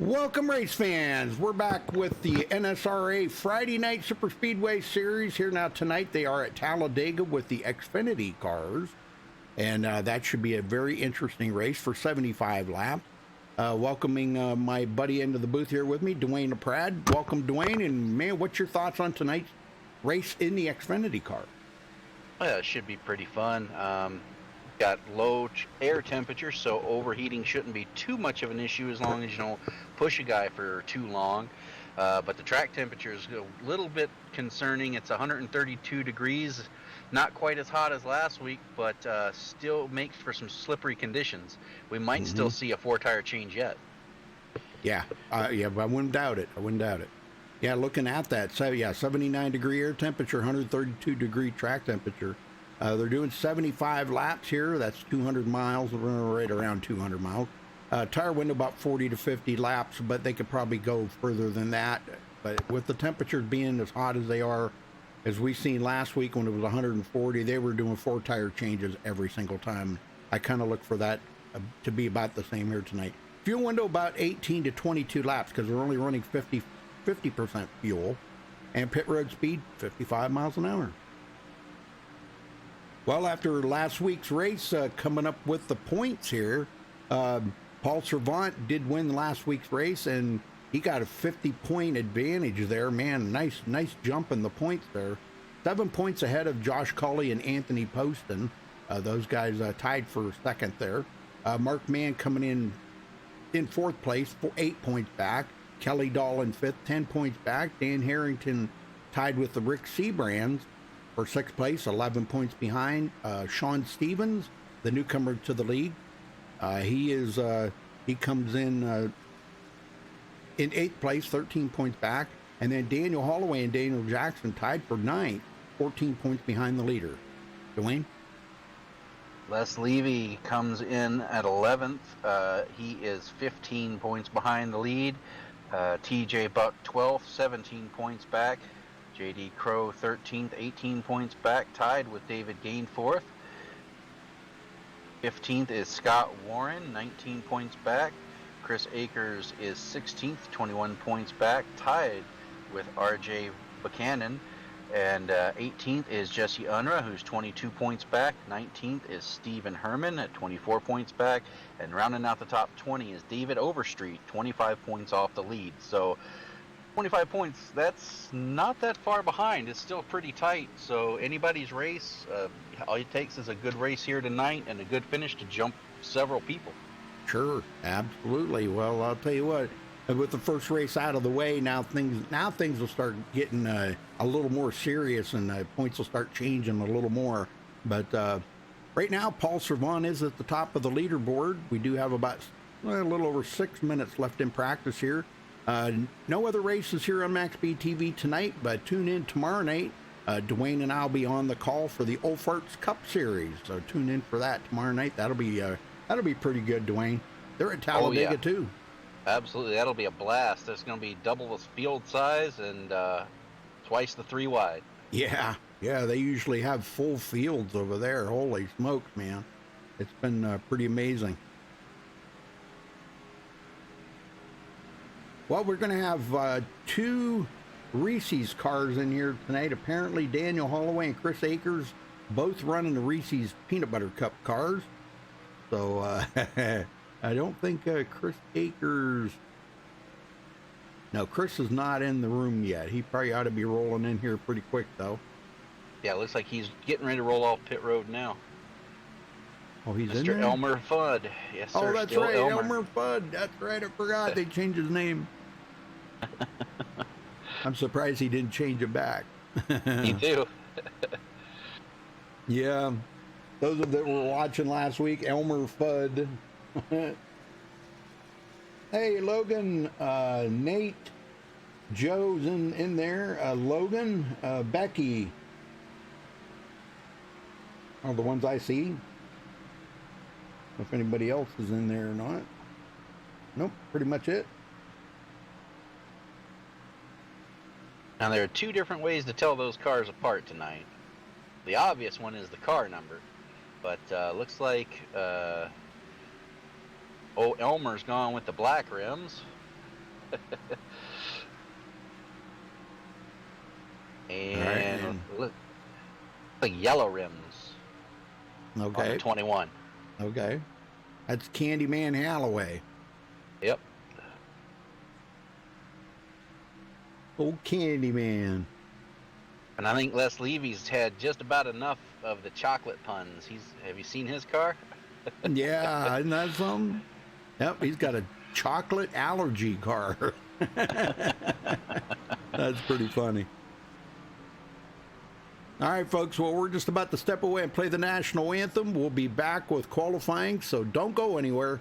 Welcome, race fans. We're back with the NSRA Friday Night Super Speedway Series here now tonight. They are at Talladega with the Xfinity cars, and that should be a very interesting race for 75 laps. Welcoming my buddy into the booth here with me, Dwayne LaPrade. Welcome, Dwayne. And man, what's your thoughts on tonight's race in the Xfinity car? Well, it should be pretty fun. Got low air temperature, so overheating shouldn't be too much of an issue as long as you don't push a guy for too long. But the track temperature is a little bit concerning. It's 132 degrees, not quite as hot as last week, but still makes for some slippery conditions. We might still see a four-tire change yet. Yeah, but I wouldn't doubt it. Yeah, looking at that, so yeah, 79 degree air temperature, 132 degree track temperature. They're doing 75 laps here. That's 200 miles, right around 200 miles. Tire window about 40 to 50 laps, but they could probably go further than that. But with the temperatures being as hot as they are, as we seen last week when it was 140, they were doing four tire changes every single time. I kind of look for that to be about the same here tonight. Fuel window about 18 to 22 laps because we're only running 50% fuel, and pit road speed 55 miles an hour. Well, after last week's race, coming up with the points here, Paul Servant did win last week's race, and he got a 50-point advantage there. Man, nice jump in the points there. 7 points ahead of Josh Colley and Anthony Poston. Those guys tied for second there. Mark Mann coming in fourth place, 8 points back. Kelly Dahl in fifth, 10 points back. Dan Harrington tied with the Rick Sebrands for sixth place, 11 points behind. Sean Stevens, the newcomer to the league, he comes in eighth place, 13 points back. And then Daniel Holloway and Daniel Jackson tied for ninth, 14 points behind the leader. Dwayne? Les Levy comes in at 11th. He is 15 points behind the lead. TJ Buck 12th, 17 points back. JD Crow 13th, 18 points back, tied with David Gain 4th. 15th is Scott Warren, 19 points back. Chris Akers is 16th, 21 points back, tied with RJ Buchanan. And 18th is Jesse Unruh, who's 22 points back. 19th is Stephen Herman at 24 points back. And rounding out the top 20 is David Overstreet, 25 points off the lead. So 25 points, that's not that far behind. It's still pretty tight. So anybody's race, all it takes is a good race here tonight and a good finish to jump several people. Sure, absolutely. Well, I'll tell you what, with the first race out of the way, now things will start getting a little more serious, and points will start changing a little more. But right now, Paul Servant is at the top of the leaderboard. We do have about a little over 6 minutes left in practice here. No other races here on MaxSpeedTV tonight, but tune in tomorrow night. Dwayne and I'll be on the call for the Old Farts Cup Series, so tune in for that tomorrow night. That'll be pretty good, Dwayne. They're at Talladega too. Absolutely, that'll be a blast. There's going to be double the field size and twice the 3 wide. Yeah, they usually have full fields over there. Holy smokes, man. It's been pretty amazing. Well, we're going to have 2 Reese's cars in here tonight. Apparently, Daniel Holloway and Chris Akers both running the Reese's Peanut Butter Cup cars. So, I don't think Chris Akers... No, Chris is not in the room yet. He probably ought to be rolling in here pretty quick, though. Yeah, it looks like he's getting ready to roll off pit road now. Oh, he's Mr. in there? Elmer Fudd. Yes, sir. Oh, that's right, Elmer Fudd. That's right, I forgot they changed his name. I'm surprised he didn't change it back. Me too. Yeah, those that were watching last week, Elmer Fudd. Hey, Logan, Nate, Joe's in there. Logan, Becky are the ones I see. If anybody else is in there or not. Nope, pretty much it. Now, there are 2 different ways to tell those cars apart tonight. The obvious one is the car number, but looks like Elmer's gone with the black rims, And look, the yellow rims on Okay. the 21. Okay. That's Candyman Halloway. Yep. Old Candyman. And I think Les Levy's had just about enough of the chocolate puns. Have you seen his car? Yeah, isn't that something? Yep, he's got a chocolate allergy car. That's pretty funny. All right, folks, well, we're just about to step away and play the national anthem. We'll be back with qualifying, so don't go anywhere.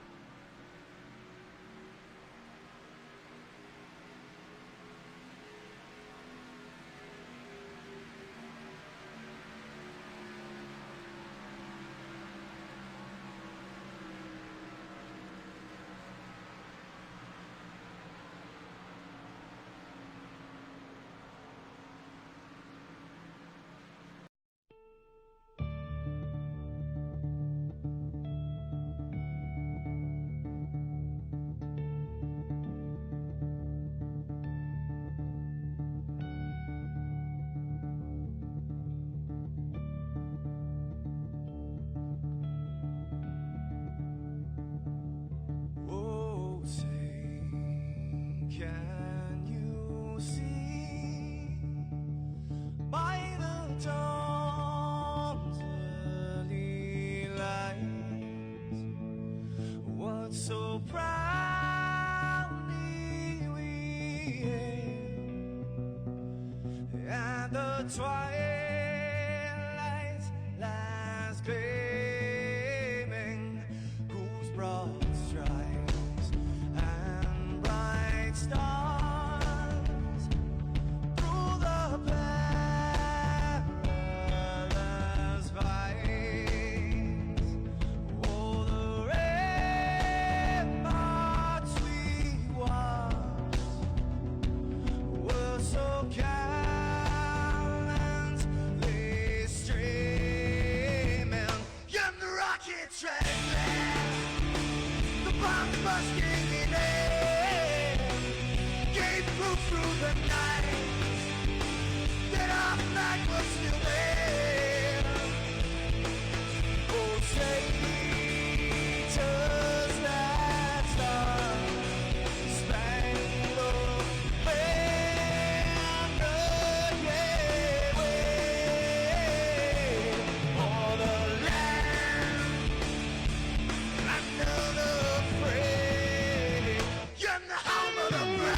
Oh, say, can you see by the dawn's early light what so proudly we hailed at the twilight's last gleaming, whose broad stripes and bright stars through the perilous fight, oh, the ramparts we watched were so gallantly streaming, and the rockets ran the bombs bursting in air gave proof through the night that our flag was still there. Oh, say, does that star-spangled banner yet wave o'er the land unafraid, in the home of the brave.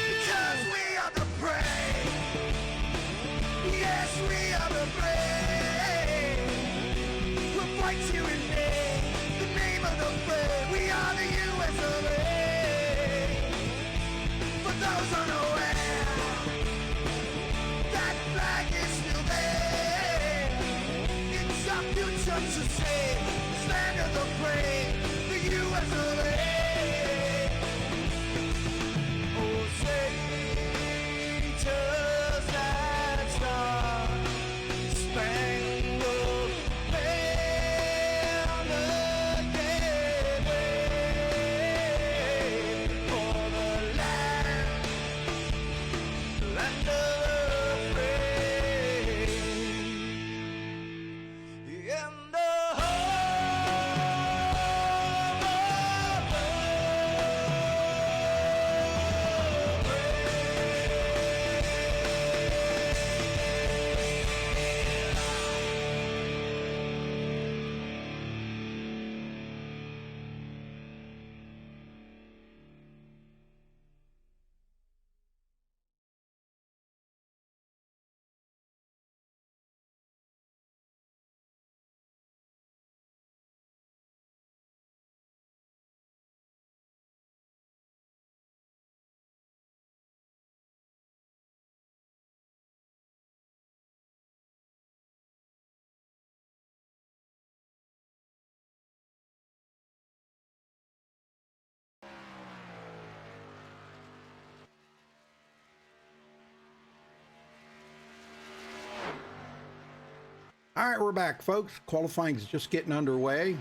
Because we are the brave. Yes, we are the brave. We'll fight you in the name of the brave. We are the US of A. For those unaware, that flag is still there. It's our future to save. Stand of the brave, the US of A. Oh, say, does that star-spangled banner yet wave o'er the land unafraid, in the home All right, we're back, folks. Qualifying is just getting underway.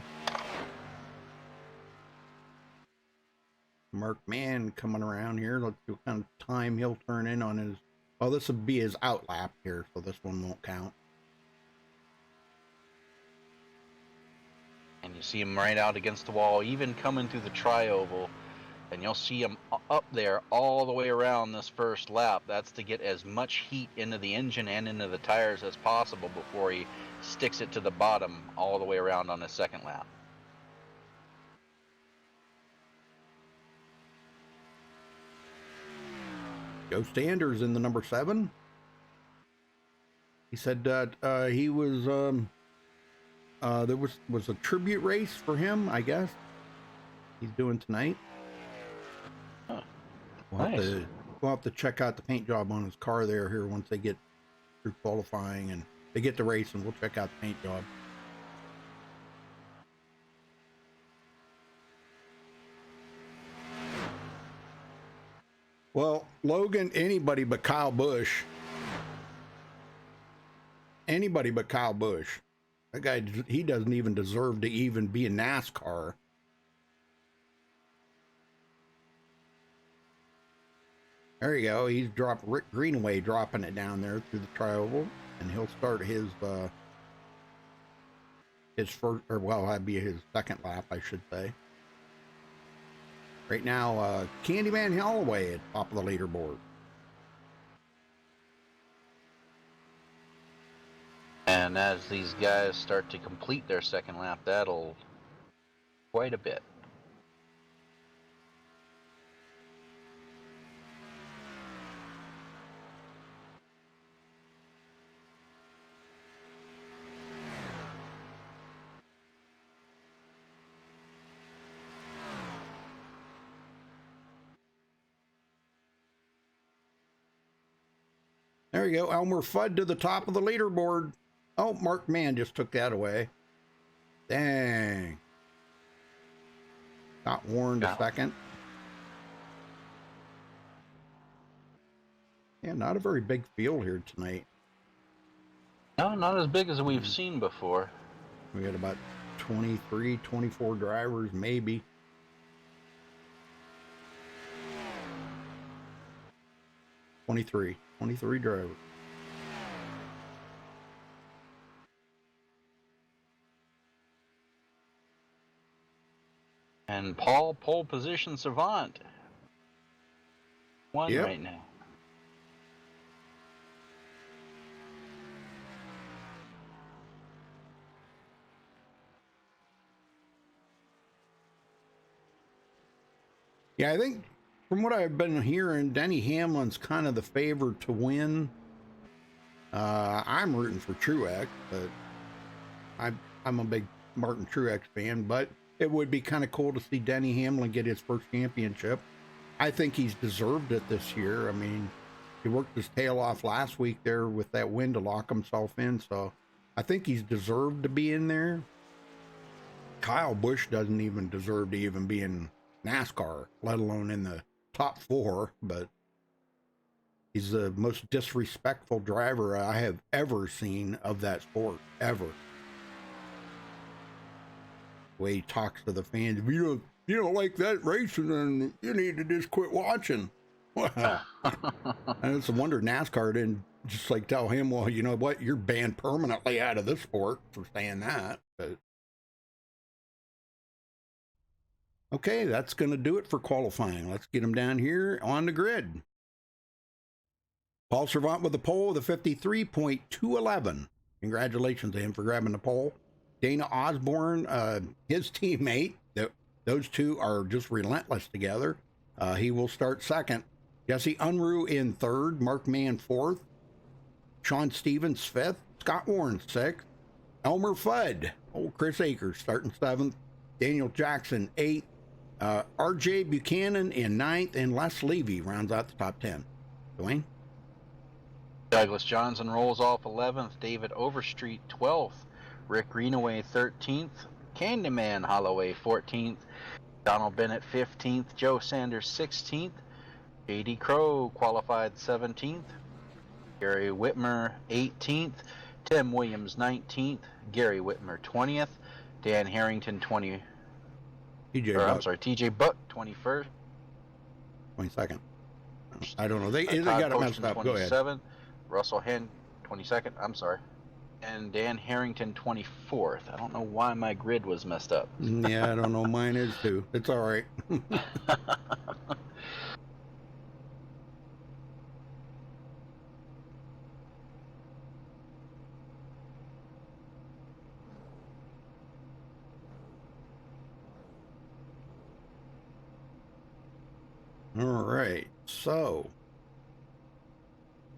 Mark Mann coming around here. Let's see what kind of time he'll turn in on his... Oh, this will be his out lap here, so this one won't count. And you see him right out against the wall, even coming through the tri-oval. And you'll see him up there all the way around this first lap. That's to get as much heat into the engine and into the tires as possible before he sticks it to the bottom all the way around on his second lap. Joe Sanders in the number 7. He said that he was there was a tribute race for him, I guess. He's doing tonight. Huh. We'll have to check out the paint job on his car there here once they get through qualifying and they get to racing. We'll check out the paint job. Well, Logan, anybody but Kyle Busch. Anybody but Kyle Busch. That guy, he doesn't even deserve to even be in NASCAR. There you go. He's dropped Rick Greenaway, dropping it down there through the tri-oval, and he'll start his first, or well, that'd be his second lap, I should say. Right now, Candyman Holloway at top of the leaderboard. And as these guys start to complete their second lap, that'll quite a bit. There you go. Elmer Fudd to the top of the leaderboard. Oh, Mark Mann just took that away. Dang. Got warned a second. Yeah, not a very big field here tonight. No, not as big as we've seen before. We got about 23, 24 drivers, maybe. Twenty-three drivers. And Paul, pole position savant. One right now. Yeah, I think from what I've been hearing, Denny Hamlin's kind of the favorite to win. I'm rooting for Truex, but I'm a big Martin Truex fan, but it would be kind of cool to see Denny Hamlin get his first championship. I think he's deserved it this year. I mean, he worked his tail off last week there with that win to lock himself in, so I think he's deserved to be in there. Kyle Busch doesn't even deserve to even be in NASCAR, let alone in the top 4, but he's the most disrespectful driver I have ever seen of that sport, ever. The way he talks to the fans, if you don't like that racing, then you need to just quit watching. And it's a wonder NASCAR didn't just like tell him, well, you know what, you're banned permanently out of this sport for saying that. But okay, that's going to do it for qualifying. Let's get him down here on the grid. Paul Servant with the pole, the 53.211. Congratulations to him for grabbing the pole. Dana Osborne, his teammate, those two are just relentless together. He will start second. Jesse Unruh in third. Mark Mann fourth. Sean Stevens fifth. Scott Warren sixth. Elmer Fudd. Old Chris Akers starting seventh. Daniel Jackson eighth. R.J. Buchanan in ninth. And Les Levy rounds out the top 10. Dwayne? Douglas Johnson rolls off 11th. David Overstreet 12th. Rick Greenaway 13th. Candyman Holloway 14th. Donald Bennett 15th. Joe Sanders 16th. J.D. Crow qualified 17th. Gary Whitmer 18th. Tim Williams 19th, Gary Whitmer 20th, Dan Harrington 20. TJ Buck 21st. 22nd. I don't know. They Todd got it Poston, messed up. Go ahead. 27th. Russell Hen 22nd. I'm sorry. And Dan Harrington 24th. I don't know why my grid was messed up. Yeah, I don't know. Mine is too. It's all right. All right. So,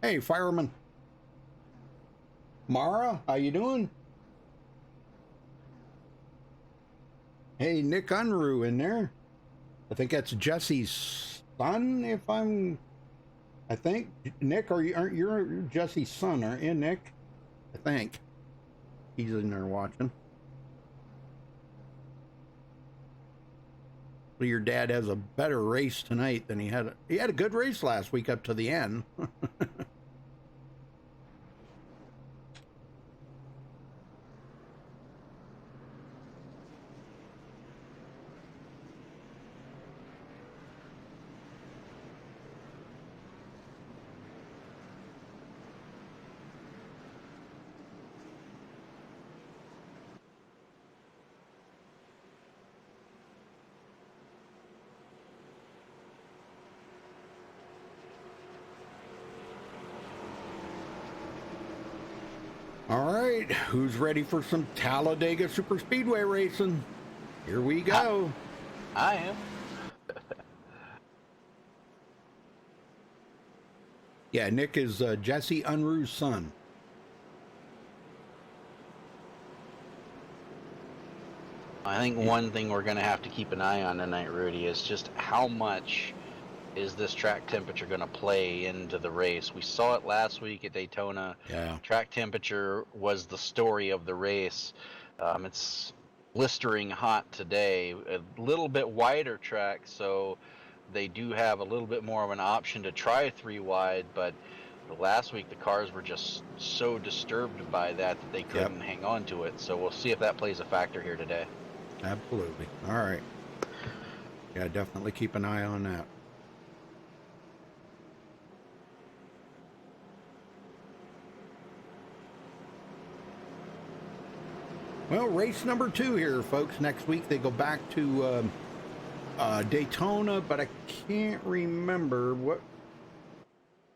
hey, fireman. Mara, how you doing? Hey, Nick Unruh in there. I think that's Jesse's son, I think. Nick, you're Jesse's son, aren't you, Nick? I think. He's in there watching. Well, your dad has a better race tonight than he had a good race last week up to the end. All right, who's ready for some Talladega Super Speedway racing? Here we go. I am. Yeah, Nick is Jesse Unruh's son. I think one thing we're going to have to keep an eye on tonight, Rudy, is just how much is this track temperature going to play into the race. We saw it last week at Daytona. Yeah. Track temperature was the story of the race. It's blistering hot today. A little bit wider track, so they do have a little bit more of an option to try 3 wide, but last week the cars were just so disturbed by that they couldn't hang on to it. So we'll see if that plays a factor here today. Absolutely. All right. Yeah, definitely keep an eye on that. Well, race number 2 here, folks. Next week they go back to Daytona, but I can't remember what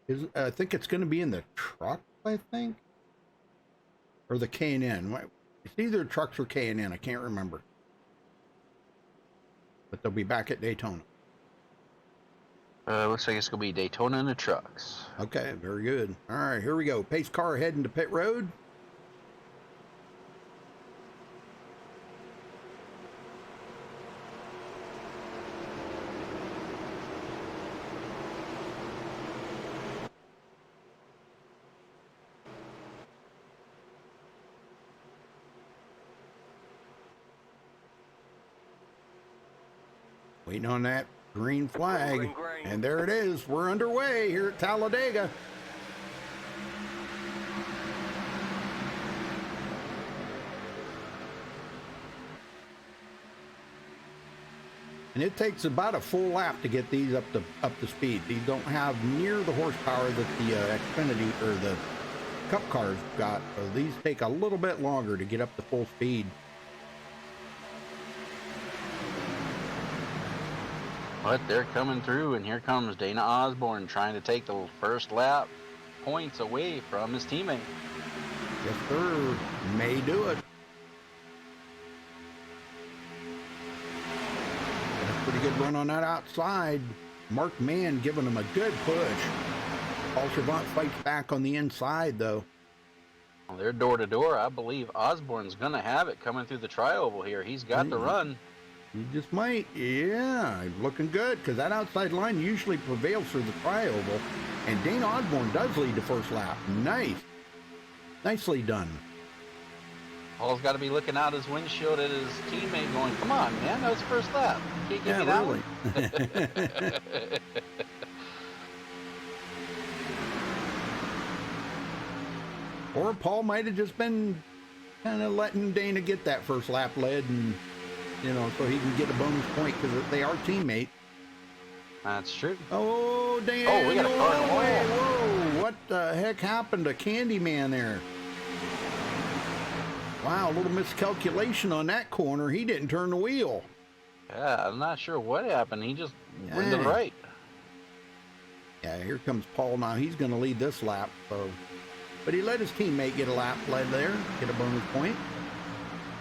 is. I think it's going to be in the truck, I think, or the K&N. It's either trucks or K&N. I can't remember, but they'll be back at Daytona. Looks like it's going to be Daytona and the trucks. Okay, very good. All right, here we go. Pace car heading to pit road. Waiting on that green flag. And there it is. We're underway here at Talladega. And it takes about a full lap to get these up to speed. These don't have near the horsepower that the Xfinity or the Cup cars got. So these take a little bit longer to get up to full speed. But they're coming through, and here comes Dana Osborne trying to take the first lap points away from his teammate. Yes, sir. May do it. That's a pretty good run on that outside. Mark Mann giving him a good push. Paul Chavant fights back on the inside, though. Well, they're door to door. I believe Osborne's going to have it coming through the tri-oval here. He's got the run. You just might. Yeah, looking good, because that outside line usually prevails through the tri-oval. And Dana Osborne does lead the first lap. Nice. Nicely done. Paul's got to be looking out his windshield at his teammate going, come on, man, that was first lap. Can't give me that really. one. Or Paul might have just been kind of letting Dana get that first lap led, and so he can get a bonus point because they are teammates. That's true. Oh, Dana! Oh, we got a car in the wall. Whoa! What the heck happened to Candyman there? Wow, a little miscalculation on that corner. He didn't turn the wheel. Yeah, I'm not sure what happened. He just went to the right. Yeah, here comes Paul now. He's going to lead this lap. But he let his teammate get a lap led there, get a bonus point.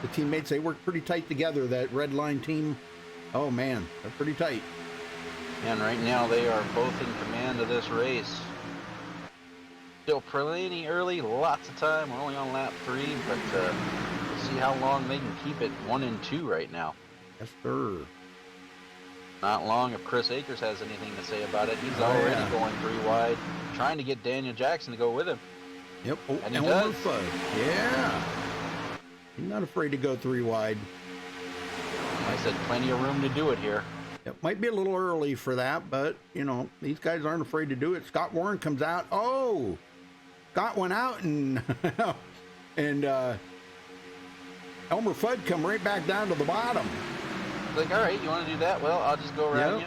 The teammates, they work pretty tight together, that red line team. Oh, man, they're pretty tight. And right now they are both in command of this race. Still plenty early, lots of time. We're only on lap 3, but we'll see how long they can keep it 1 and 2 right now. Yes, sir. Not long if Chris Akers has anything to say about it. He's already going 3 wide, trying to get Daniel Jackson to go with him. Yep. Oh, and he does. Yeah. He's not afraid to go 3 wide. Like I said, plenty of room to do it here. It might be a little early for that, but, these guys aren't afraid to do it. Scott Warren comes out. Oh, Scott went out, and Elmer Fudd come right back down to the bottom. Like, all right, you want to do that? Well, I'll just go around you.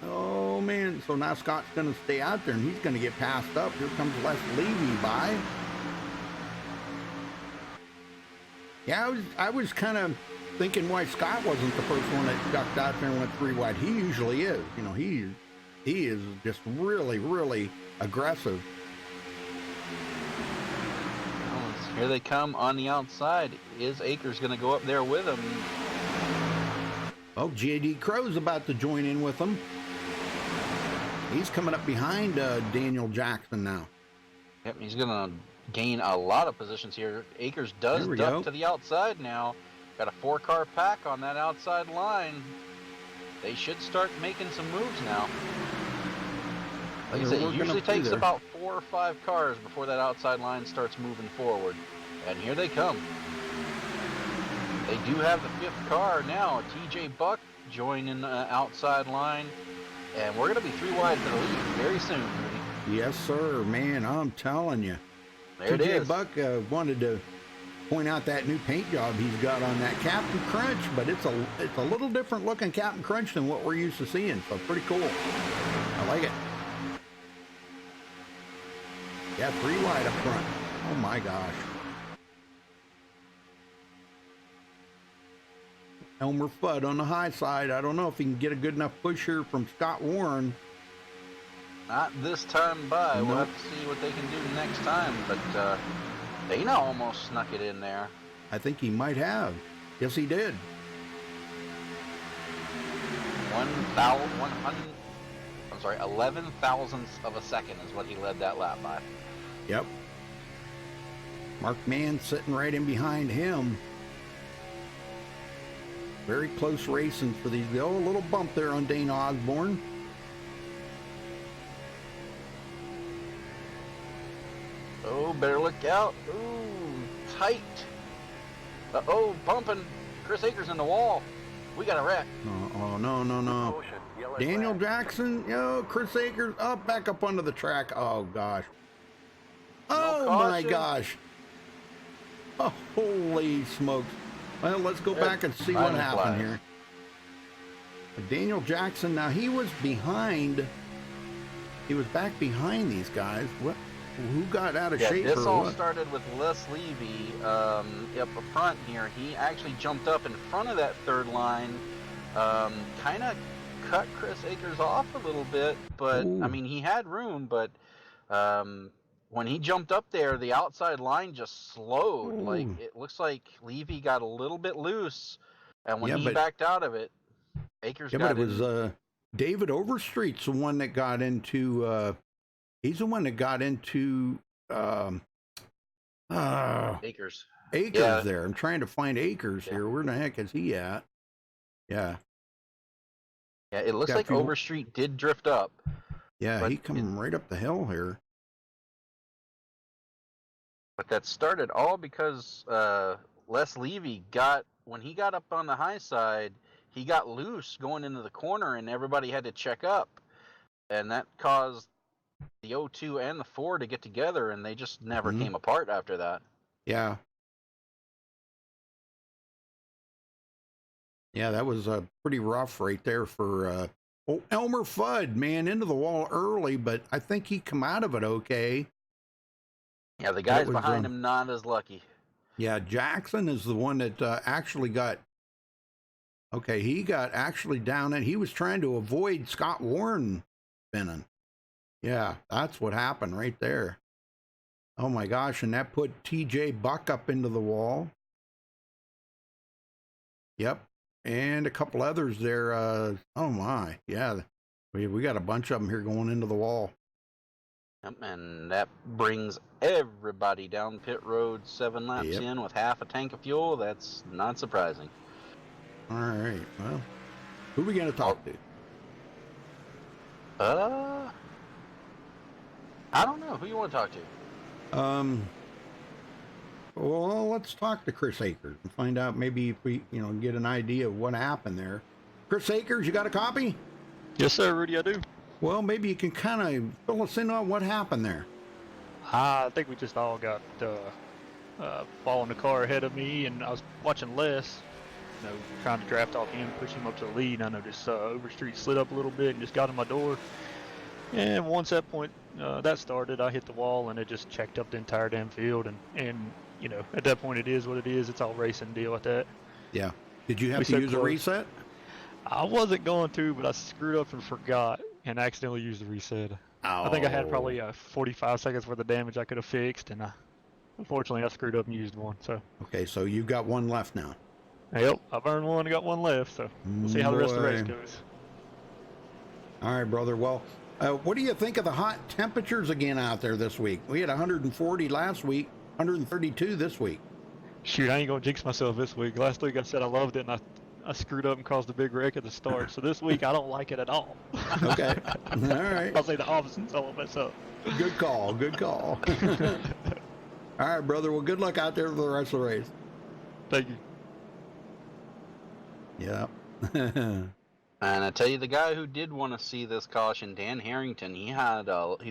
Oh, man. So now Scott's going to stay out there, and he's going to get passed up. Here comes Les Levy by. Yeah, I was kind of thinking why Scott wasn't the first one that ducked out there and went 3 wide. He usually is. He is just really, really aggressive. Oh, here they come on the outside. Is Akers going to go up there with him? Oh, J.D. Crow's about to join in with them. He's coming up behind Daniel Jackson now. Yep, he's going to gain a lot of positions here. Akers does duck to the outside now. Got a 4-car pack on that outside line. They should start making some moves now. Like I said, it usually takes about 4 or 5 cars before that outside line starts moving forward. And here they come. They do have the 5th car now. TJ Buck joining the outside line. And we're going to be 3 wide for the lead very soon, Rudy. Yes, sir. Man, I'm telling you. There it is. TJ Buck wanted to point out that new paint job he's got on that Captain Crunch, but it's a little different looking Captain Crunch than what we're used to seeing, so pretty cool. I like it. Yeah, 3 wide up front. Oh my gosh. Elmer Fudd on the high side. I don't know if he can get a good enough push here from Scott Warren. Not this time by. Nope. We'll have to see what they can do next time, but Dana almost snuck it in there. I think he might have. Yes, he did. 11 thousandths of a second is what he led that lap by. Yep. Mark Mann sitting right in behind him. Very close racing for these. Oh, a little bump there on Dana Osborne. Oh, better look out. Ooh, tight. Uh-oh, bumping. Chris Akers in the wall. We got a wreck. Oh, no. Daniel Jackson, Chris Akers, back up onto the track. Oh, gosh. Oh, my gosh. Oh, holy smokes. Well, let's go back and see what happened here. Daniel Jackson, now he was behind. He was back behind these guys. Who got out of shape? This all started with Les Levy up front here. He actually jumped up in front of that 3rd line, kind of cut Chris Akers off a little bit, but I mean, he had room, but when he jumped up there, the outside line just slowed. Like, it looks like Levy got a little bit loose, and when he backed out of it, Akers got but it was David Overstreet's the one that got into he's the one that got into Akers there. I'm trying to find Akers here. Where the heck is he at? Yeah, it looks like Overstreet did drift up. Yeah, he come right up the hill here. But that started all because Les Levy when he got up on the high side, he got loose going into the corner, and everybody had to check up, and that caused the 02 and the 4 to get together, and they just never Mhm. came apart after that. Yeah. Yeah, that was pretty rough right there for Elmer Fudd, man, into the wall early, but I think he come out of it okay. Yeah, the But it guys was, behind him not as lucky. yeah, Jackson is the one that actually got, okay, he got actually down and he was trying to avoid Scott Warren spinning. Yeah, that's what happened right there. Oh my gosh, and that put TJ Buck up into the wall. Yep. And a couple others there. Oh my, yeah. We got a bunch of them here going into the wall. Yep, and that brings everybody down pit road 7 laps Yep. in with half a tank of fuel. That's not surprising. All right. Well, who are we going to talk to? I don't know. Who you want to talk to? Well, let's talk to Chris Akers and find out maybe if we, get an idea of what happened there. Chris Akers, you got a copy? Yes, sir, Rudy, I do. Well, maybe you can kind of fill us in on what happened there. I think we just all got following the car ahead of me, and I was watching Les, trying to draft off him, push him up to the lead. I noticed Overstreet slid up a little bit and just got in my door. And once that point that started, I hit the wall, and it just checked up the entire damn field. And at that point, it is what it is. It's all racing deal at that. Yeah. Did you have We to so use a close. reset? I wasn't going to, but I screwed up and forgot, and accidentally used the reset. Oh. I think I had probably 45 seconds worth of damage I could have fixed, and unfortunately I screwed up and used one. So. Okay, so you've got one left now. Yep, I've earned one and got one left, so we'll see how the rest of the race goes. All right, brother. Well, what do you think of the hot temperatures again out there this week? We had 140 last week, 132 this week. Shoot, I ain't gonna jinx myself this week. Last week I said I loved it, and I screwed up and caused a big wreck at the start. So this week I don't like it at all. Okay. All right. I'll say the opposite, so I'll mess up. Good call. Good call. All right, brother. Well, good luck out there for the rest of the race. Thank you. Yeah. And I tell you, the guy who did want to see this caution, Dan Harrington, he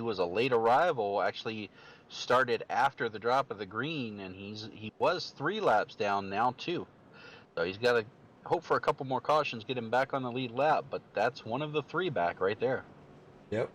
was a late arrival. Actually, started after the drop of the green, and he was 3 laps down, now 2. So he's got to hope for a couple more cautions, get him back on the lead lap. But that's one of the 3 back right there. Yep.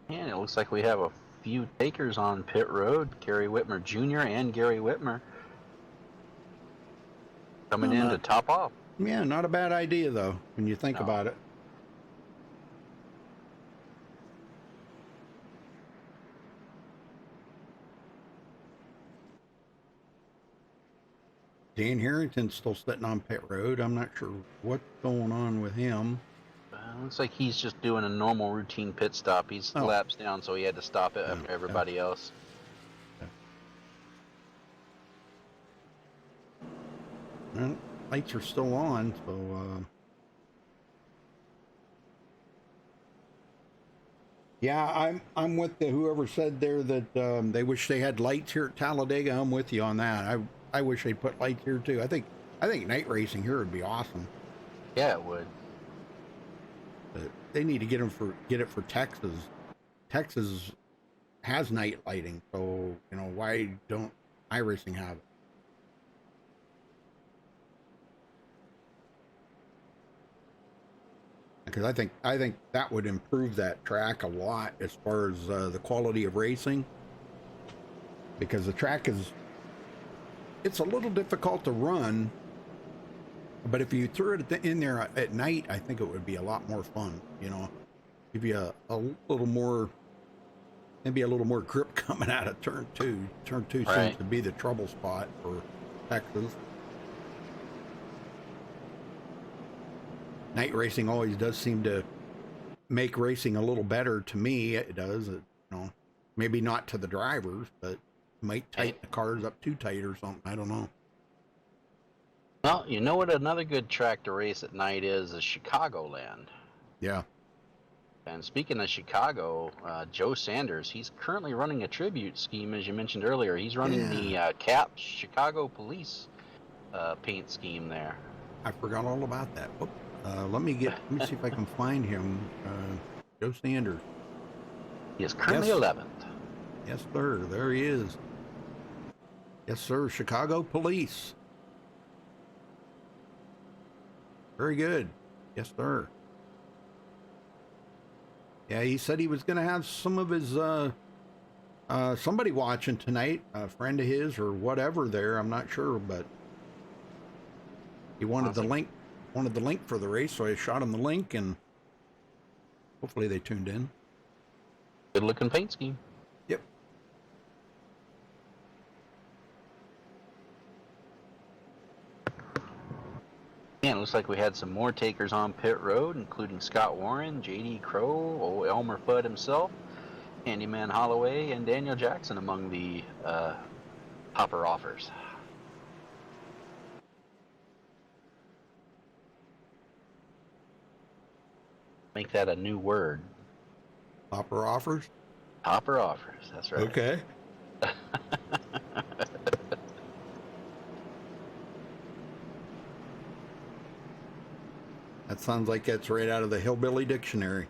And it looks like we have a few takers on pit road. Gary Whitmer Jr. and Gary Whitmer coming in to top off. Yeah, not a bad idea, though, when you think about it. Dan Harrington's still sitting on pit road. I'm not sure what's going on with him. Looks like he's just doing a normal routine pit stop. He's laps down, so he had to stop it after everybody else. Well, lights are still on, so yeah, I'm with whoever said there that they wish they had lights here at Talladega. I'm with you on that. I wish they put lights here too. I think night racing here would be awesome. Yeah, it would. But they need to get it for Texas. Texas has night lighting, so why don't iRacing have it? Because I think that would improve that track a lot as far as the quality of racing. Because the track it's a little difficult to run, but if you threw it in there at night, I think it would be a lot more fun. Give you a little more, maybe a little more grip coming out of turn 2. Turn 2 seems to be the trouble spot for Texas. Night racing always does seem to make racing a little better to me. It does. Maybe not to the drivers, but might tighten the cars up too tight or something. I don't know. Well, you know what another good track to race at night is Chicagoland. Yeah. And speaking of Chicago, Joe Sanders, he's currently running a tribute scheme, as you mentioned earlier. He's running the CAP Chicago Police paint scheme there. I forgot all about that. Whoop. Let me see if I can find him. Joe Sanders. He is currently 11th. Yes, sir. There he is. Yes, sir. Chicago Police. Very good. Yes, sir. Yeah, he said he was going to have some of his somebody watching tonight, a friend of his or whatever there. I'm not sure, but he wanted the link. Wanted the link for the race, so I shot him the link, and hopefully they tuned in. Good looking paint scheme. Yep. And it looks like we had some more takers on pit road, including Scott Warren, J.D. Crow, old Elmer Fudd himself, Handyman Holloway, and Daniel Jackson among the hopper offers. Make that a new word. Hopper offers? Hopper offers, that's right. Okay. That sounds like it's right out of the Hillbilly Dictionary.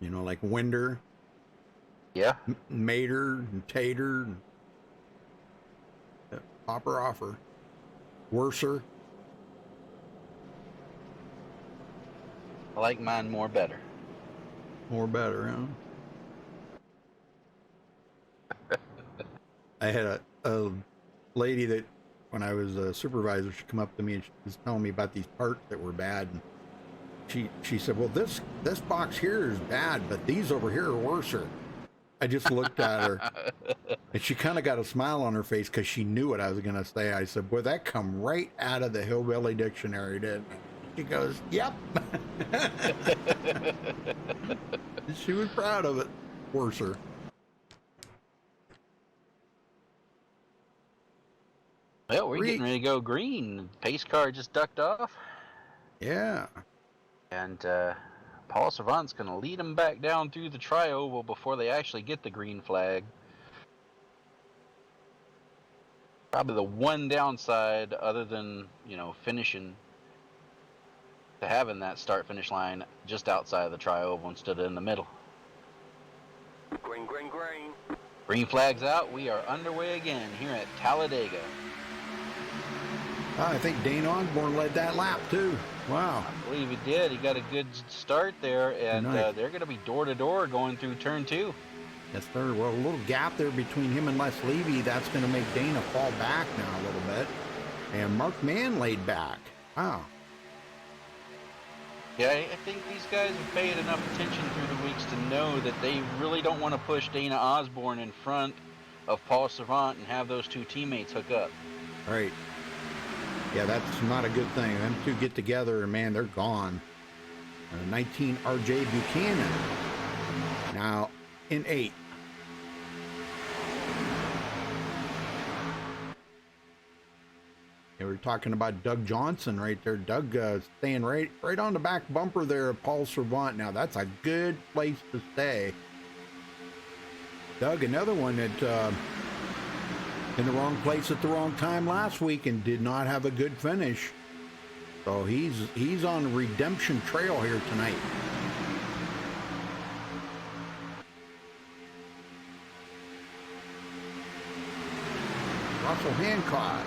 You know, like Winder. Yeah. Mater and Tater. Hopper offer. Worser. I like mine more better. More better, huh? I had a lady that, when I was a supervisor, she come up to me and she was telling me about these parts that were bad. And she said, well, this box here is bad, but these over here are worser. I just looked at her, and she kind of got a smile on her face because she knew what I was going to say. I said, boy, that come right out of the Hillbilly Dictionary, didn't it? She goes, yep. She was proud of it. Worser. Well, we're getting ready to go green. Pace car just ducked off. Yeah. And Paul Savant's going to lead them back down through the tri-oval before they actually get the green flag. Probably the one downside, other than, you know, finishing, to having that start-finish line just outside of the tri-oval instead of in the middle. Green, green, green. Green flag's out. We are underway again here at Talladega. I think Dane Osborne led that lap, too. Wow. I believe he did. He got a good start there, and Nice. they're going to be door-to-door going through turn 2. Yes, sir. Well, a little gap there between him and Les Levy. That's going to make Dana fall back now a little bit. And Mark Mann laid back. Wow. Yeah, I think these guys have paid enough attention through the weeks to know that they really don't want to push Dana Osborne in front of Paul Savant and have those two teammates hook up. Right. Yeah, that's not a good thing. Them two get together, and man, they're gone. 19 R.J. Buchanan. Now in 8. Yeah, we're talking about Doug Johnson right there. Doug staying right on the back bumper there of Paul Servant. Now that's a good place to stay. Doug, another one that in the wrong place at the wrong time last week and did not have a good finish. So he's on redemption trail here tonight. Russell Hancock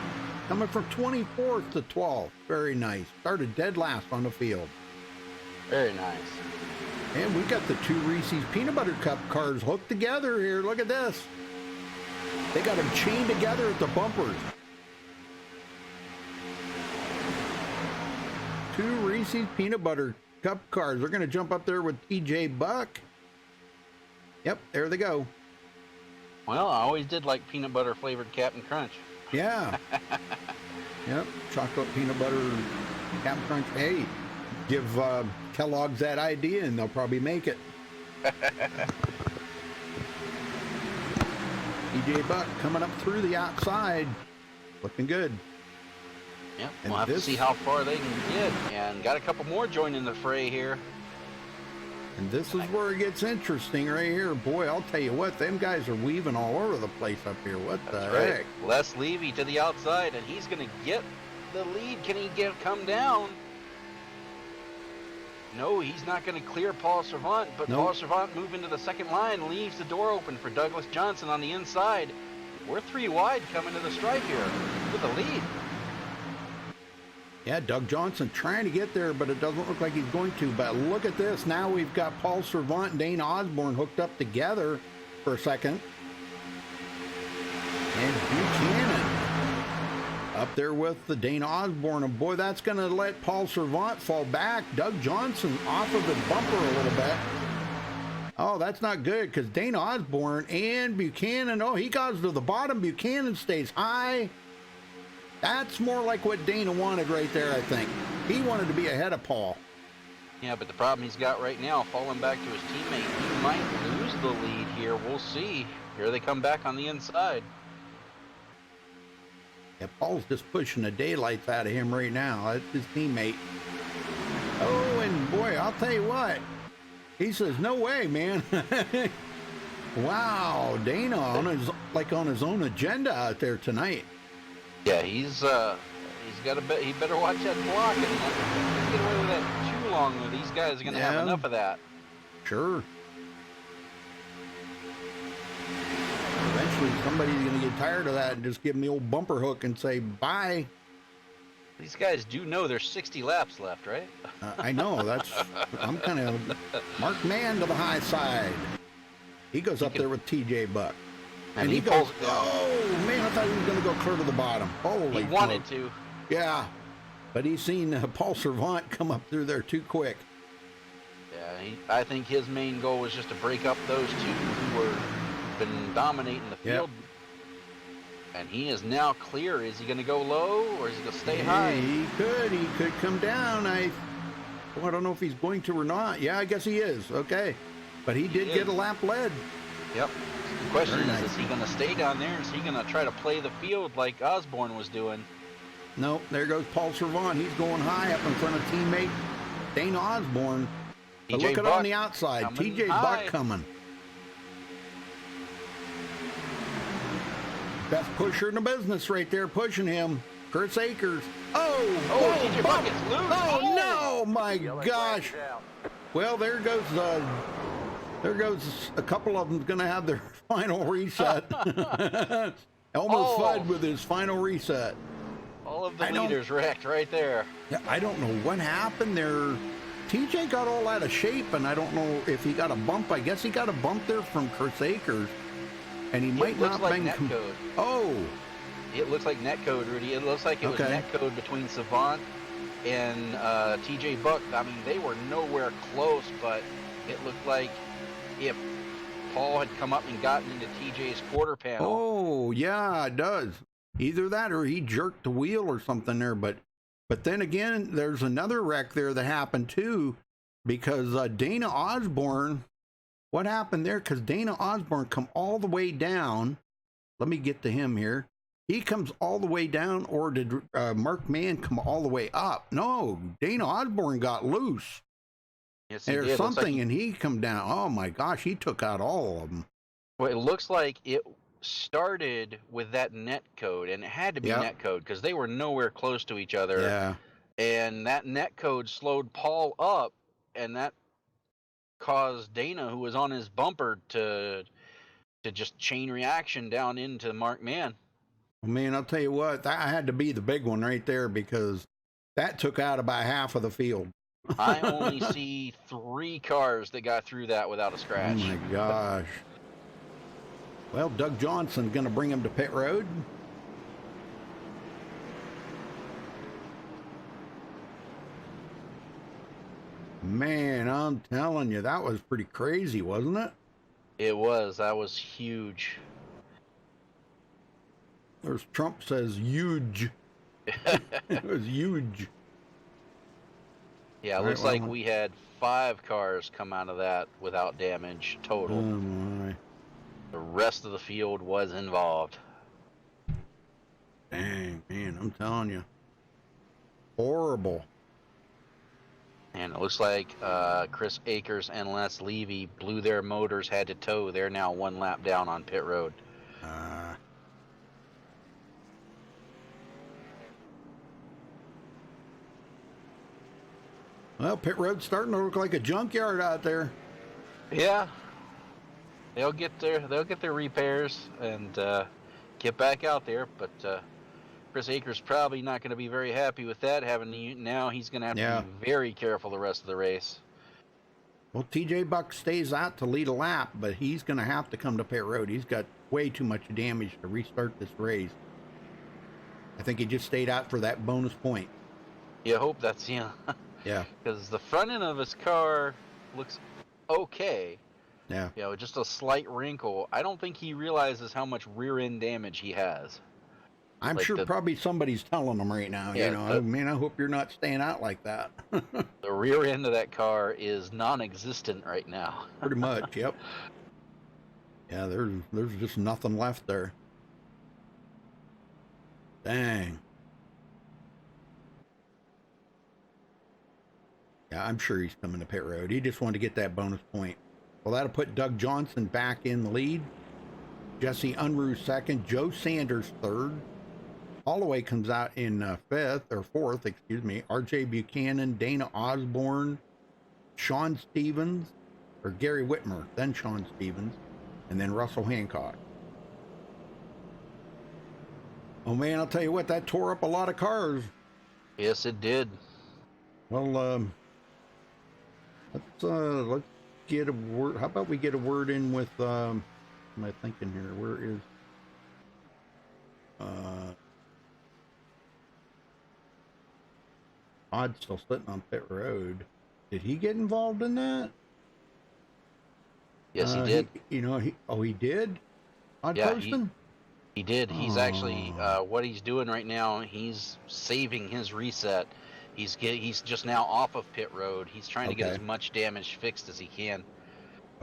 coming from 24th to 12th. Very nice. Started dead last on the field. Very nice. And we got the two Reese's Peanut Butter Cup cars hooked together here. Look at this. They got them chained together at the bumpers. Two Reese's Peanut Butter Cup cars. They're going to jump up there with TJ Buck. Yep, there they go. Well, I always did like peanut butter flavored Captain Crunch. Yeah. Yep, chocolate peanut butter Captain Crunch. Hey, give Kellogg's that idea and they'll probably make it. TJ Buck coming up through the outside. Looking good. Yep, And we'll have to see how far they can get. And got a couple more joining the fray here. And this is where it gets interesting right here. Boy, I'll tell you what, them guys are weaving all over the place up here. What the heck? Les Levy to the outside, and he's going to get the lead. Can he come down? No, he's not going to clear Paul Servant, but Nope. Paul Servant moving to the second line, leaves the door open for Douglas Johnson on the inside. We're 3 wide coming to the stripe here with the lead. Yeah, Doug Johnson trying to get there, but it doesn't look like he's going to. But look at this. Now we've got Paul Servant and Dana Osborne hooked up together for a second. And Buchanan up there with the Dana Osborne. And boy, that's going to let Paul Servant fall back. Doug Johnson off of his bumper a little bit. Oh, that's not good because Dana Osborne and Buchanan, oh, he goes to the bottom. Buchanan stays high. That's more like what Dana wanted right there, I think. He wanted to be ahead of Paul. Yeah, but the problem he's got right now, falling back to his teammate, he might lose the lead here. We'll see. Here they come back on the inside. Yeah, Paul's just pushing the daylights out of him right now. That's his teammate. Oh, and boy, I'll tell you what. He says, no way, man. Wow, Dana on his own agenda out there tonight. Yeah, he's got a bit. He better watch that block and not get away with that too long. Or these guys are going to have enough of that. Sure. Eventually, somebody's going to get tired of that and just give him the old bumper hook and say bye. These guys do know there's 60 laps left, right? I know. I'm kind of Mark Mann to the high side. He goes up there with TJ Buck. And he goes, pulls. oh, man, I thought he was going to go clear to the bottom. Holy He wanted smoke. to. Yeah, but he's seen Paul Servant come up through there too quick. Yeah, I think his main goal was just to break up those two who were been dominating the field. And he is now clear. Is he going to go low or is he going to stay high? He could come down. I don't know if he's going to or not. Yeah, I guess he is. Okay, but he did get a lap lead. Yep. The question Very nice. is he going to stay down there? Is he going to try to play the field like Osborne was doing? Nope, there goes Paul Servant. He's going high up in front of teammate Dana Osborne. But look at on the outside, TJ Buck coming. Best pusher in the business right there, pushing him. Chris Akers. Oh, TJ Buck gets loose. Oh, no, my gosh. Well, there goes a couple of them going to have their final reset. Elmer Fudd with his final reset. All of the leaders wrecked right there. Yeah, I don't know what happened there. TJ got all out of shape, and I don't know if he got a bump. I guess he got a bump there from Chris Akers, and he might not like been. netcode. Oh, it looks like netcode, Rudy. It looks like it was netcode between Savant and TJ Buck. I mean, they were nowhere close, but it looked like if Paul had come up and gotten into TJ's quarter panel. Oh, yeah, it does. Either that or he jerked the wheel or something there. But then again, there's another wreck there that happened too, because Dana Osborne, what happened there? Because Dana Osborne come all the way down. Let me get to him here. He comes all the way down, or did Mark Mann come all the way up? No, Dana Osborne got loose. Yes, he There's did. something, and he come down. Oh my gosh, he took out all of them. Well, it looks like it started with that net code, and it had to be net code because they were nowhere close to each other. Yeah. And that net code slowed Paul up, and that caused Dana, who was on his bumper, to just chain reaction down into Mark Mann. I mean, I'll tell you what, that had to be the big one right there, because that took out about half of the field. I only see 3 cars that got through that without a scratch. Oh my gosh. Well, Doug Johnson going to bring him to pit road. Man, I'm telling you, that was pretty crazy, wasn't it? It was. That was huge. There's Trump says huge. It was huge. Yeah, it looks like we had 5 cars come out of that without damage total. Oh my. The rest of the field was involved. Dang, man, I'm telling you. Horrible. And it looks like Chris Akers and Les Levy blew their motors head to toe. They're now 1 lap down on pit road. Well, pit road's starting to look like a junkyard out there. Yeah, they'll get their repairs and get back out there. But Chris Akers probably not going to be very happy with that. Now he's going to have to be very careful the rest of the race. Well, TJ Buck stays out to lead a lap, but he's going to have to come to pit road. He's got way too much damage to restart this race. I think he just stayed out for that bonus point. You hope that's Yeah. Because the front end of his car looks okay. Yeah. You know, just a slight wrinkle. I don't think he realizes how much rear end damage he has. I'm sure probably somebody's telling him right now. Yeah, I hope you're not staying out like that. The rear end of that car is non-existent right now. Pretty much, yep. Yeah, there's just nothing left there. Dang. Yeah, I'm sure he's coming to pit road. He just wanted to get that bonus point. Well, that'll put Doug Johnson back in the lead. Jesse Unruh second. Joe Sanders third. Holloway comes out in fourth. RJ Buchanan, Dana Osborne, Sean Stevens, or Gary Whitmer, then Sean Stevens, and then Russell Hancock. Oh man, I'll tell you what, that tore up a lot of cars. Yes, it did. Well, let's get a word. How about we get a word in with? What am I thinking here? Where is? Todd's still sitting on pit road. Did he get involved in that? Yes, he did. He did. Todd Poston? He did. He's actually what he's doing right now. He's saving his reset. He's just now off of pit road. He's trying to get as much damage fixed as he can.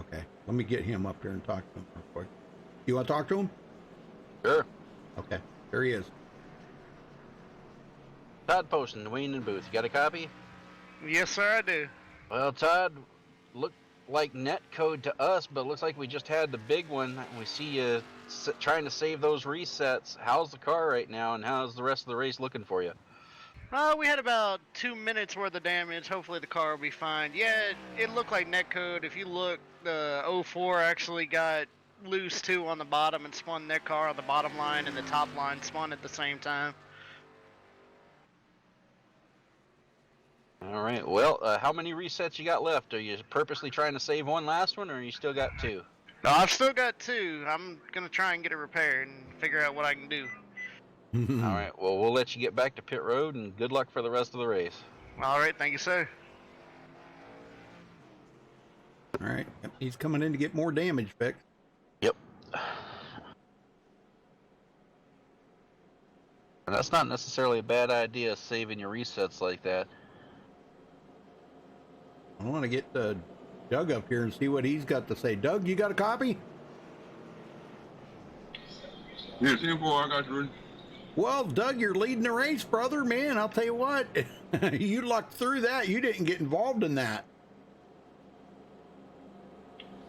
Okay, let me get him up here and talk to him real quick. You want to talk to him? Sure. Okay, there he is. Todd Poston, Wayne and Booth. You got a copy? Yes, sir, I do. Well, Todd, looked like net code to us, but looks like we just had the big one. We see you trying to save those resets. How's the car right now, and how's the rest of the race looking for you? We had about 2 minutes worth of damage. Hopefully the car will be fine. Yeah, it looked like netcode. If you look, the 04 actually got loose too on the bottom and spun that car on the bottom line, and the top line spun at the same time. All right. Well, how many resets you got left? Are you purposely trying to save one last one, or you still got 2? No, I've still got 2. I'm going to try and get it repaired and figure out what I can do. All right. Well, we'll let you get back to pit road, and good luck for the rest of the race. All right. Thank you, sir. All right. He's coming in to get more damage fixed. Yep. And that's not necessarily a bad idea, saving your resets like that. I want to get Doug up here and see what he's got to say. Doug, you got a copy? Yeah, 10-4, I got you. Well, Doug, you're leading the race, brother. Man, I'll tell you what. You lucked through that. You didn't get involved in that.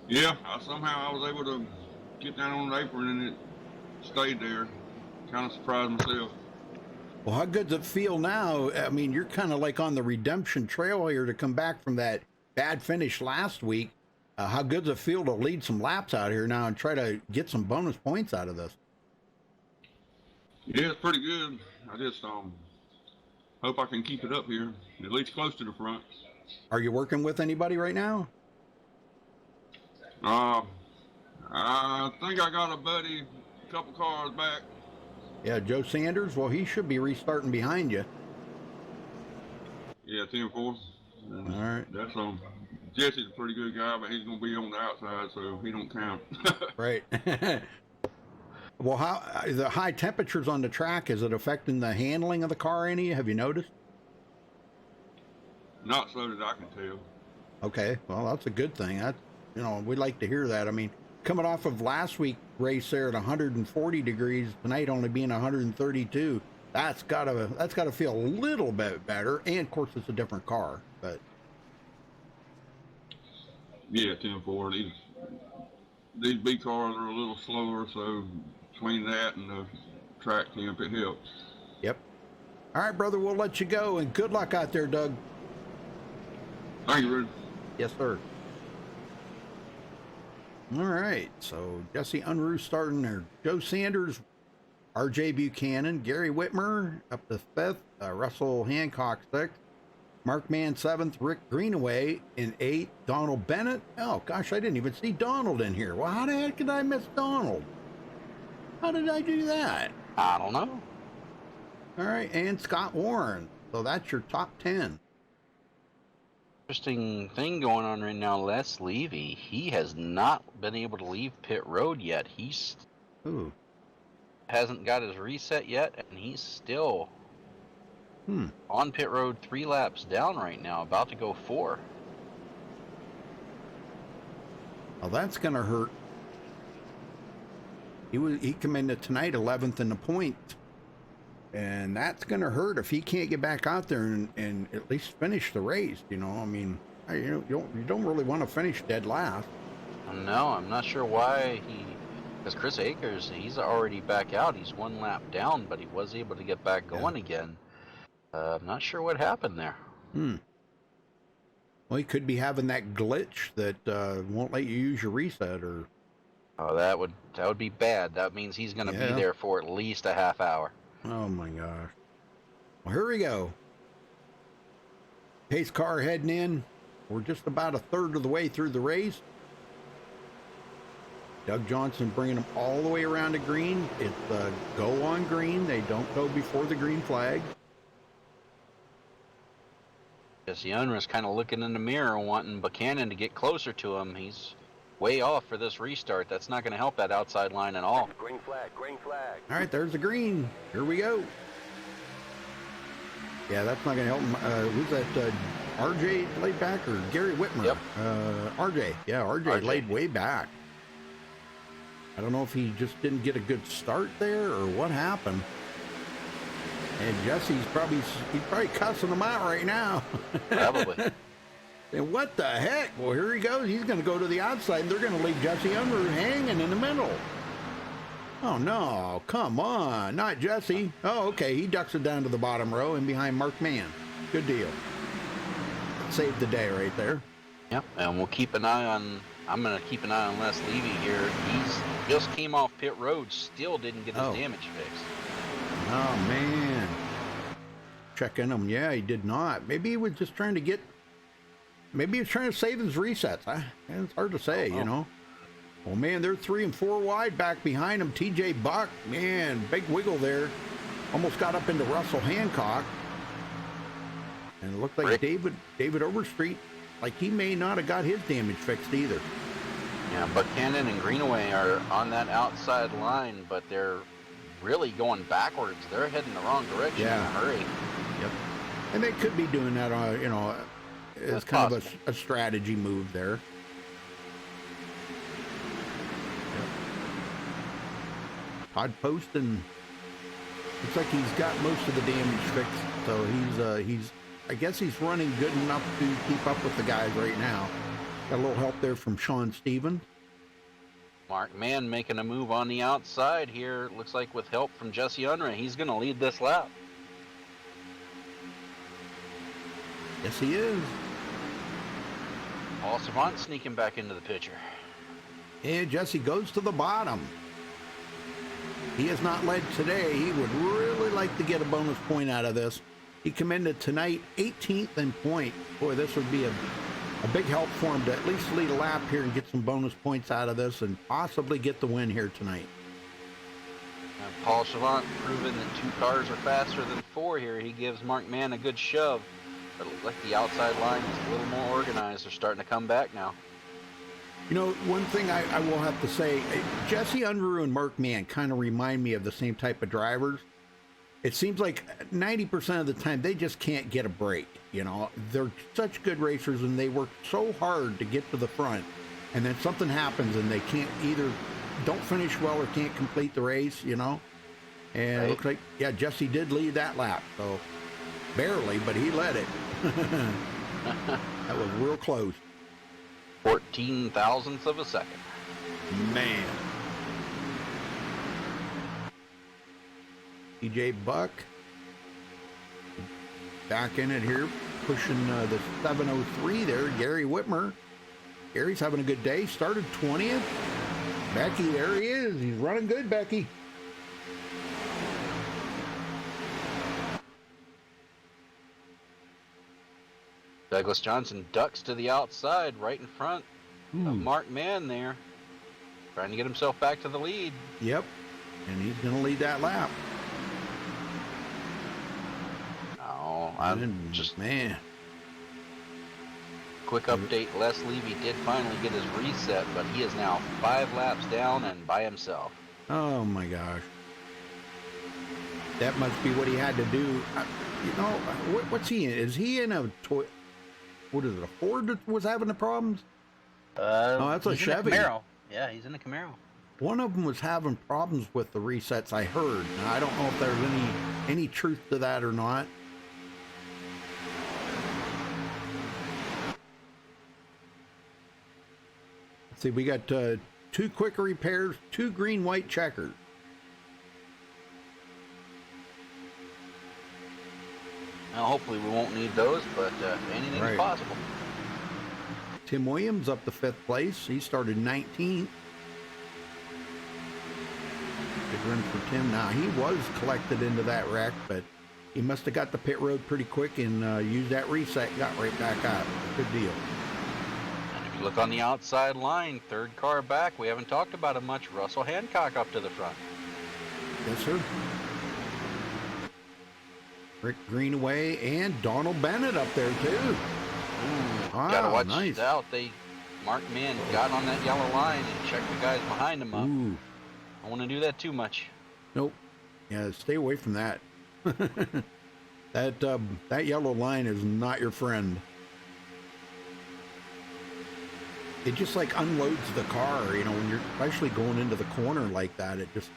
Yeah, somehow I was able to get down on the apron and it stayed there. Kind of surprised myself. Well, how good does it feel now? I mean, you're kind of like on the redemption trail here to come back from that bad finish last week. How good does it feel to lead some laps out here now and try to get some bonus points out of this? Yeah, it's pretty good. I just hope I can keep it up here, at least close to the front. Are you working with anybody right now? I think I got a buddy a couple cars back. Yeah, Joe Sanders. Well, he should be restarting behind you. Yeah, 10-4. All right. That's Jesse's a pretty good guy, but he's gonna be on the outside, so he don't count. Right. Well, how the high temperatures on the track, is it affecting the handling of the car any? Have you noticed? Not so that I can tell. Okay, well, that's a good thing. That's, we like to hear that. I mean, coming off of last week's race there at 140 degrees, tonight only being 132. That's gotta feel a little bit better. And of course, it's a different car, but Yeah, 10-4. These B cars are a little slower, so between that and the track temp, it helps. yep. All right, brother, we'll let you go, and good luck out there, Doug. Thank you, Rudy. Yes, sir. All right, so Jesse Unruh starting there. Joe Sanders, R.J. Buchanan, Gary Whitmer up to 5th, Russell Hancock 6th, Mark Mann 7th, Rick Greenaway in 8th, Donald Bennett. Oh, gosh, I didn't even see Donald in here. Well, how the heck did I miss Donald? How did I do that? I don't know. All right, and Scott Warren. So that's your top 10. Interesting thing going on right now. Les Levy, he has not been able to leave pit road yet. He's Ooh. hasn't got his reset yet, and he's still on pit road 3 laps down right now, about to go 4. Well, that's going to hurt. He come into tonight 11th in the points. And that's going to hurt if he can't get back out there and at least finish the race. You know, I mean, you don't really want to finish dead last. No, I'm not sure why because Chris Akers, he's already back out. He's 1 lap down, but he was able to get back going again. I'm not sure what happened there. Well, he could be having that glitch that won't let you use your reset, or. Oh, that would be bad. That means he's going to be there for at least a half hour. Oh my gosh. Well, here we go. Pace car heading in. We're just about a third of the way through the race. Doug Johnson bringing them all the way around to green. It's go on green. They don't go before the green flag. Jesse Unruh's kind of looking in the mirror, wanting Buchanan to get closer to him. He's way off for this restart. That's not going to help that outside line at all. Green flag, green flag. All right, there's the green. Here we go. Yeah, that's not going to help him. Who's that? RJ laid back or Gary Whitmer? Yep. RJ. Yeah, RJ laid way back. I don't know if he just didn't get a good start there or what happened. And Jesse's probably cussing him out right now. Probably. And what the heck? Well, here he goes. He's going to go to the outside, and they're going to leave Jesse Unruh hanging in the middle. Oh, no. Come on. Not Jesse. Oh, okay. He ducks it down to the bottom row and behind Mark Mann. Good deal. Saved the day right there. Yep, and we'll keep an eye on... I'm going to keep an eye on Les Levy here. He's just came off pit road, still didn't get his damage fixed. Oh, man. Checking him. Yeah, he did not. Maybe he was just trying to get... Maybe he's trying to save his resets. It's hard to say, you know. Well, man, they're 3 and 4 wide back behind him. TJ Buck, man, big wiggle there. Almost got up into Russell Hancock. And it looked like David Overstreet, like he may not have got his damage fixed either. Yeah, Buchanan and Greenaway are on that outside line, but they're really going backwards. They're heading the wrong direction in a hurry. Yep. And they could be doing that, you know, as kind of a strategy move there. Yep. Todd Poston looks like he's got most of the damage fixed, so he's I guess he's running good enough to keep up with the guys right now. Got a little help there from Sean Stevens. Mark Mann making a move on the outside here. Looks like with help from Jesse Unruh, he's going to lead this lap. Yes, he is. Paul Savant sneaking back into the picture. And Jesse goes to the bottom. He has not led today. He would really like to get a bonus point out of this. He come into tonight 18th in point. Boy, this would be a big help for him to at least lead a lap here and get some bonus points out of this and possibly get the win here tonight. Paul Savant proving that 2 cars are faster than 4 here. He gives Mark Mann a good shove. But it looks like the outside line is a little more organized. They're starting to come back now. You know, one thing I will have to say, Jesse Unruh and Mark Mann kind of remind me of the same type of drivers. It seems like 90% of the time they just can't get a break. You know, they're such good racers and they work so hard to get to the front. and then something happens and they can't either don't finish well or can't complete the race, you know. And it looks like, yeah, Jesse did lead that lap, so barely, but he led it. That was real close. 14 thousandths of a second. Man. TJ Buck back in it here, pushing the 703 there. Gary Whitmer. Gary's having a good day. Started 20th. Becky, there he is. He's running good, Becky. Douglas Johnson ducks to the outside right in front of Mark Mann there. Trying to get himself back to the lead. Yep. And he's going to lead that lap. Oh, I'm just... Man. Quick update, Les Levy did finally get his reset, but he is now 5 laps down and by himself. Oh, my gosh. That must be what he had to do. You know, what's he in? Is he in a toy? What is it, a Ford that was having the problems? Oh, that's a Chevy. Camaro. Yeah, he's in a Camaro. One of them was having problems with the resets, I heard. Now, I don't know if there's any truth to that or not. Let's see, we got 2 quick repairs, 2 green-white checkers. Now, hopefully we won't need those, but anything is possible. Tim Williams up to 5th place. He started 19th. Good run for Tim. Now, he was collected into that wreck, but he must have got the pit road pretty quick and used that reset, got right back out. Good deal. And if you look on the outside line, 3rd car back, we haven't talked about him much. Russell Hancock up to the front. Yes, sir. Rick Greenaway and Donald Bennett up there, too. Gotta watch out. Mark Mann got on that yellow line and checked the guys behind him up. I don't want to do that too much. Nope. Yeah, stay away from that. That yellow line is not your friend. It just like unloads the car, you know, when you're especially going into the corner like that. It just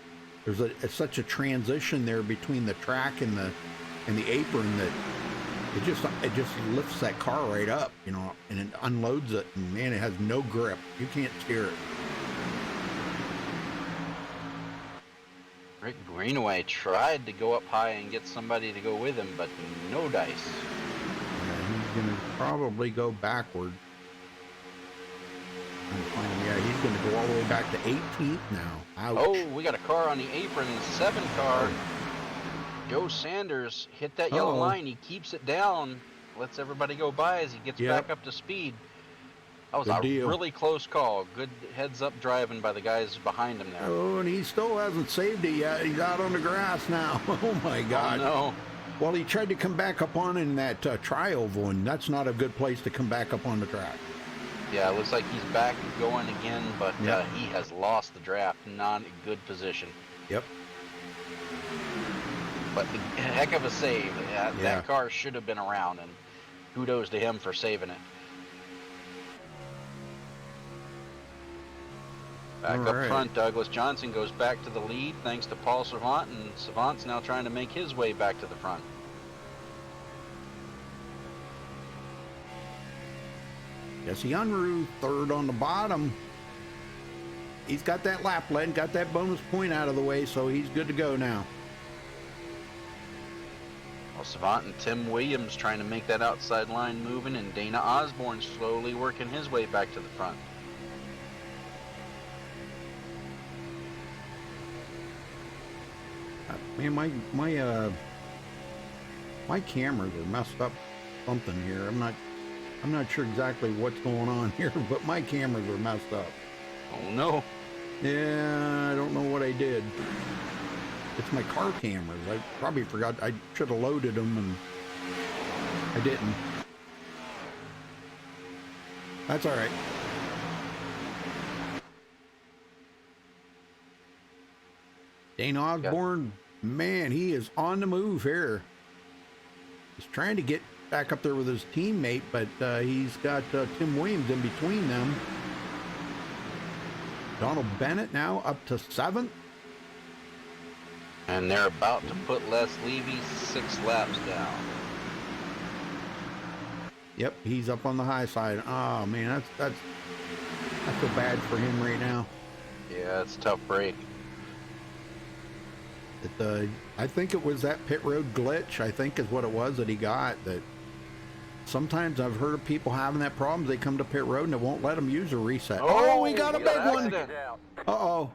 it's such a transition there between the track and the apron that it just lifts that car right up, you know, and it unloads it, and man, it has no grip. You can't steer it. Rick Greenaway tried to go up high and get somebody to go with him, but no dice. Yeah, he's gonna probably go backward. Yeah, he's gonna go all the way back to 18th now. Ouch. Oh, we got a car on the apron, 7 car. Joe Sanders hit that yellow line. He keeps it down, lets everybody go by as he gets back up to speed. That was really close call. Good heads-up driving by the guys behind him there. Oh, and he still hasn't saved it yet. He's out on the grass now. Oh, my God. Oh, no. Well, he tried to come back up on in that tri-oval, and that's not a good place to come back up on the track. Yeah, it looks like he's back going again, but he has lost the draft. Not a good position. Yep. But a heck of a save. That car should have been around, and kudos to him for saving it. Back up front, Douglas Johnson goes back to the lead thanks to Paul Savant, and Savant's now trying to make his way back to the front. Jesse Unruh, 3rd on the bottom. He's got that lap lead, got that bonus point out of the way, so he's good to go now. Well, Savant and Tim Williams trying to make that outside line moving, and Dana Osborne slowly working his way back to the front. Man, my cameras are messed up something here. I'm not sure exactly what's going on here, but my cameras are messed up. Oh no. Yeah, I don't know what I did. It's my car cameras. I probably forgot. I should have loaded them, and I didn't. That's all right. Dane Osborne, man, he is on the move here. He's trying to get back up there with his teammate, but he's got Tim Williams in between them. Donald Bennett now up to 7th. And they're about to put Les Levy 6 laps down. Yep, he's up on the high side. Oh man, I feel bad for him right now. Yeah, it's a tough break. I think it was that pit road glitch, I think is what it was that he got. That sometimes I've heard of people having that problem. They come to pit road and it won't let them use a reset. Oh, we got a big one. Uh-oh.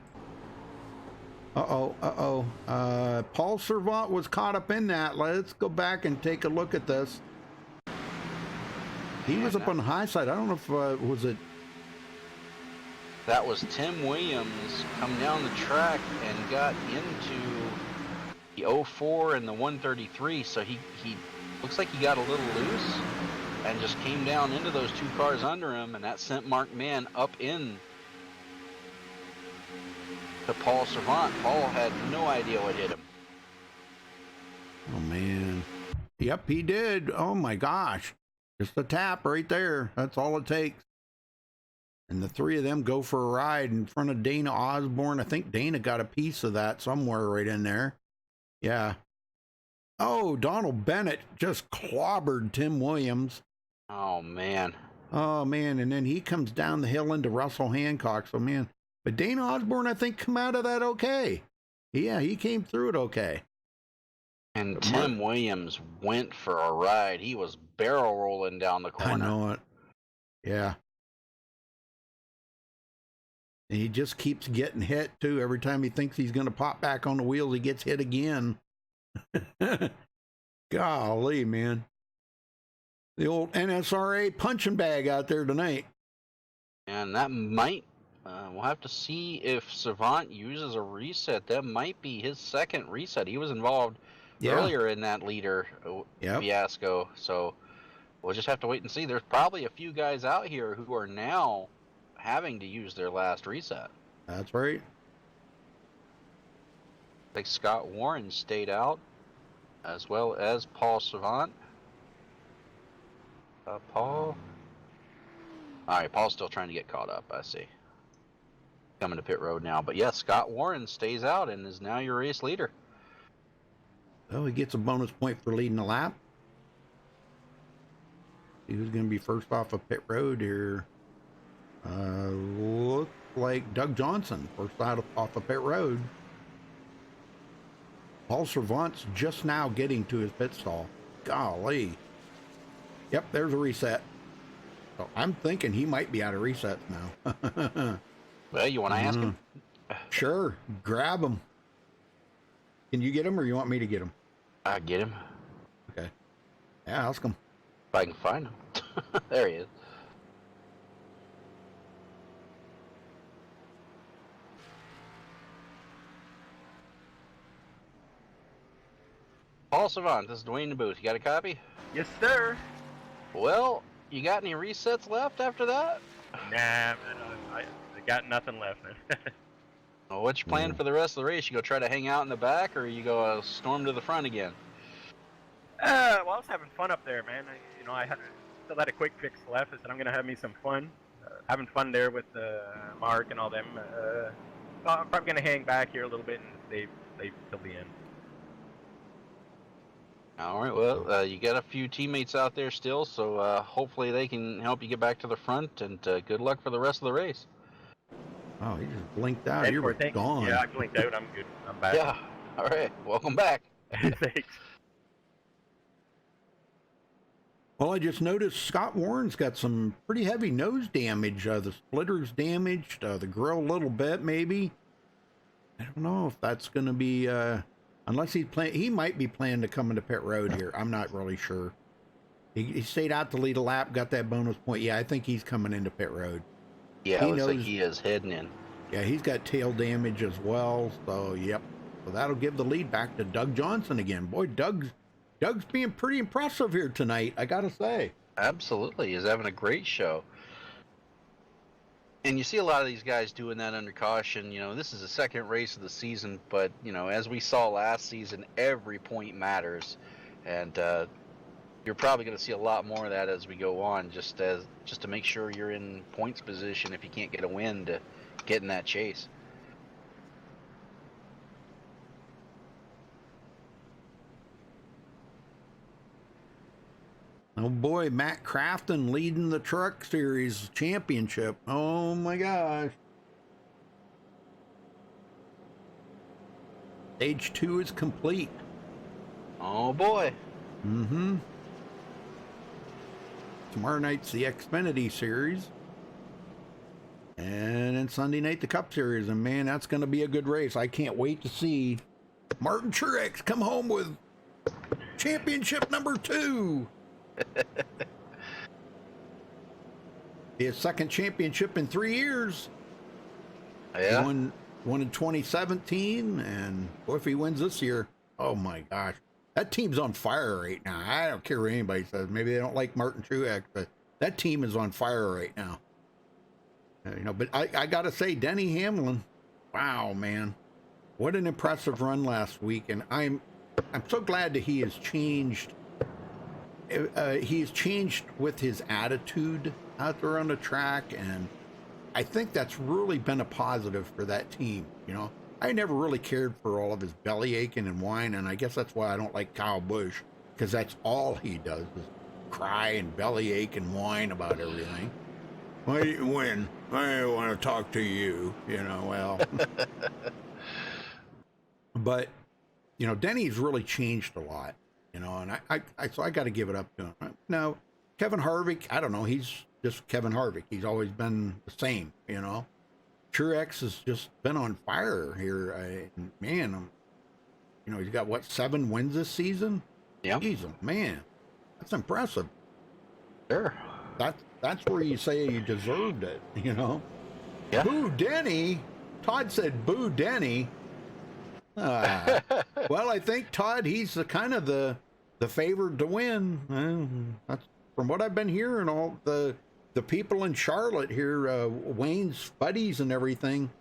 Paul Servant was caught up in that. Let's go back and take a look at this. He was up on the high side. I don't know if, was it? That was Tim Williams come down the track and got into the 04 and the 133. So he looks like he got a little loose and just came down into those 2 cars under him, and that sent Mark Mann up in to Paul Servant. Paul had no idea what hit him. Oh man. Yep, he did. Oh my gosh. Just a tap right there. That's all it takes. And the 3 of them go for a ride in front of Dana Osborne. I think Dana got a piece of that somewhere right in there. Yeah. Oh, Donald Bennett just clobbered Tim Williams. Oh man. Oh man. And then he comes down the hill into Russell Hancock. So man. But Dana Osborne, I think, come out of that okay. Yeah, he came through it okay. And Tim Williams went for a ride. He was barrel rolling down the corner. I know it. Yeah. And he just keeps getting hit, too. Every time he thinks he's going to pop back on the wheels, he gets hit again. Golly, man. The old NSRA punching bag out there tonight. And that might, we'll have to see if Savant uses a reset. That might be his second reset. He was involved earlier in that leader fiasco. So we'll just have to wait and see. There's probably a few guys out here who are now having to use their last reset. That's right. I think Scott Warren stayed out, as well as Paul Savant. Paul? Alright, Paul's still trying to get caught up, I see. Coming to pit road now. But yes, Scott Warren stays out and is now your race leader. Oh, he gets a bonus point for leading the lap. See who's going to be first off of pit road here. Looks like Doug Johnson, first out off of pit road. Paul Servant's just now getting to his pit stall. Golly. Yep, there's a reset. So I'm thinking he might be out of resets now. Well, you want to ask him? Sure. Grab him. Can you get him or you want me to get him? I get him. Okay. Yeah, ask him. If I can find him. There he is. Paul Savant, this is Dwayne the Booth. You got a copy? Yes, sir. Well, you got any resets left after that? Nah, man, I got nothing left, man. Well, what's your plan for the rest of the race? You go try to hang out in the back, or you go storm to the front again? Well, I was having fun up there, man. I still had a quick fix left. I said I'm gonna have me some fun, having fun there with Mark and all them. I'm probably gonna hang back here a little bit and stay till the end. All right, well, you got a few teammates out there still, so hopefully they can help you get back to the front, and good luck for the rest of the race. Oh, he just blinked out. You were gone. Yeah, I blinked out. I'm good. I'm back. Yeah, all right, welcome back. Thanks. Well, I just noticed Scott Warren's got some pretty heavy nose damage. The splitter's damaged, the grill a little bit, maybe. I don't know if that's going to be... Unless he might be planning to come into pit road here. I'm not really sure. He stayed out to lead a lap, got that bonus point. Yeah, I think he's coming into pit road. Yeah, it looks like he is heading in. Yeah, he's got tail damage as well. So, yep. So that'll give the lead back to Doug Johnson again. Boy, Doug's being pretty impressive here tonight, I got to say. Absolutely. He's having a great show. And you see a lot of these guys doing that under caution. This is the second race of the season, but, as we saw last season, every point matters. And you're probably going to see a lot more of that as we go on, just to make sure you're in points position if you can't get a win to getting that chase. Oh boy, Matt Crafton leading the Truck Series championship. Oh my gosh. Stage 2 is complete. Oh boy. Mm-hmm. Tomorrow night's the Xfinity Series. And then Sunday night, the Cup Series. And man, that's going to be a good race. I can't wait to see Martin Truex come home with championship number 2. His second championship in 3 years. Yeah. He won in 2017, and boy, if he wins this year, oh my gosh, that team's on fire right now. I don't care what anybody says. Maybe they don't like Martin Truex, but that team is on fire right now. You know, but I gotta say, Denny Hamlin, wow, man, what an impressive run last week, and I'm so glad that he has changed. He's changed with his attitude out there on the track, and I think that's really been a positive for that team. You know, I never really cared for all of his belly aching and whine, and I guess that's why I don't like Kyle Busch, because that's all he does is cry and belly ache and whine about everything. Why didn't you win? I want to talk to you. You know, well, but you know, Denny's really changed a lot. You know, and so I got to give it up to him. Now, Kevin Harvick, I don't know. He's just Kevin Harvick. He's always been the same, you know. Truex has just been on fire here. You know, he's got, what, 7 wins this season? Yeah. Jeez, man, that's impressive. Sure. That's where you say you deserved it, you know. Yeah. Boo Denny. Todd said, boo Denny. Well, I think Todd, he's the kind of the favored to win. That's from what I've been hearing. All the people in Charlotte here, Wayne's buddies and everything,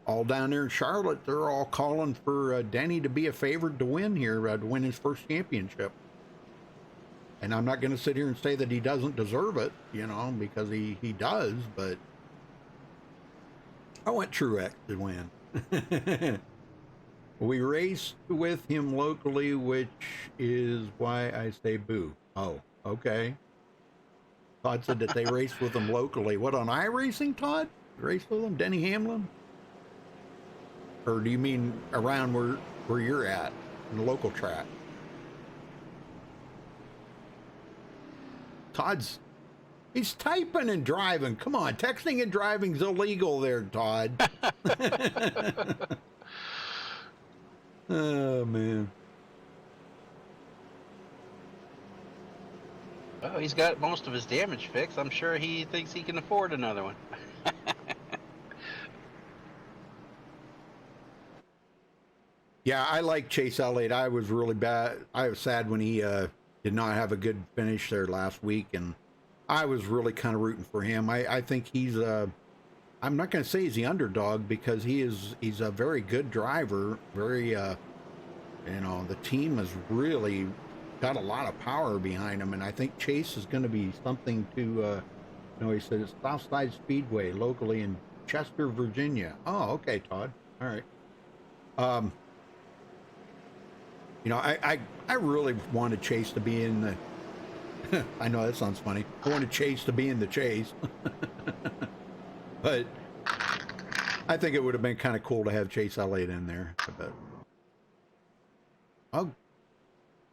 all down there in Charlotte, they're all calling for Denny to be a favored to win here, to win his first championship. And I'm not going to sit here and say that he doesn't deserve it, you know, because he does. But I want Truex to win. We raced with him locally, which is why I say boo. Oh, okay. Todd said that they raced with him locally. What, on iRacing, Todd? You raced with him, Denny Hamlin? Or do you mean around where you're at, in the local track? He's typing and driving. Come on, texting and driving's illegal there, Todd. Oh, man. Oh, he's got most of his damage fixed. I'm sure he thinks he can afford another one. Yeah, I like Chase Elliott. I was really bad. I was sad when he did not have a good finish there last week, and I was really kind of rooting for him. I think he's I'm not going to say he's the underdog, because he's a very good driver. Very, you know, the team has really got a lot of power behind him, and I think Chase is going to be something to, you know, he said it's Southside Speedway locally in Chester, Virginia. Oh, okay, Todd. All right. You know, I really wanted Chase to be in the, I know that sounds funny. I wanted Chase to be in the chase. But I think it would have been kind of cool to have Chase Elliott in there. But, oh,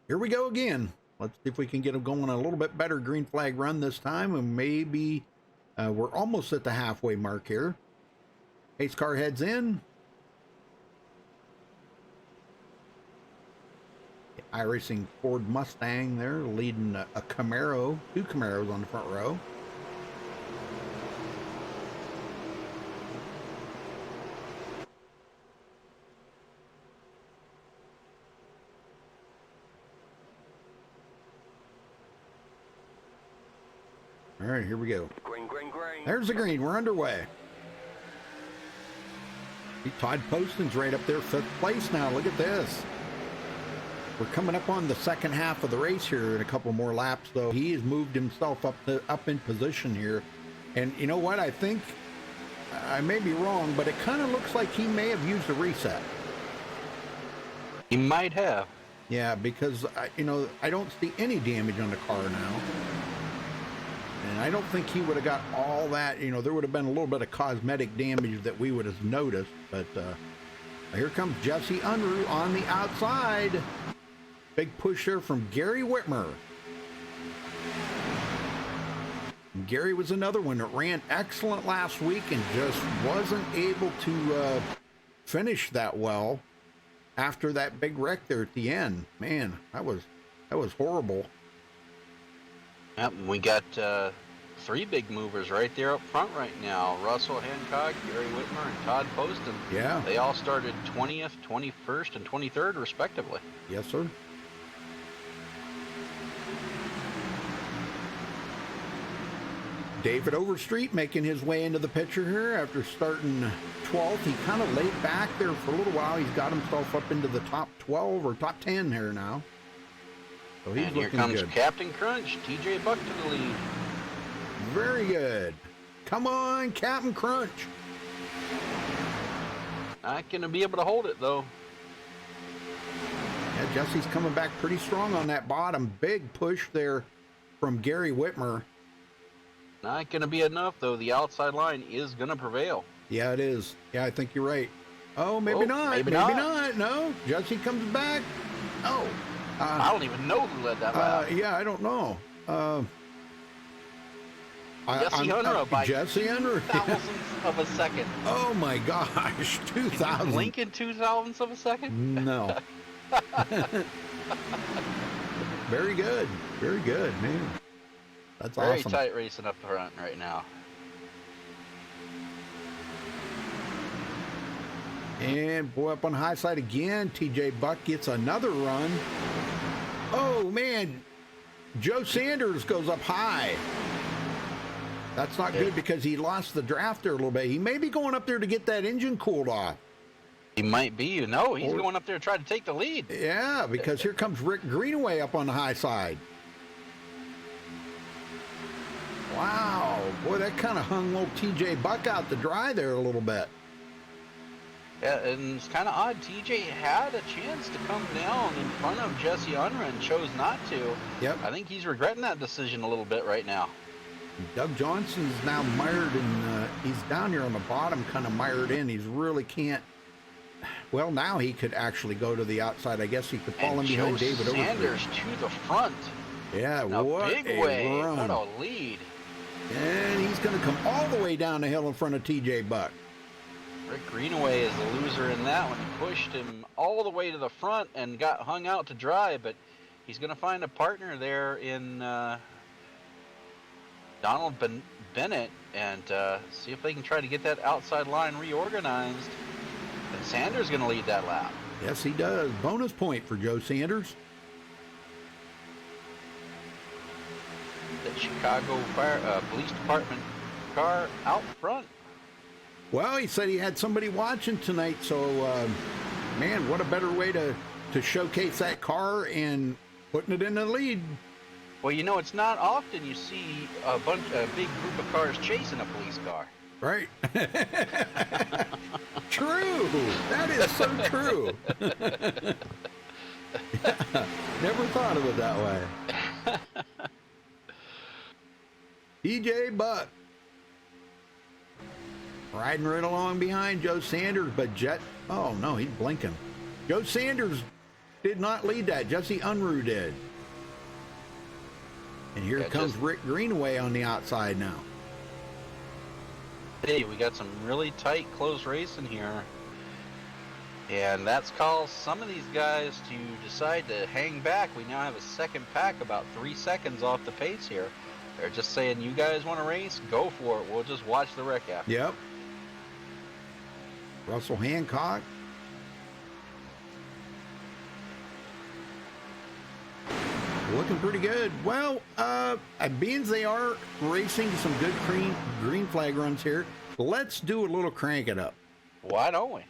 here we go again. Let's see if we can get him going a little bit better green flag run this time. And maybe we're almost at the halfway mark here. Pace car heads in. iRacing Ford Mustang there leading a Camaro. 2 Camaros on the front row. All right, here we go. Green, green, green. There's the green. We're underway. See, Todd Poston's right up there, 5th place now. Look at this. We're coming up on the second half of the race here in a couple more laps, though. He has moved himself up in position here. And you know what? I think I may be wrong, but it kind of looks like he may have used a reset. He might have. Yeah, because I don't see any damage on the car now. And I don't think he would have got all that. There would have been a little bit of cosmetic damage that we would have noticed. But here comes Jesse Unruh on the outside. Big push there from Gary Whitmer. And Gary was another one that ran excellent last week and just wasn't able to finish that well after that big wreck there at the end. Man, that was horrible. Yep, we got 3 big movers right there up front right now. Russell Hancock, Gary Whitmer, and Todd Poston. Yeah. They all started 20th, 21st, and 23rd, respectively. Yes, sir. David Overstreet making his way into the picture here after starting 12th. He kind of laid back there for a little while. He's got himself up into the top 12 or top 10 here now. So he's and here looking comes good. Captain Crunch, TJ Buck to the lead. Very good. Come on, Captain Crunch. Not going to be able to hold it, though. Yeah, Jesse's coming back pretty strong on that bottom. Big push there from Gary Whitmer. Not going to be enough, though. The outside line is going to prevail. Yeah, it is. Yeah, I think you're right. Oh, maybe not. Maybe not. No, Jesse comes back. Oh. I don't even know who led that lap. Yeah, I don't know. Jesse Unruh by Jesse Unruh. 2,000ths of a second. Oh my gosh, 2,000. Lincoln 2,000ths of a second? No. Very good. Very good, man. That's Very awesome. tight racing up the front right now. And boy, up on the high side again. TJ Buck gets another run. Oh man, Joe Sanders goes up high. That's not good because he lost the draft there a little bit. He may be going up there to get that engine cooled off. He might be, he's going up there to try to take the lead. Yeah, because here comes Rick Greenaway up on the high side. Wow, boy, that kind of hung old TJ Buck out to dry there a little bit. Yeah, and it's kind of odd. TJ had a chance to come down in front of Jesse Unruh and chose not to. Yep. I think he's regretting that decision a little bit right now. Doug Johnson's now mired in, he's down here on the bottom, kind of mired in. He's really can't. Well, now he could actually go to the outside. I guess he could fall in behind David Overstreet. Sanders to the front. Yeah, what a big way. run. What a lead. And he's going to come all the way down the hill in front of TJ Buck. Rick Greenaway is the loser in that one. He pushed him all the way to the front and got hung out to dry, but he's going to find a partner there in Donald Bennett and see if they can try to get that outside line reorganized. And Sanders going to lead that lap. Yes, he does. Bonus point for Joe Sanders. The Chicago Fire Police Department car out front. Well, he said he had somebody watching tonight, so man, what a better way to showcase that car and putting it in the lead. Well, you know, it's not often you see a big group of cars chasing a police car. Right. True. That is so true. Yeah, never thought of it that way. TJ Buck riding right along behind Joe Sanders, but oh no, he's blinking. Joe Sanders did not lead that. Jesse Unruh did. And here comes Rick Greenaway on the outside now. Hey, we got some really tight, close racing here. And that's caused some of these guys to decide to hang back. We now have a second pack about 3 seconds off the pace here. They're just saying, you guys want to race? Go for it. We'll just watch the wreck after. Yep. Russell Hancock. Looking pretty good. Well, being they are racing some good green flag runs here, let's do a little crank it up. Why don't we?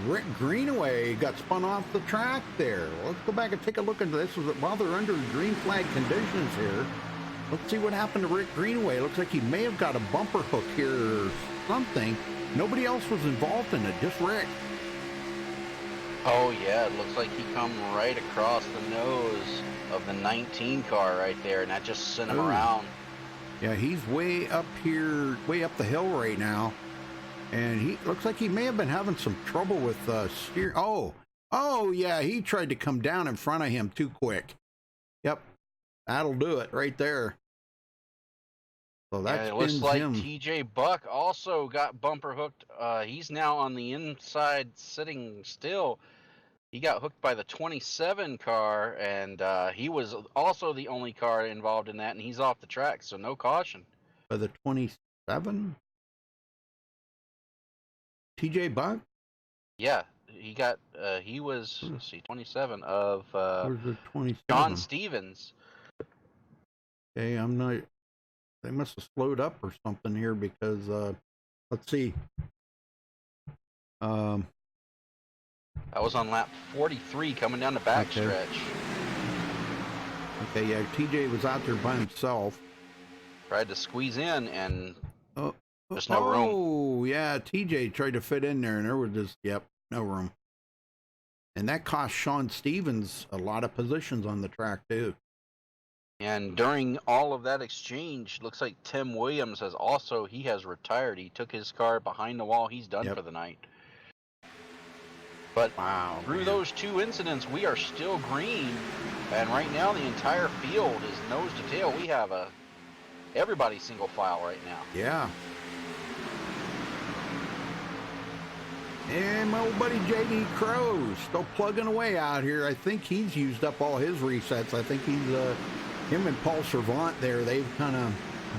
Rick Greenaway got spun off the track there. Let's go back and take a look into this while they're under green flag conditions here. Let's see what happened to Rick Greenaway. Looks like he may have got a bumper hook here or something. Nobody else was involved in it, just Rick. Oh yeah, it looks like he come right across the nose of the 19 car right there, and that just sent him around. Yeah, he's way up here, way up the hill right now. And he looks like he may have been having some trouble with steer. Oh, yeah, he tried to come down in front of him too quick. Yep, that'll do it right there. So that's it looks like TJ Buck also got bumper hooked. He's now on the inside sitting still. He got hooked by the 27 car, and he was also the only car involved in that, and he's off the track, so no caution. By the 27? TJ Buck? Yeah, he got, he was, let's see, 27 of Where's the 27? John Stevens. Okay, I'm not, they must have slowed up or something here because, let's see. I was on lap 43 coming down the back stretch. Okay, yeah, TJ was out there by himself. Tried to squeeze in, and there's no room. Oh, yeah, TJ tried to fit in there, and there was just, no room. And that cost Sean Stevens a lot of positions on the track, too. And during all of that exchange, looks like Tim Williams he has retired. He took his car behind the wall. He's done for the night. But through those two incidents, we are still green. And right now, the entire field is nose to tail. We have everybody single file right now. Yeah. And my old buddy J.D. Crow still plugging away out here. I think he's used up all his resets. I think he's, him and Paul Servant there, they've kind of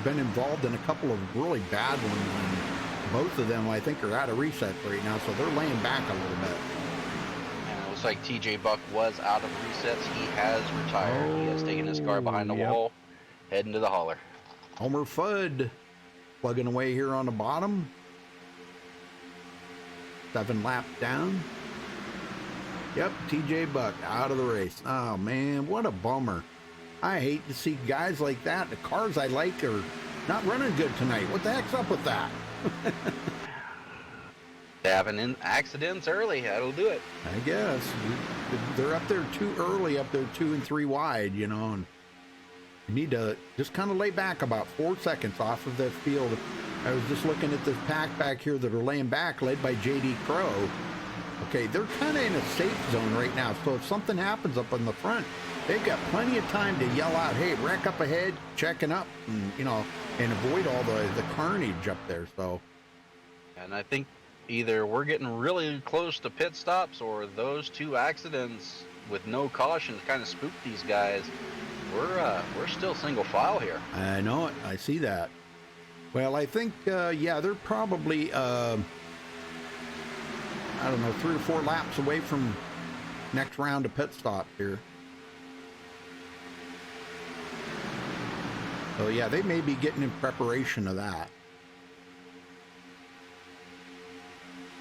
been involved in a couple of really bad ones. And both of them, I think, are out of resets right now, so they're laying back a little bit. And it looks like TJ Buck was out of resets. He has retired. He has taken his car behind the wall, heading to the hauler. Homer Fudd plugging away here on the bottom. 7 laps down. Yep, TJ Buck out of the race. Oh man, what a bummer. I hate to see guys like that. The cars I like are not running good tonight. What the heck's up with that? Having accidents early, that'll do it. I guess. They're up there too early, up there 2 and 3 wide, you know, and you need to just kind of lay back about 4 seconds off of that field. I was just looking at this pack back here that are laying back, led by J.D. Crow. Okay, they're kind of in a safe zone right now, so if something happens up in the front, they've got plenty of time to yell out, hey, wreck up ahead, checking up, and, you know, and avoid all the carnage up there, so. And I think either we're getting really close to pit stops, or those two accidents with no caution kind of spooked these guys. We're still single file here. I know it. I see that. Well, I think, yeah, they're probably, I don't know, 3 or 4 laps away from next round of pit stop here. So, yeah, they may be getting in preparation of that.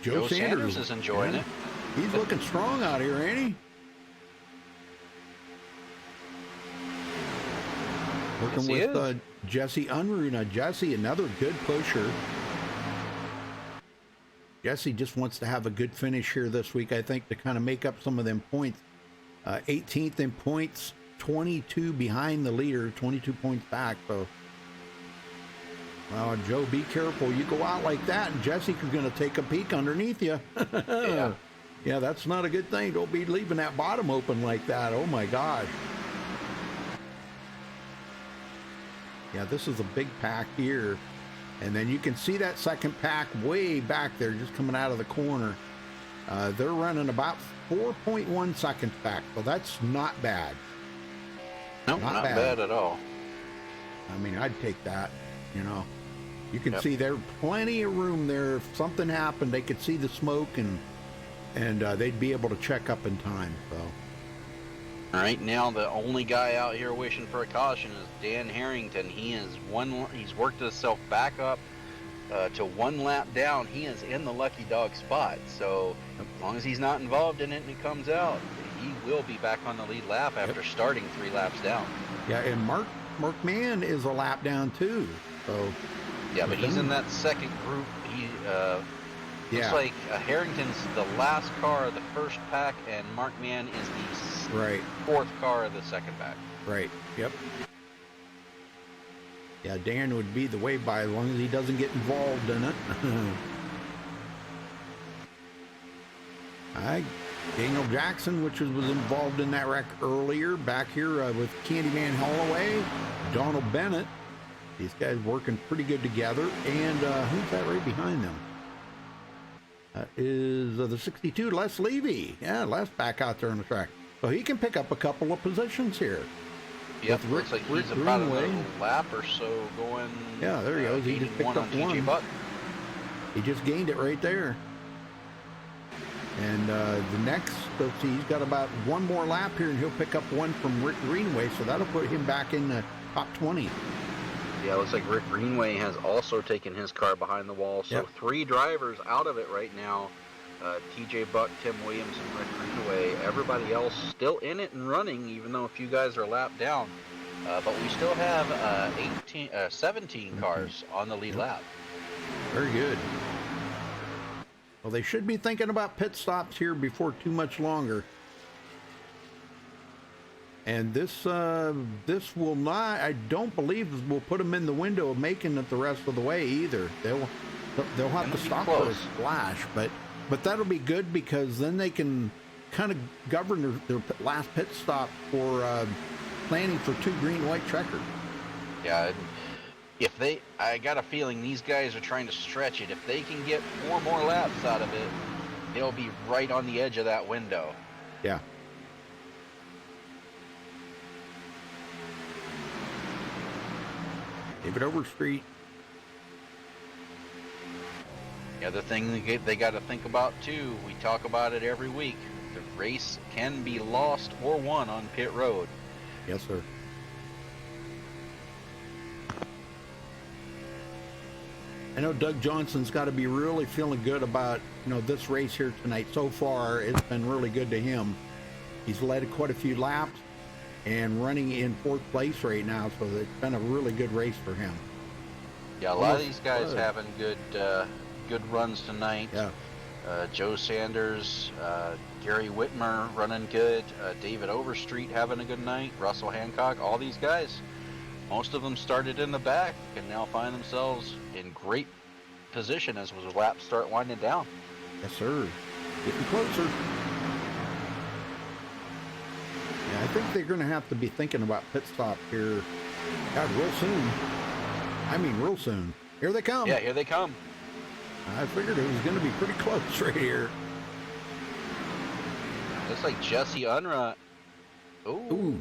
Joe Sanders is enjoying it. He's looking strong out here, ain't he? Working with Jesse Unruh. Now, Jesse, another good pusher. Jesse just wants to have a good finish here this week, I think, to kind of make up some of them points. 18th in points, 22 behind the leader, 22 points back. So, well, Joe, be careful. You go out like that, and Jesse's going to take a peek underneath you. Yeah, that's not a good thing. Don't be leaving that bottom open like that. Oh, my gosh. Yeah, this is a big pack here. And then you can see that second pack way back there, just coming out of the corner. They're running about 4.1 seconds back, so that's not bad. No, not bad at all. I mean, I'd take that, you know. You can see there's plenty of room there. If something happened, they could see the smoke, and they'd be able to check up in time, so. Right now, the only guy out here wishing for a caution is Dan Harrington. He's worked himself back up to 1 lap down, he is in the lucky dog spot. So as long as he's not involved in it and it comes out, he will be back on the lead lap after starting 3 laps down. Yeah, and Mark Mann is a lap down too. So yeah, but he's in that second group. He looks like Harrington's the last car of the first pack, and Mark Mann is the fourth car of the second pack. Right. Yep. Yeah, Dan would be the way by as long as he doesn't get involved in it. Daniel Jackson, which was involved in that wreck earlier, back here with Candyman Holloway, Donald Bennett. These guys working pretty good together. And who's that right behind them? That is the 62, Les Levy. Yeah, Les back out there on the track. So he can pick up a couple of positions here. Yep, looks like he's about a lap or so going. Yeah, there he goes. He just picked up one. Buck. He just gained it right there. And the next, let's see, he's got about one more lap here, and he'll pick up one from Rick Greenway, so that'll put him back in the top 20. Yeah, it looks like Rick Greenway has also taken his car behind the wall. So 3 drivers out of it right now. TJ Buck, Tim Williams, and Rick Greenway. Everybody else still in it and running, even though a few guys are lapped down. But we still have 17 cars on the lead lap. Very good. Well, they should be thinking about pit stops here before too much longer. And this will not, I don't believe, will put them in the window of making it the rest of the way either. They'll have to stop for a splash, but that'll be good because then they can kind of govern their last pit stop for planning for 2 green-white checkers. Yeah, I got a feeling these guys are trying to stretch it. If they can get 4 more laps out of it, they'll be right on the edge of that window. Yeah. David Overstreet. The other thing they got to think about too, we talk about it every week, the race can be lost or won on pit road. Yes, sir. I know Doug Johnson's got to be really feeling good about, this race here tonight. So far, it's been really good to him. He's led quite a few laps and running in 4th place right now, so it's been a really good race for him. Yeah, a lot of these guys having good runs tonight. Yeah. Joe Sanders, Gary Whitmer running good, David Overstreet having a good night, Russell Hancock, all these guys, most of them started in the back and now find themselves in great position as the laps start winding down. Yes, sir. Getting closer. Yeah, I think they're going to have to be thinking about pit stop here. God, real soon. I mean, real soon. Here they come. Yeah, here they come. I figured it was going to be pretty close right here. Looks like Jesse Unruh. Ooh.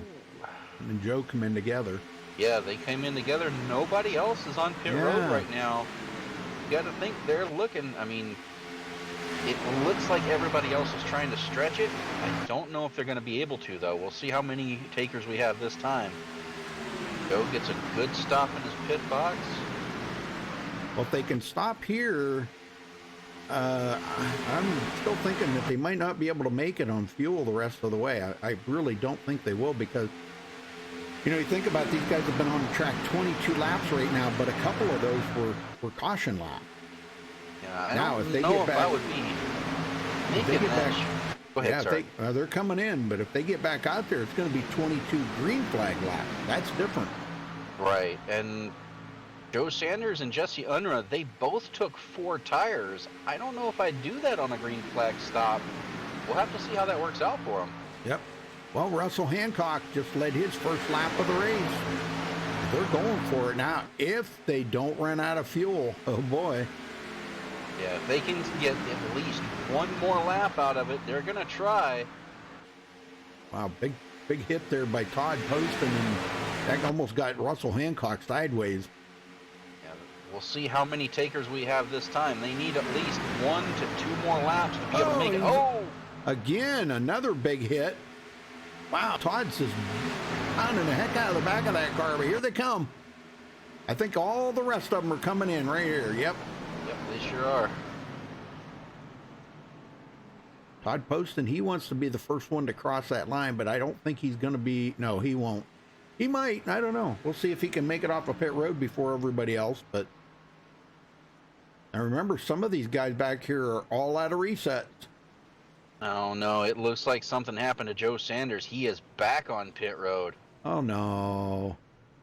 And Joe come in together. Yeah, they came in together. Nobody else is on pit road right now. You got to think they're looking. I mean, it looks like everybody else is trying to stretch it. I don't know if they're going to be able to, though. We'll see how many takers we have this time. Joe gets a good stop in his pit box. Well, if they can stop here, I'm still thinking that they might not be able to make it on fuel the rest of the way. I really don't think they will because, you think about these guys have been on the track 22 laps right now, but a couple of those were caution laps. Yeah, if they get back, I would be making that. Go ahead, sorry. They're coming in, but if they get back out there, it's going to be 22 green flag laps. That's different. Right, and Joe Sanders and Jesse Unruh, they both took 4 tires. I don't know if I'd do that on a green flag stop. We'll have to see how that works out for them. Yep. Well, Russell Hancock just led his first lap of the race. They're going for it now. If they don't run out of fuel, oh boy. Yeah, if they can get at least 1 more lap out of it, they're going to try. Wow, big hit there by Todd Poston, and that almost got Russell Hancock sideways. We'll see how many takers we have this time. They need at least 1 to 2 more laps to be able to make it. Oh! Again, another big hit. Wow, Todd's just pounding the heck out of the back of that car, but here they come. I think all the rest of them are coming in right here. Yep. they sure are. Todd Poston, he wants to be the first one to cross that line, but I don't think he's going to be. No, he won't. He might. I don't know. We'll see if he can make it off a pit road before everybody else. But now remember, some of these guys back here are all out of resets. Oh no, it looks like something happened to Joe Sanders. He is back on pit road. Oh no.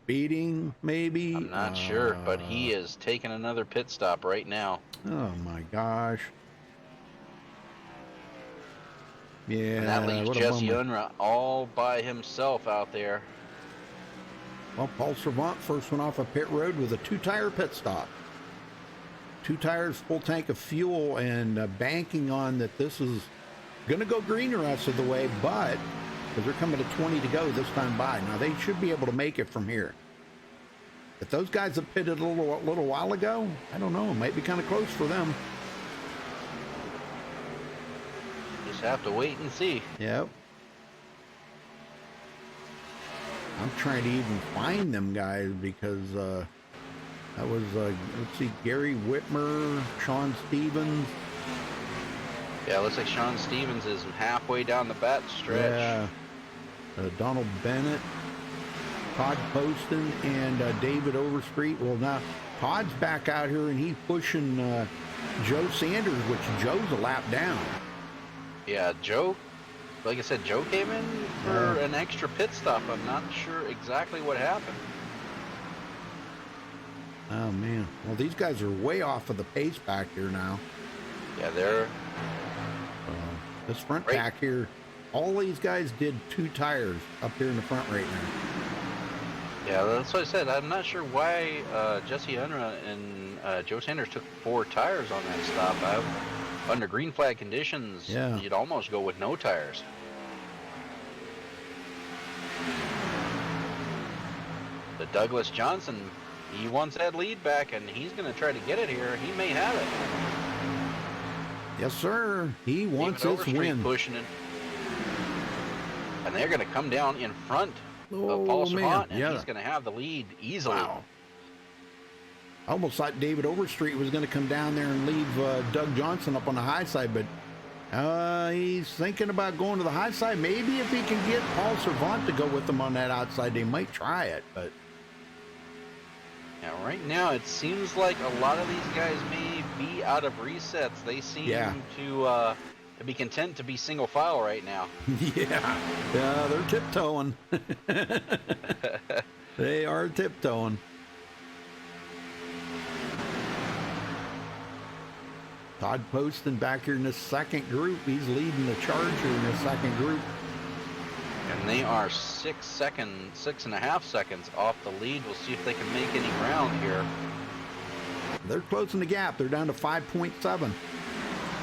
Speeding, maybe? I'm not sure, but he is taking another pit stop right now. Oh my gosh. Yeah. And that leaves what a Jesse bummer. Unruh all by himself out there. Well, Paul Servant first one off a pit road with a 2-tire pit stop. 2 tires, full tank of fuel, and banking on that this is going to go green the rest of the way, but because they're coming to 20 to go this time by. Now, they should be able to make it from here. If those guys have pitted a little while ago, I don't know. It might be kind of close for them. Just have to wait and see. Yep. I'm trying to even find them guys because that was, let's see, Gary Whitmer, Sean Stevens. Yeah, it looks like Sean Stevens is halfway down the bat stretch. Yeah. Donald Bennett, Todd Poston, and David Overstreet. Well, now Todd's back out here and he's pushing Joe Sanders, which Joe's a lap down. Yeah, Joe, like I said, Joe came in for an extra pit stop. I'm not sure exactly what happened. Oh, man. Well, these guys are way off of the pace back here now. Yeah, they're... This front pack here, all these guys did 2 tires up here in the front right now. Yeah, that's what I said. I'm not sure why Jesse Unruh and Joe Sanders took 4 tires on that stop. Under green flag conditions, you'd almost go with no tires. But Douglas Johnson, he wants that lead back, and he's going to try to get it here. He may have it. Yes, sir. He wants David this Overstreet win. pushing it. And they're going to come down in front of Paul Servant, man. and he's going to have the lead easily. Wow. I almost thought David Overstreet was going to come down there and leave Doug Johnson up on the high side, but he's thinking about going to the high side. Maybe if he can get Paul Servant to go with him on that outside, they might try it, but... Now, right now, it seems like a lot of these guys may be out of resets. They seem to be content to be single file right now. Yeah, they're tiptoeing. They are tiptoeing. Todd Poston back here in the second group. He's leading the charge here in the second group. And they are 6.5 seconds off the lead. We'll see if they can make any ground here. They're closing the gap. They're down to 5.7.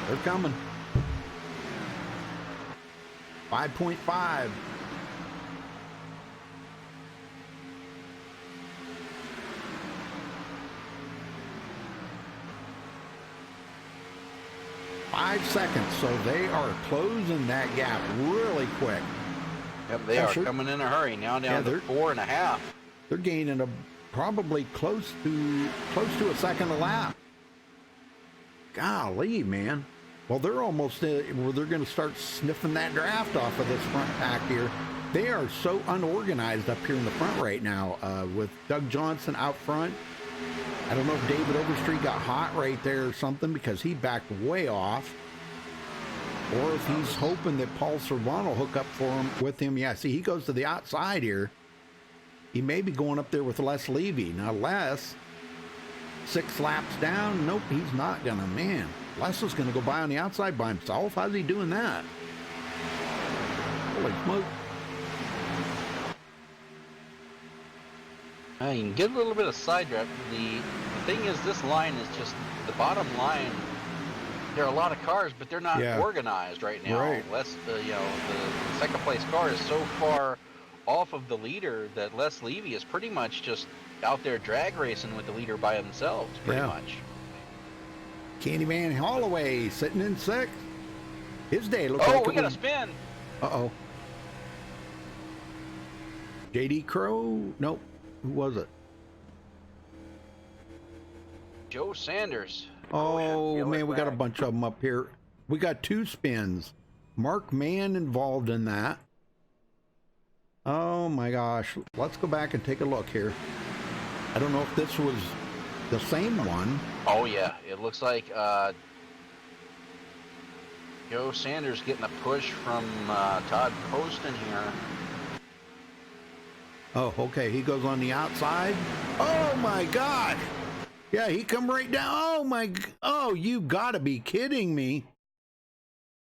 They're coming. 5.5. Five seconds, so they are closing that gap really quick. Yep, they are coming in a hurry. Now down to 4.5. They're gaining probably close to a second a lap. Golly, man. Well, they're almost where they're going to start sniffing that draft off of this front pack here. They are so unorganized up here in the front right now with Doug Johnson out front. I don't know if David Overstreet got hot right there or something because he backed way off. Or if he's hoping that Paul Servant will hook up with him. Yeah, see, he goes to the outside here. He may be going up there with Les Levy. Now, Les, 6 laps down. Nope, he's not going to. Man, Les is going to go by on the outside by himself. How's he doing that? Holy smoke. You can get a little bit of side draft. The thing is, this line is just the bottom line. There are a lot of cars, but they're not organized right now. Right. The second place car is so far off of the leader that Les Levy is pretty much just out there drag racing with the leader by themselves, pretty much. Candyman Holloway sitting in 6th. His day looks like we got a spin. Uh-oh. J.D. Crow? Nope. Who was it? Joe Sanders. Oh, Yellow man, we got a flag. bunch of them up here. We got 2 spins. Mark Mann involved in that. Oh my gosh. Let's go back and take a look here. I don't know if this was the same one. Oh yeah, it looks like Joe Sanders getting a push from Todd Poston here. Oh, okay. He goes on the outside. Oh my gosh. Yeah, he come right down. Oh my. Oh, you gotta be kidding me.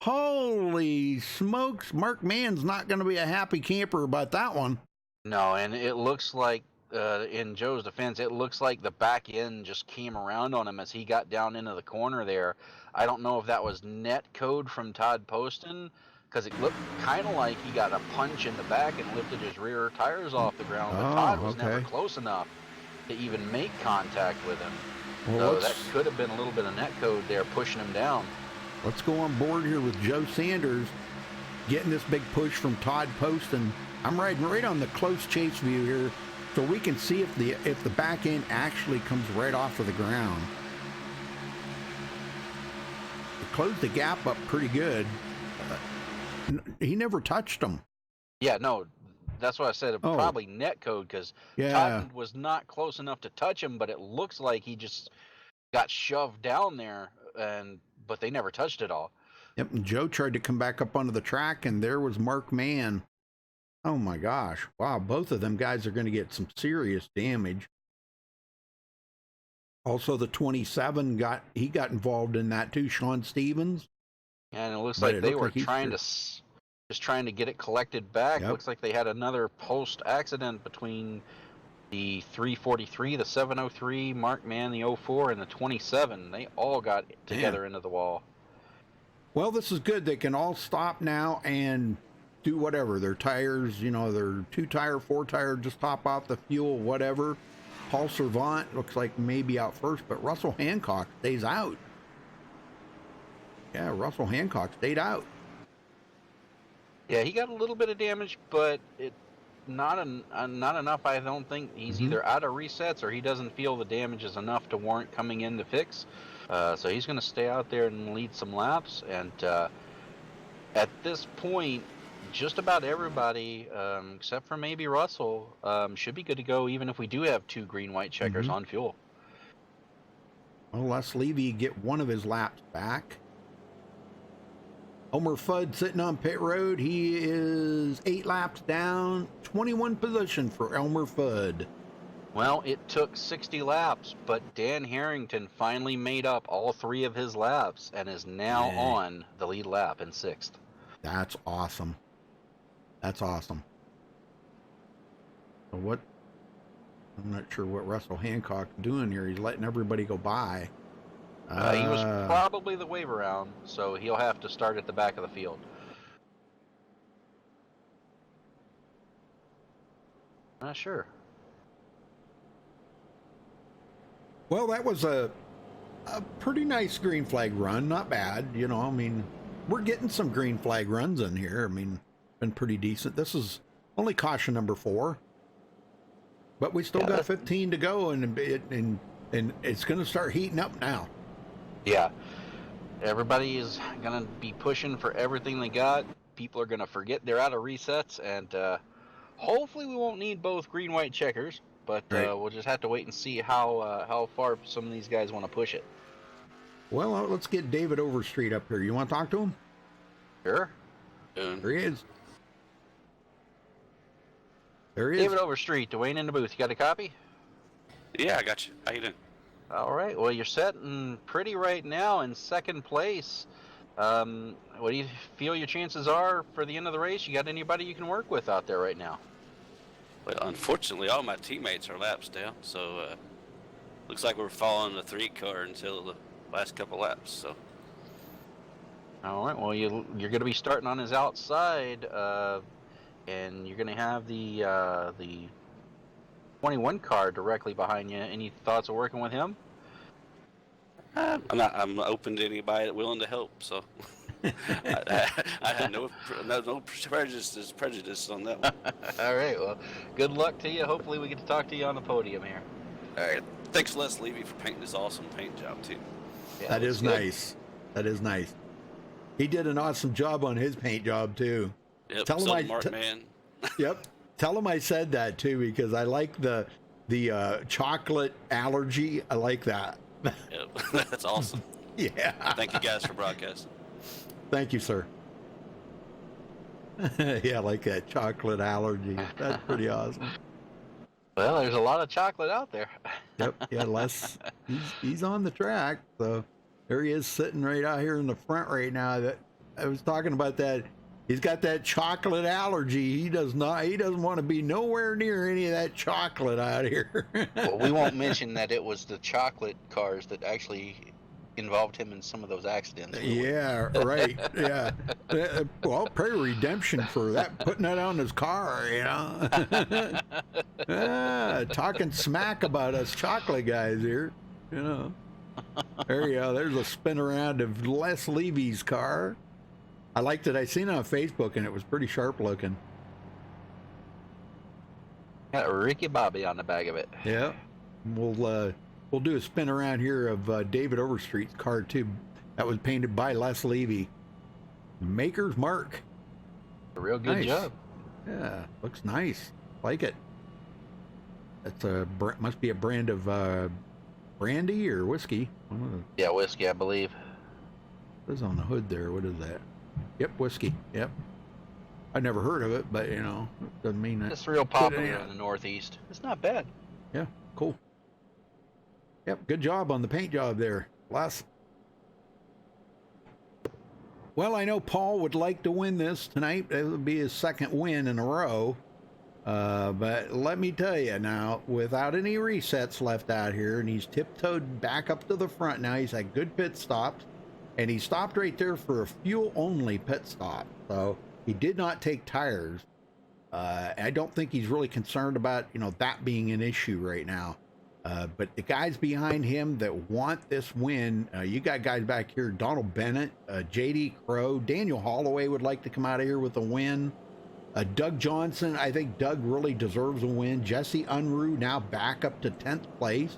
Holy smokes. Mark Mann's not going to be a happy camper about that one. No, and it looks like, in Joe's defense, it looks like the back end just came around on him as he got down into the corner there. I don't know if that was net code from Todd Poston, because it looked kind of like he got a punch in the back and lifted his rear tires off the ground, but Todd was never close enough to even make contact with him. Well, so that could have been a little bit of net code there pushing him down. Let's go on board here with Joe Sanders getting this big push from Todd Poston. I'm riding right on the close chase view here, so we can see if the back end actually comes right off of the ground. It closed the gap up pretty good. He never touched them. Yeah, no, that's what I said. Probably net code, because Todd was not close enough to touch him, but it looks like he just got shoved down there, but they never touched it all. Yep, and Joe tried to come back up onto the track, and there was Mark Mann. Oh my gosh. Wow, both of them guys are going to get some serious damage. Also, the 27 got involved in that too, Sean Stevens. And it looks like they were trying to get it collected back. Yep. Looks like they had another post accident between the 343, the 703, Mark Mann, the 04, and the 27. They all got together into the wall. Well, this is good. They can all stop now and do whatever. Their tires, their 2-tire, 4-tire, just top off the fuel, whatever. Paul Servant looks like maybe out first, but Russell Hancock stays out. Yeah, Russell Hancock stayed out. Yeah, he got a little bit of damage, but not enough. I don't think. He's either out of resets or he doesn't feel the damage is enough to warrant coming in to fix. So he's going to stay out there and lead some laps. And at this point, just about everybody, except for maybe Russell, should be good to go, even if we do have 2 green-white checkers on fuel. Well, Les Levy get one of his laps back. Elmer Fudd sitting on pit road. He is 8 laps down, 21 position for Elmer Fudd. Well, it took 60 laps, but Dan Harrington finally made up all 3 of his laps and is now on the lead lap in 6th. That's awesome. That's awesome. So I'm not sure what Russell Hancock's doing here. He's letting everybody go by. He was probably the wave around, so he'll have to start at the back of the field. Not sure. Well, that was a pretty nice green flag run. Not bad, we're getting some green flag runs in here. Been pretty decent. This is only caution number 4, but we still got 15 to go, and it's going to start heating up now. Yeah, everybody is going to be pushing for everything they got. People are going to forget they're out of resets, and hopefully we won't need both green-white checkers, but we'll just have to wait and see how far some of these guys want to push it. Well, let's get David Overstreet up here. You want to talk to him? Sure. There he is. There he is. David Overstreet, Dwayne in the booth. You got a copy? Yeah, I got you. How you doing? All right. Well, you're sitting pretty right now in 2nd place. What do you feel your chances are for the end of the race? You got anybody you can work with out there right now? Well, unfortunately, all my teammates are laps down, so looks like we're following the 3 car until the last couple laps. So. All right. Well, you're going to be starting on his outside, and you're going to have the 21 car directly behind you. Any thoughts of working with him? I'm open to anybody willing to help. So I have no prejudice on that one. All right. Well, good luck to you. Hopefully, we get to talk to you on the podium here. All right. Thanks, Les Levy, for painting this awesome paint job too. Yeah, That looks is good. nice. That is nice. He did an awesome job on his paint job too. Yep. Tell him So I the Mark man. Yep. Tell him I said that too because I like the chocolate allergy. I like that. Yep. That's awesome. Yeah. Thank you guys for broadcasting. Thank you, sir. Yeah, I like that chocolate allergy. That's pretty awesome. Well, there's a lot of chocolate out there. Yep. Yeah, Les. He's on the track. So there he is sitting right out here in the front right now. That I was talking about that. He's got that chocolate allergy. He doesn't want to be nowhere near any of that chocolate out here. Well, we won't mention that it was the chocolate cars that actually involved him in some of those accidents. will we? Yeah, right. Yeah. Well, pray redemption for that, putting that on his car, you know. Talking smack about us chocolate guys here, you know. There you go. There's a spin around of Les Levy's car. I liked it. I seen it on Facebook, and it was pretty sharp looking. Got Ricky Bobby on the back of it. Yeah. We'll do a spin around here of David Overstreet's car too. That was painted by Les Levy. Maker's Mark. A real good Nice. job. Yeah, looks nice. Like it. That's must be a brand of brandy or whiskey. One of the, Yeah, whiskey, I believe. what's on the hood there? What is that? Yep, whiskey. Yep. I never heard of it, but you know, doesn't mean that. It's real popular yeah. in the Northeast. It's not bad. Yeah, cool. Yep, good job on the paint job there, Les. Well, I know Paul would like to win this tonight. It would be his second win in a row. But let me tell you now, without any resets left out here, and he's tiptoed back up to the front now. He's had good pit stops, and he stopped right there for a fuel-only pit stop. So he did not take tires. I don't think he's really concerned about, you know, that being an issue right now. But the guys behind him that want this win, you got guys back here, Donald Bennett, JD Crow, Daniel Holloway would like to come out of here with a win. Doug Johnson, I think Doug really deserves a win. Jesse Unruh now back up to 10th place.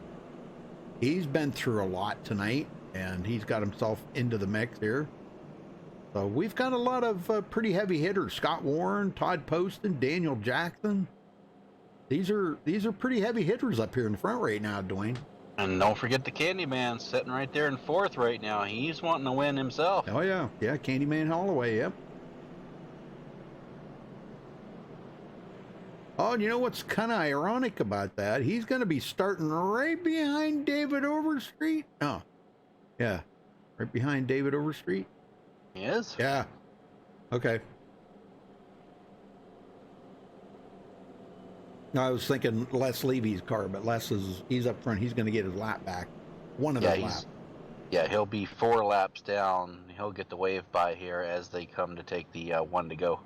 He's been through a lot tonight, and he's got himself into the mix here. So we've got a lot of pretty heavy hitters. Scott Warren, Todd Poston, Daniel Jackson. These are pretty heavy hitters up here in the front right now, Dwayne. And don't forget the Candyman sitting right there in fourth right now. He's wanting to win himself. Oh, yeah. Yeah, Candyman Holloway, yep. Oh, and you know what's kind of ironic about that? He's going to be starting right behind David Overstreet. Oh, yeah. Right behind David Overstreet. He is? Yeah. Okay. No, I was thinking Les Levy's car, but he's up front. He's going to get his lap back. One of those laps. Yeah, he'll be 4 laps down. He'll get the wave by here as they come to take the one to go.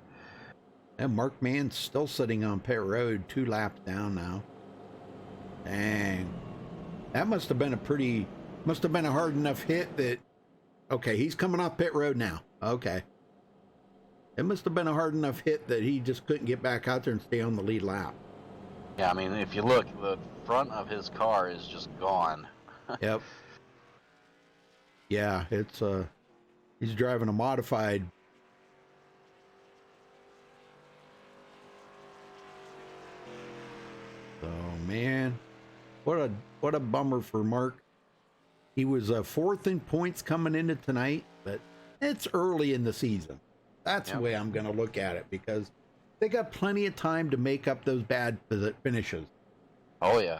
And Mark Mann's still sitting on pit road, 2 laps down now. Dang. That must have been a hard enough hit that, okay, he's coming off pit road now. Okay. It must have been a hard enough hit that he just couldn't get back out there and stay on the lead lap. Yeah, I mean, if you look, the front of his car is just gone. Yep. Yeah, he's driving a modified. So, man, what a bummer for Mark. He was 4th in points coming into tonight, but it's early in the season. That's the way I'm going to look at it, because they got plenty of time to make up those bad finishes. Oh, yeah.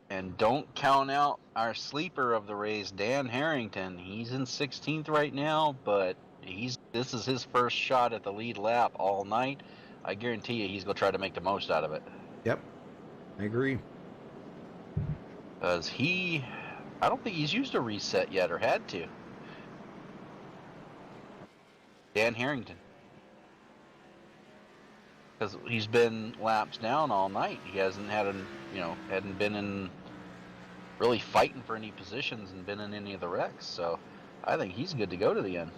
And don't count out our sleeper of the race, Dan Harrington. He's in 16th right now, but this is his first shot at the lead lap all night. I guarantee you he's going to try to make the most out of it. Yep, I agree. Because I don't think he's used a reset yet or had to. Dan Harrington. Because he's been laps down all night. He hasn't hadn't been in really fighting for any positions and been in any of the wrecks. So I think he's good to go to the end.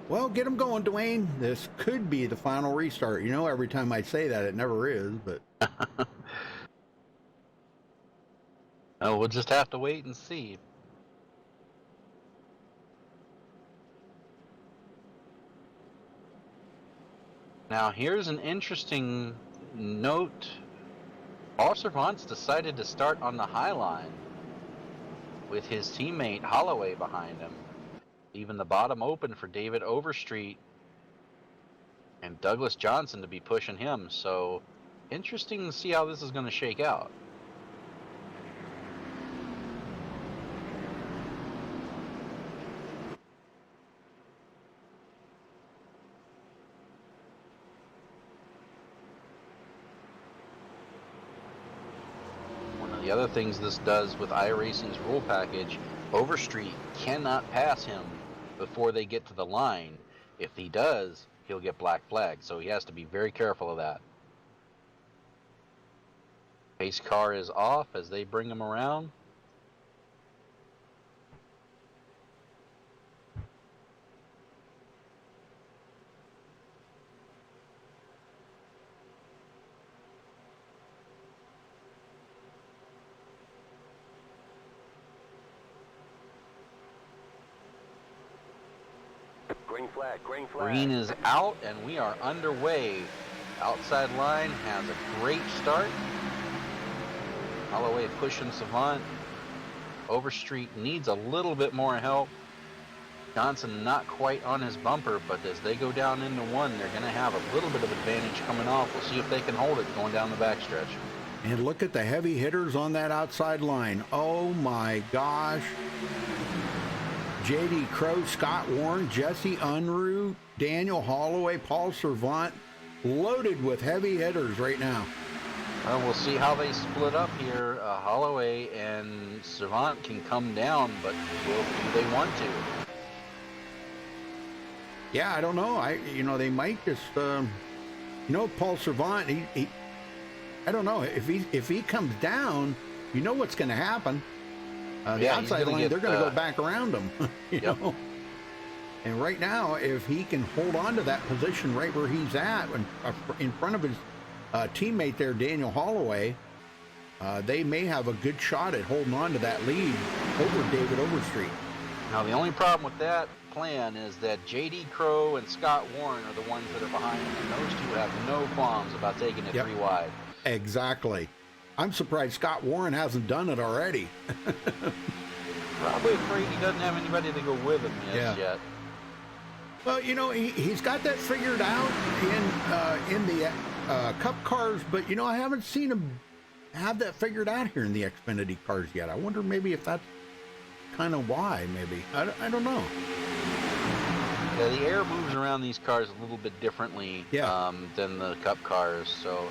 Well, get them going, Dwayne. This could be the final restart. You know, every time I say that, it never is, but Oh, we'll just have to wait and see. Now, here's an interesting note. Paul Servant's decided to start on the high line with his teammate Holloway behind him, leaving the bottom open for David Overstreet and Douglas Johnson to be pushing him. So, interesting to see how this is going to shake out. The other things this does with iRacing's rule package, Overstreet cannot pass him before they get to the line. If he does, he'll get black flagged, so he has to be very careful of that. Pace car is off as they bring him around. Green flag, green flag. Green is out, and we are underway. Outside line has a great start. Holloway pushing Savant. Overstreet needs a little bit more help. Johnson not quite on his bumper, but as they go down into one, they're going to have a little bit of advantage coming off. We'll see if they can hold it going down the backstretch. and look at the heavy hitters on that outside line. Oh my gosh. J.D. Crow, Scott Warren, Jesse Unruh, Daniel Holloway, Paul Servant, loaded with heavy hitters right now. Well, we'll see how they split up here. Holloway and Servant can come down, but do they want to? Yeah, I don't know. They might just, Paul Servant. He I don't know if he comes down. You know what's going to happen. The outside line, they're going to go back around him. you know. And right now, if he can hold on to that position right where he's at, in front of his teammate there, Daniel Holloway, they may have a good shot at holding on to that lead over David Overstreet. Now, the only problem with that plan is that J.D. Crow and Scott Warren are the ones that are behind him, and those two have no qualms about taking it 3 wide. Exactly. I'm surprised Scott Warren hasn't done it already. Probably afraid he doesn't have anybody to go with him yet. Well, he's got that figured out in the Cup cars, but I haven't seen him have that figured out here in the Xfinity cars yet. I wonder maybe if that's kind of why. Maybe I don't know. Yeah, the air moves around these cars a little bit differently than the Cup cars, so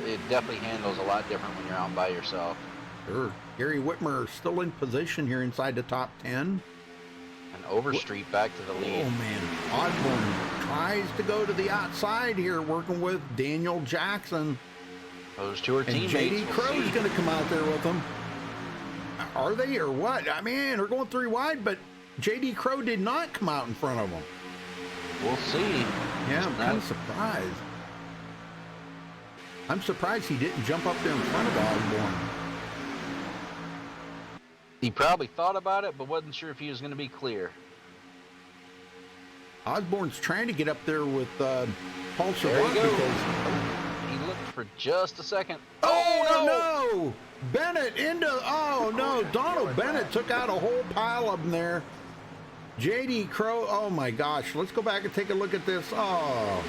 it definitely handles a lot different when you're out by yourself. Sure. Gary Whitmer still in position here inside the top 10. And Overstreet back to the lead. Oh, man. Osborne tries to go to the outside here, working with Daniel Jackson. Those two are teammates. And J.D. Crow's going to come out there with them. Are they or what? I mean, they're going 3 wide, but J.D. Crow did not come out in front of them. We'll see. Yeah, I'm kind of surprised. I'm surprised he didn't jump up there in front of Osborne. He probably thought about it, but wasn't sure if he was going to be clear. Osborne's trying to get up there with Paul Servant because he looked for just a second. Oh no! Bennett Donald Bennett took out a whole pile of them there. J.D. Crow, oh my gosh. Let's go back and take a look at this. Oh.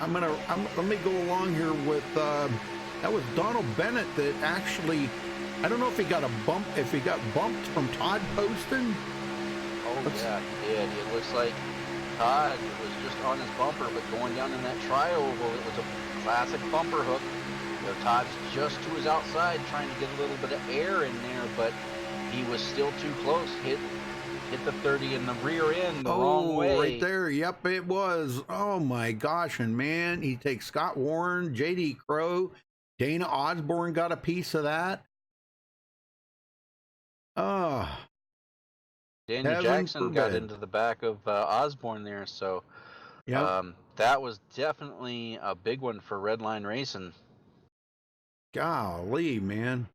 Let me go along here with, that was Donald Bennett that actually, I don't know if he got bumped from Todd Poston. Yeah, he did. It looks like Todd was just on his bumper, but going down in that tri-oval, it was a classic bumper hook. Todd's just to his outside trying to get a little bit of air in there, but he was still too close. Hit the 30 in the rear end the wrong way. Right there. Yep, it was. Oh my gosh. And man, he takes Scott Warren, J.D. Crow, Dana Osborne got a piece of that. Daniel Heaven Jackson got forbid. into the back of Osborne there, so Yep. that was definitely a big one for Redline Racing. Golly, man.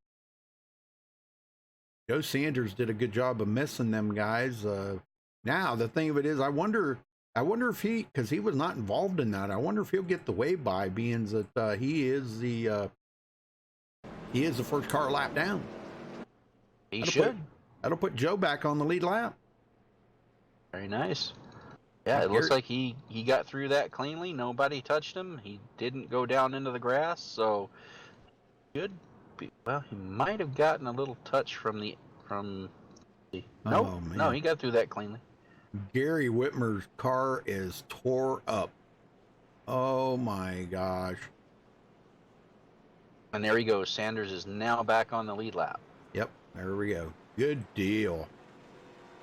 Joe Sanders did a good job of missing them guys. Now the thing of it is, I wonder if because he was not involved in that. I wonder if he'll get the way by, being that he is the first car lap down. He That'll should. That'll put Joe back on the lead lap. Very nice. Yeah, it looks like he got through that cleanly. Nobody touched him. He didn't go down into the grass, so good. Well, he might have gotten a little touch from the. Nope. Oh, man. No, he got through that cleanly. Gary Whitmer's car is tore up. Oh my gosh. And there he goes. Sanders is now back on the lead lap. Yep, there we go. Good deal.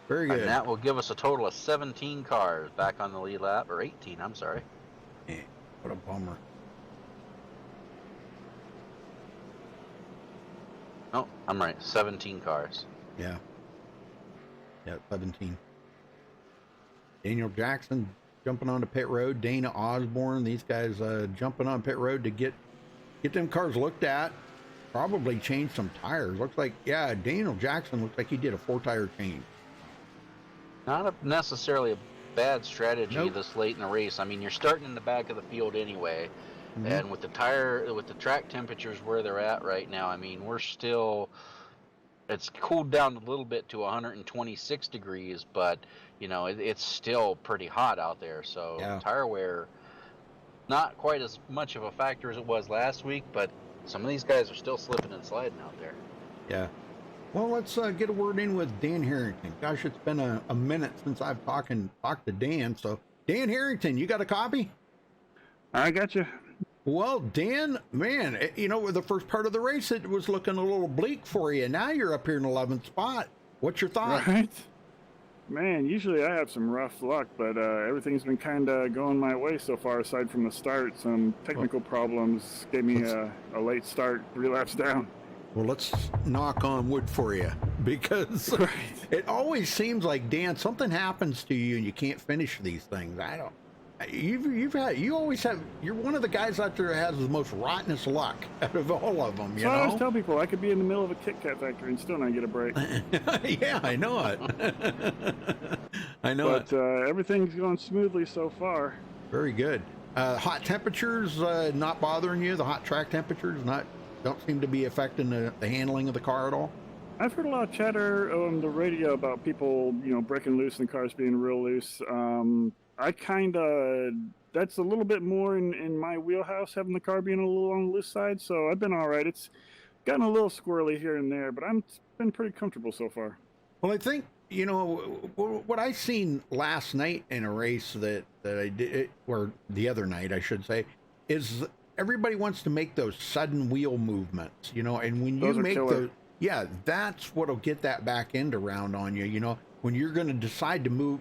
Very good. And that will give us a total of 17 cars back on the lead lap, or 18, I'm sorry. Yeah, what a bummer. Oh, I'm right. 17 cars. Yeah. Yeah, 17. Daniel Jackson jumping onto pit road. Dana Osborne, these guys jumping on pit road to get them cars looked at. Probably change some tires. Looks like, yeah, Daniel Jackson looks like he did a 4-tire change. Not necessarily a bad strategy Nope. this late in the race. I mean, you're starting in the back of the field anyway, and with the track temperatures where they're at right now, I mean, it's cooled down a little bit to 126 degrees, but you know it's still pretty hot out there. So tire wear, not quite as much of a factor as it was last week, but some of these guys are still slipping and sliding out there. Yeah. Well, let's get a word in with Dan Harrington. Gosh, it's been a minute since I've talked to Dan. So, Dan Harrington, you got a copy? I got you. Well, Dan, man, you know, the first part of the race, it was looking a little bleak for you. Now you're up here in 11th spot. What's your thought? Right? Man, usually I have some rough luck, but everything's been kind of going my way so far, aside from the start. Some technical problems gave me a late start, 3 laps down. Well, let's knock on wood for you, because it always seems like, Dan, something happens to you and you can't finish these things. You're one of the guys out there that has the most rottenest luck out of all of them, you know? I always tell people I could be in the middle of a Kit Kat factory and still not get a break. Yeah, I know it. I know it. But everything's going smoothly so far. Very good. Hot temperatures not bothering you? The hot track temperatures don't seem to be affecting the handling of the car at all? I've heard a lot of chatter on the radio about people, breaking loose and cars being real loose. That's a little bit more in my wheelhouse, having the car being a little on the loose side. So I've been all right. It's gotten a little squirrely here and there, but I've been pretty comfortable so far. Well, I think, what I seen last night in a race that I did, or the other night, I should say, is everybody wants to make those sudden wheel movements, and when you make those, that's what'll get that back end around on you, when you're going to decide to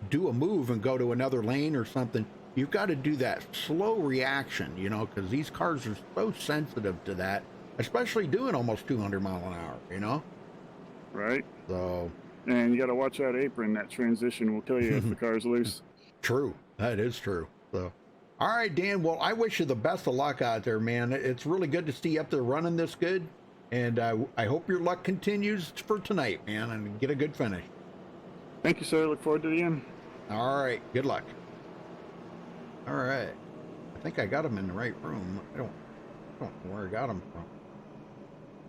do a move and go to another lane or something, you've got to do that slow reaction, because these cars are so sensitive to that, especially doing almost 200 mile an hour, Right. So. And you got to watch that apron. That transition will kill you if the car's loose. True. That is true. So. All right, Dan. Well, I wish you the best of luck out there, man. It's really good to see you up there running this good. And I hope your luck continues for tonight, man, and get a good finish. Thank you, sir. Look forward to the end. All right. Good luck. All right. I think I got him in the right room. I don't know where I got him from.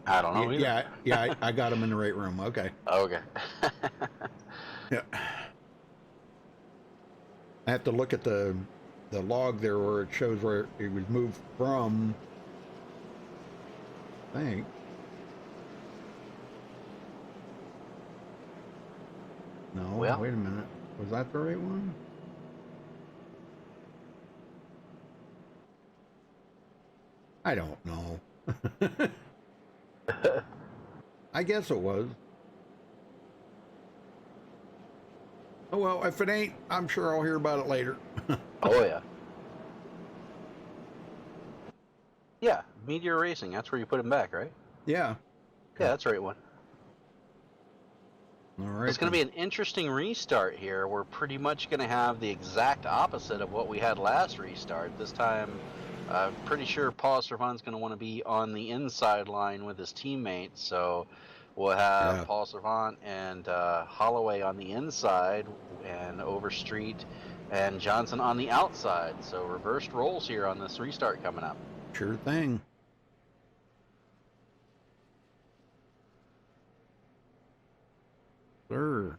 I don't know either. Yeah, I got him in the right room. Okay. Okay. Yeah. I have to look at the log there where it shows where it was moved from. I think. No, well, wait a minute. Was that the right one? I don't know. I guess it was. Oh, well, if it ain't, I'm sure I'll hear about it later. Oh, yeah. Yeah, Meteor Racing. That's where you put him back, right? Yeah. Yeah, that's the right one. All right. It's going to be an interesting restart here. We're pretty much going to have the exact opposite of what we had last restart. This time, I'm pretty sure Paul Servant's going to want to be on the inside line with his teammates. So we'll have Paul Servant and Holloway on the inside, and Overstreet and Johnson on the outside. So reversed roles here on this restart coming up. Sure thing. Sir.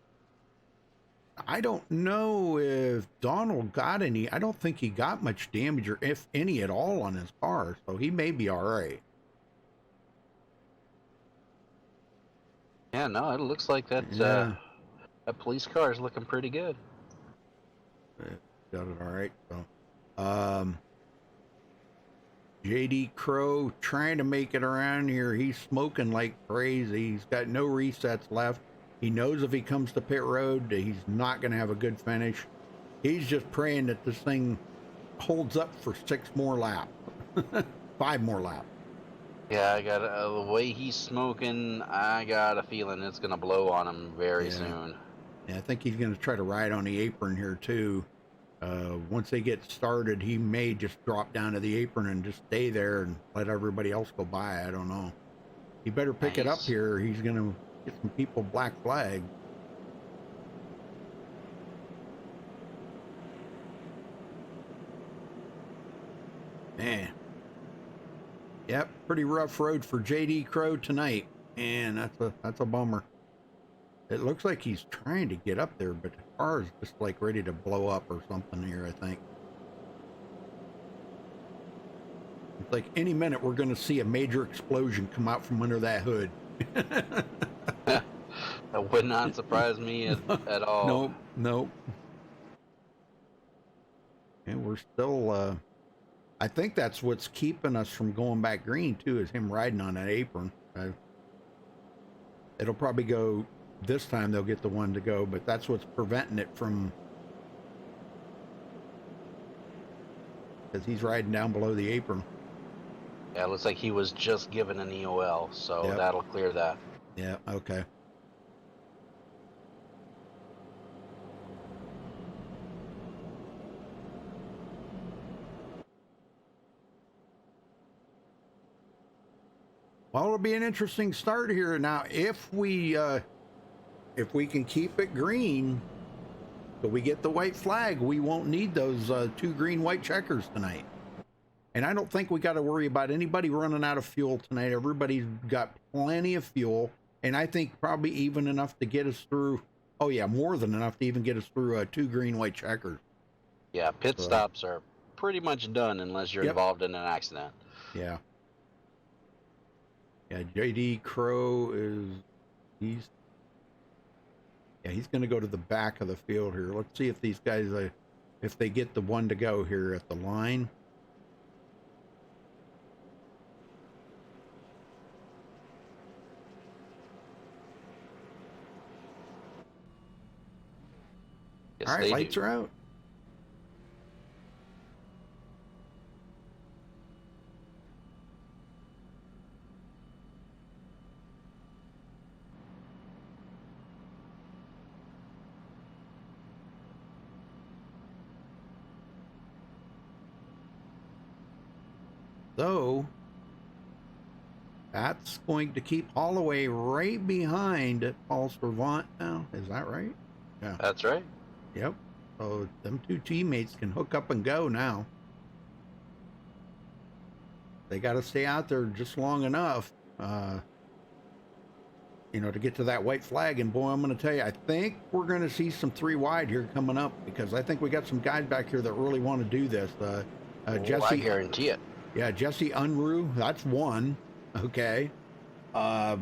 I don't know if Donald got any. I don't think he got much damage, or if any at all, on his car, so he may be all right. Yeah, no, it looks like that that police car is looking pretty good. Got it all right. So, JD Crow trying to make it around here. He's smoking like crazy. He's got no resets left. He knows if he comes to pit road, he's not going to have a good finish. He's just praying that this thing holds up for 6 more laps, 5 more laps. Yeah, I got the way he's smoking. I got a feeling it's going to blow on him very soon. Yeah, I think he's going to try to ride on the apron here too. Once they get started, he may just drop down to the apron and just stay there and let everybody else go by. I don't know. He better pick it up here. He's going to get some people black flag. Man. Yep, pretty rough road for JD Crow tonight. And that's a bummer. It looks like he's trying to get up there, but the car is just like ready to blow up or something here, I think. It's like any minute we're going to see a major explosion come out from under that hood. That would not surprise me at all. Nope. And we're still, I think that's what's keeping us from going back green too, is him riding on that apron. It'll probably go, this time they'll get the one to go, but that's what's preventing it from, because he's riding down below the apron. Yeah, it looks like he was just given an EOL, so that'll clear that. Yeah, okay. Well, it'll be an interesting start here. Now, if we can keep it green, so we get the white flag, we won't need those 2 green white checkers tonight. And I don't think we got to worry about anybody running out of fuel tonight. Everybody's got plenty of fuel, and I think probably even enough to get us through. Oh yeah, more than enough to even get us through 2 green white checkers. Yeah, pit stops are pretty much done unless you're involved in an accident. Yeah. Yeah, JD Crow he's going to go to the back of the field here. Let's see if these guys, if they get the one to go here at the line. Yes, all right, lights are out. So that's going to keep Holloway right behind Paul Servant now. Is that right? Yeah. That's right. Yep. So them 2 teammates can hook up and go now. They got to stay out there just long enough, to get to that white flag. And boy, I'm going to tell you, I think we're going to see some 3 wide here coming up, because I think we got some guys back here that really want to do this. Jesse, I guarantee it. Yeah, Jesse Unruh, that's 1. Okay. I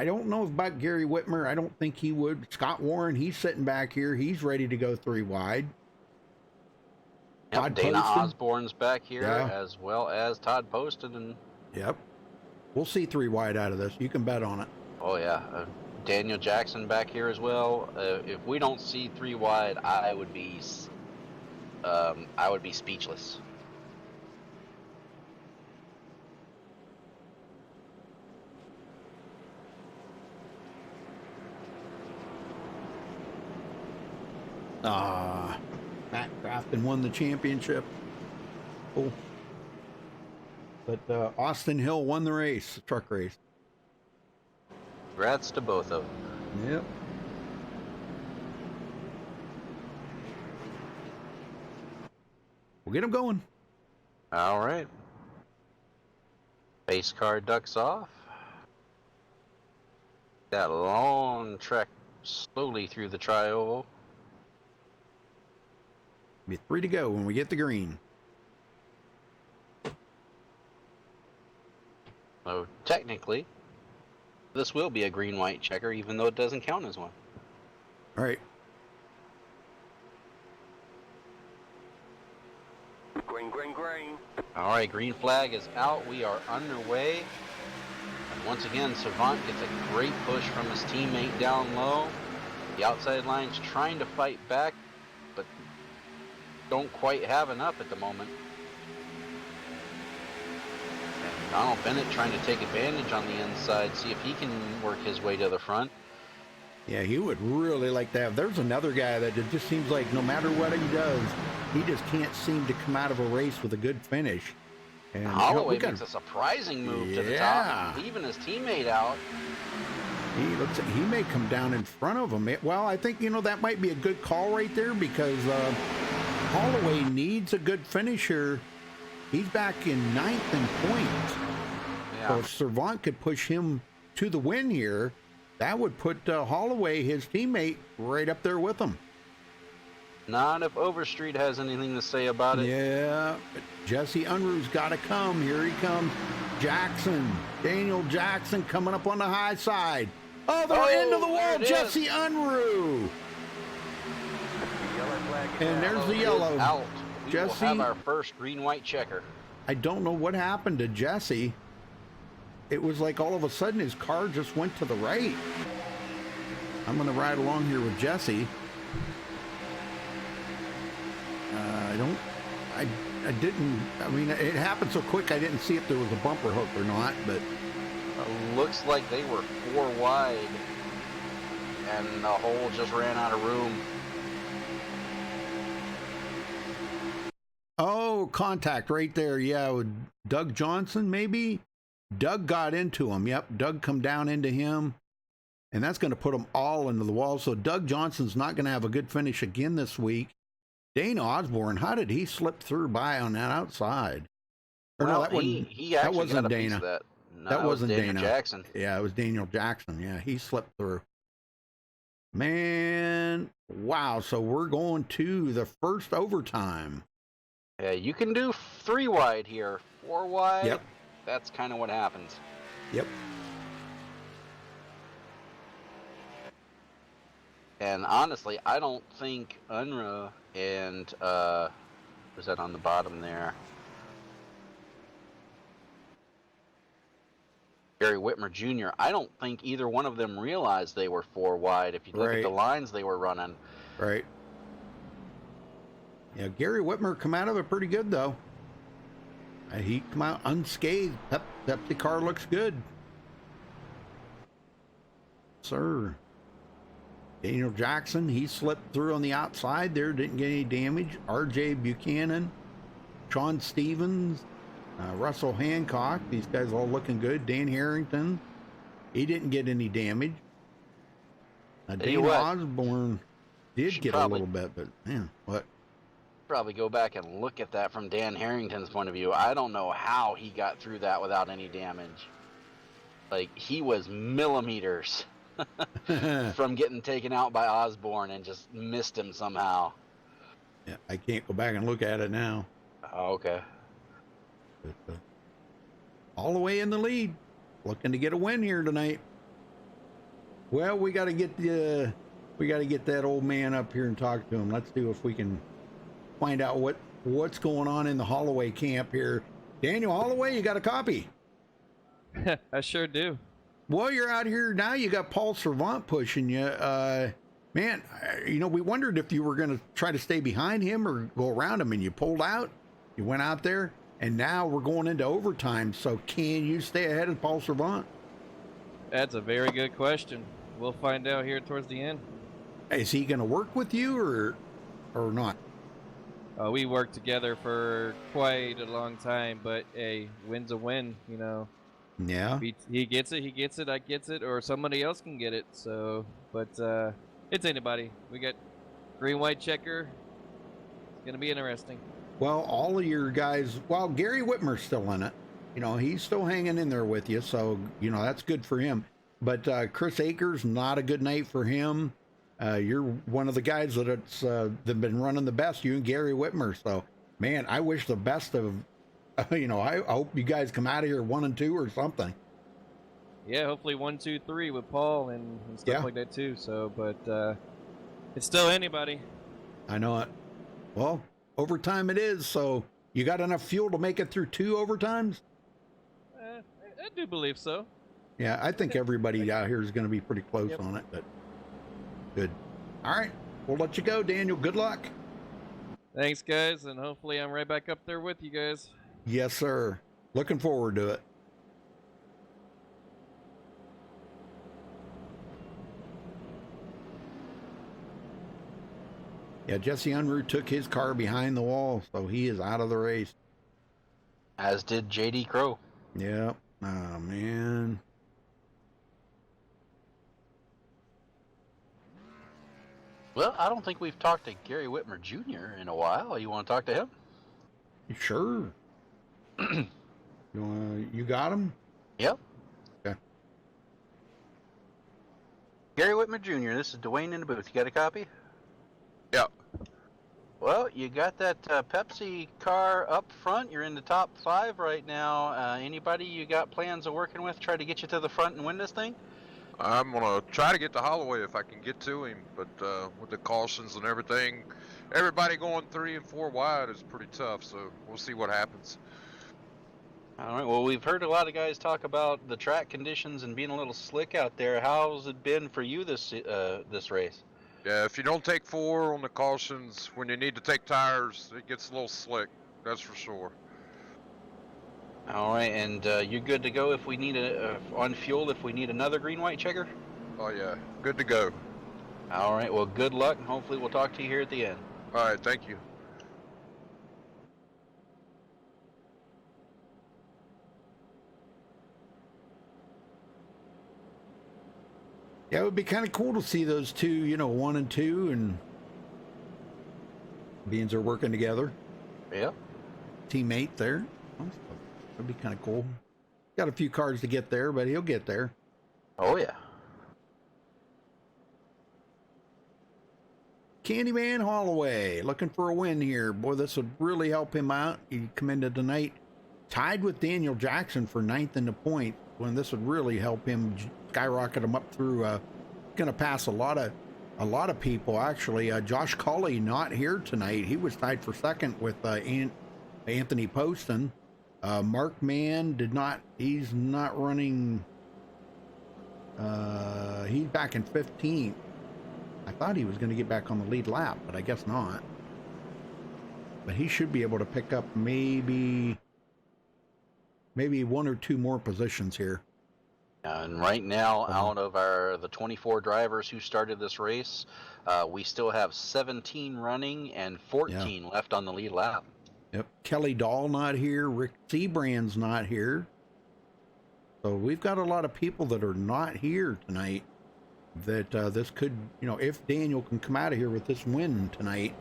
don't know about Gary Whitmer. I don't think he would. Scott Warren, he's sitting back here. He's ready to go 3 wide. Yep, Dana Osborne's back here, as well as Todd Poston. Yep. We'll see 3 wide out of this. You can bet on it. Oh, yeah. Daniel Jackson back here as well. If we don't see 3 wide, I would be speechless. Matt Crafton won the championship. Cool. But Austin Hill won the race, the truck race. Congrats to both of them. Yep. We'll get him going. All right. Base car ducks off. That long trek slowly through the tri-oval. Be 3 to go when we get the green. So technically, this will be a green-white checker, even though it doesn't count as one. All right. Green, green, green. All right, green flag is out. We are underway. And once again, Savant gets a great push from his teammate down low. The outside line's trying to fight back, but don't quite have enough at the moment. And Donald Bennett trying to take advantage on the inside, see if he can work his way to the front. Yeah, he would really like to have. There's another guy that it just seems like no matter what he does, he just can't seem to come out of a race with a good finish. And Holloway makes a surprising move to the top, leaving his teammate out. He looks like he may come down in front of him. Well, I think, that might be a good call right there because Holloway needs a good finisher. He's back in 9th in points. Yeah. So if Servant could push him to the win here, that would put Holloway, his teammate, right up there with him. Not if Overstreet has anything to say about it. Yeah, but Jesse Unruh's got to come. Here he comes. Jackson, Daniel Jackson coming up on the high side. Oh, they're into the wall, Jesse Unruh. And there's the yellow. Out. We Jesse, will have our first green-white checker. I don't know what happened to Jesse. It was like all of a sudden his car just went to the right. I'm going to ride along here with Jesse. I mean, it happened so quick I didn't see if there was a bumper hook or not, but. Looks like they were 4 wide, and the hole just ran out of room. Oh, contact right there. Yeah, with Doug Johnson, maybe? Doug got into him. Yep, Doug come down into him, and that's going to put them all into the wall. So Doug Johnson's not going to have a good finish again this week. Dana Osborne, how did he slip through by on that outside? Or well, no, that wasn't Dana. That wasn't Dana. Jackson. Yeah, it was Daniel Jackson. Yeah, he slipped through. Man, wow. So we're going to the first overtime. Yeah, you can do 3 wide here. 4 wide. Yep. That's kind of what happens. Yep. And honestly, I don't think Unruh and was that on the bottom there? Gary Whitmer Jr. I don't think either one of them realized they were 4 wide. If you look at the lines they were running. Right. Yeah, Gary Whitmer come out of it pretty good though. He come out unscathed. Pepsi car looks good. Sir. Daniel Jackson, he slipped through on the outside there, didn't get any damage. RJ Buchanan, Sean Stevens, Russell Hancock, these guys all looking good. Dan Harrington, he didn't get any damage. Dana Osborne did get a little bit, but man, what? Probably go back and look at that from Dan Harrington's point of view. I don't know how he got through that without any damage. Like, he was millimeters from getting taken out by Osborne and just missed him somehow. Yeah, I can't go back and look at it now. Oh, okay. But, all the way in the lead, looking to get a win here tonight. Well, we got to get that old man up here and talk to him. Let's do if we can find out what's going on in the Holloway camp here. Daniel Holloway, you got a copy? I sure do. Well, you're out here now. You got Paul Servant pushing you. Man, we wondered if you were going to try to stay behind him or go around him, and you pulled out. You went out there, and now we're going into overtime. So can you stay ahead of Paul Servant? That's a very good question. We'll find out here towards the end. Is he going to work with you, or or not? We worked together for quite a long time, but a win's a win, you know. Yeah. He gets it, I gets it, or somebody else can get it. So, but it's anybody. We got green white checker. It's gonna be interesting. Well, all of your guys. Well, Gary Whitmer's still in it. You know, he's still hanging in there with you, so you know that's good for him. But Chris Akers, not a good night for him. You're one of the guys that's that been running the best. You and Gary Whitmer. So, man, I wish the best of. You know, I hope you guys come out of here 1 and 2 or something. Yeah, hopefully 1, 2, 3 with Paul and stuff Yeah. like that too. So, but it's still anybody. I know it. Well, overtime it is. So you got enough fuel to make it through 2 overtimes? I do believe so. Yeah, I think everybody out here is going to be pretty close Yep. on it. But good. All right, we'll let you go, Daniel. Good luck. Thanks, guys, and hopefully I'm right back up there with you guys. Yes, sir. Looking forward to it. Yeah, Jesse Unruh took his car behind the wall, so he is out of the race. As did JD Crow. Yeah. Oh, man. Well, I don't think we've talked to Gary Whitmer Jr. in a while. You want to talk to him? Sure. You got him? Yep. Okay. Gary Whitmer Jr., this is Dwayne in the booth. You got a copy? Yep. Well, you got that Pepsi car up front. You're in the top 5 right now. Anybody you got plans of working with try to get you to the front and win this thing? I'm gonna try to get to Holloway if I can get to him, but with the cautions and everything, everybody going 3 and 4 wide is pretty tough. So we'll see what happens. All right. Well, we've heard a lot of guys talk about the track conditions and being a little slick out there. How's it been for you this race? Yeah, if you don't take 4 on the cautions when you need to take tires, it gets a little slick. That's for sure. All right, and you're good to go if we need on fuel if we need another green white checker? Oh yeah, good to go. All right, well, good luck, and hopefully we'll talk to you here at the end. All right, thank you. Yeah, it would be kind of cool to see those two, you know, 1 and 2, and beans are working together. Yeah. Teammate there. That'd be kind of cool. Got a few cars to get there, but he'll get there. Oh, yeah. Candyman Holloway looking for a win here. Boy, this would really help him out. He come into tonight tied with Daniel Jackson for 9th in the point, when this would really help him skyrocket him up through. Going to pass a lot of people actually. Josh Colley not here tonight. He was tied for 2nd with Anthony Poston. Mark Mann did not. He's not running. He's back in 15th. I thought he was going to get back on the lead lap, but I guess not. But he should be able to pick up maybe 1 or 2 more positions here. And right now, out of the 24 drivers who started this race, we still have 17 running and 14 left on the lead lap. Yep. Kelly Dahl not here. Rick Seabrand's not here. So we've got a lot of people that are not here tonight. That this could, you know, if Daniel can come out of here with this win tonight,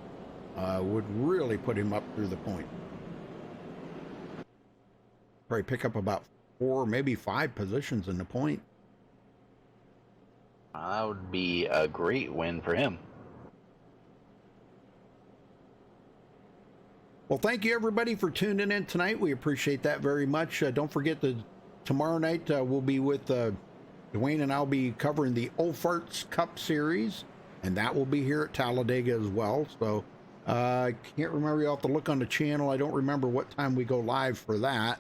would really put him up through the point. Probably pick up about 4, maybe 5 positions in the point. That would be a great win for him. Well, thank you everybody for tuning in tonight. We appreciate that very much. Don't forget that tomorrow night we'll be with Dwayne, and I'll be covering the Old Farts Cup Series, and that will be here at Talladega as well. So I can't remember. You'll have to look on the channel. I don't remember what time we go live for that.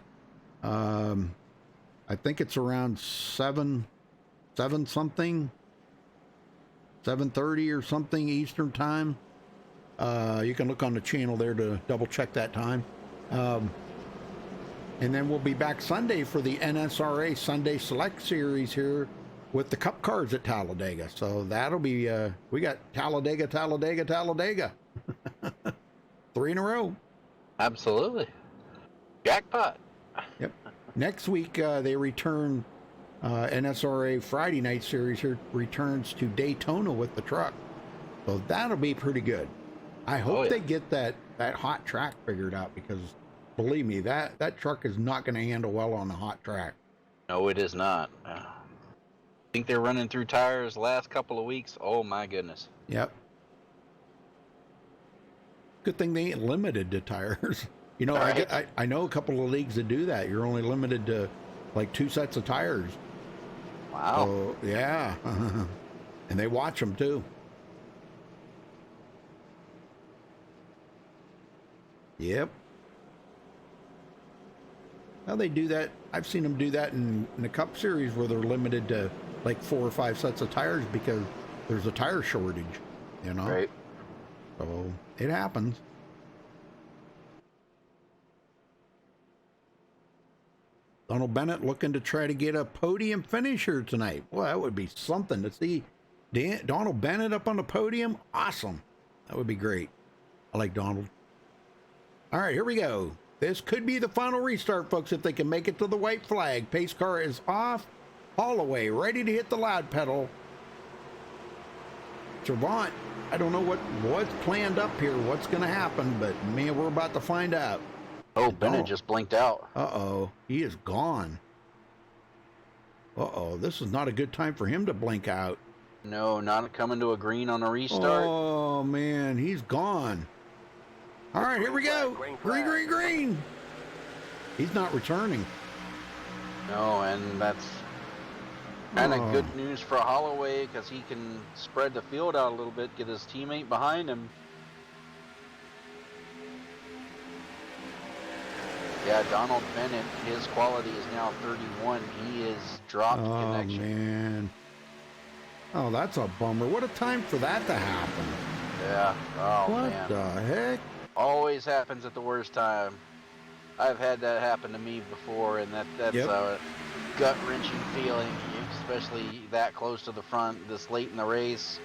I think it's around 7 something, 7:30 or something Eastern time. You can look on the channel there to double check that time. And then we'll be back Sunday for the NSRA Sunday Select Series here with the Cup cars at Talladega. So that'll be, we got Talladega. 3 in a row. Absolutely. Jackpot. Yep. Next week, they return NSRA Friday Night Series here returns to Daytona with the truck. So that'll be pretty good. I hope they get that hot track figured out, because believe me, that truck is not going to handle well on a hot track. No, it is not. I think they're running through tires last couple of weeks. Oh my goodness. Yep. Good thing they ain't limited to tires. You know, Right. I know a couple of leagues that do that. You're only limited to like 2 sets of tires. Wow. So, yeah. And they watch them too. Yep. Now they do that. I've seen them do that in the Cup Series where they're limited to like 4 or 5 sets of tires because there's a tire shortage, you know? Right. So it happens. Donald Bennett looking to try to get a podium finisher tonight. Well, that would be something to see. Donald Bennett up on the podium. Awesome. That would be great. I like Donald. All right, here we go. This could be the final restart, folks, if they can make it to the white flag. Pace car is off. Holloway ready to hit the loud pedal. Servant, I don't know what's planned up here, what's going to happen, but man, we're about to find out. Oh, Bennett just blinked out. Uh-oh, he is gone. Uh-oh, this is not a good time for him to blink out. No, not coming to a green on a restart. Oh, man, he's gone. All right, here we go. Green, green, green. He's not returning. No, and that's kind of good news for Holloway because he can spread the field out a little bit, get his teammate behind him. Yeah, Donald Bennett, his quality is now 31. He is dropped connection. Oh, man. Oh, that's a bummer. What a time for that to happen. Yeah. Oh, what man. the heck? Always happens at the worst time. I've had that happen to me before, and that's a gut-wrenching feeling, especially that close to the front this late in the race.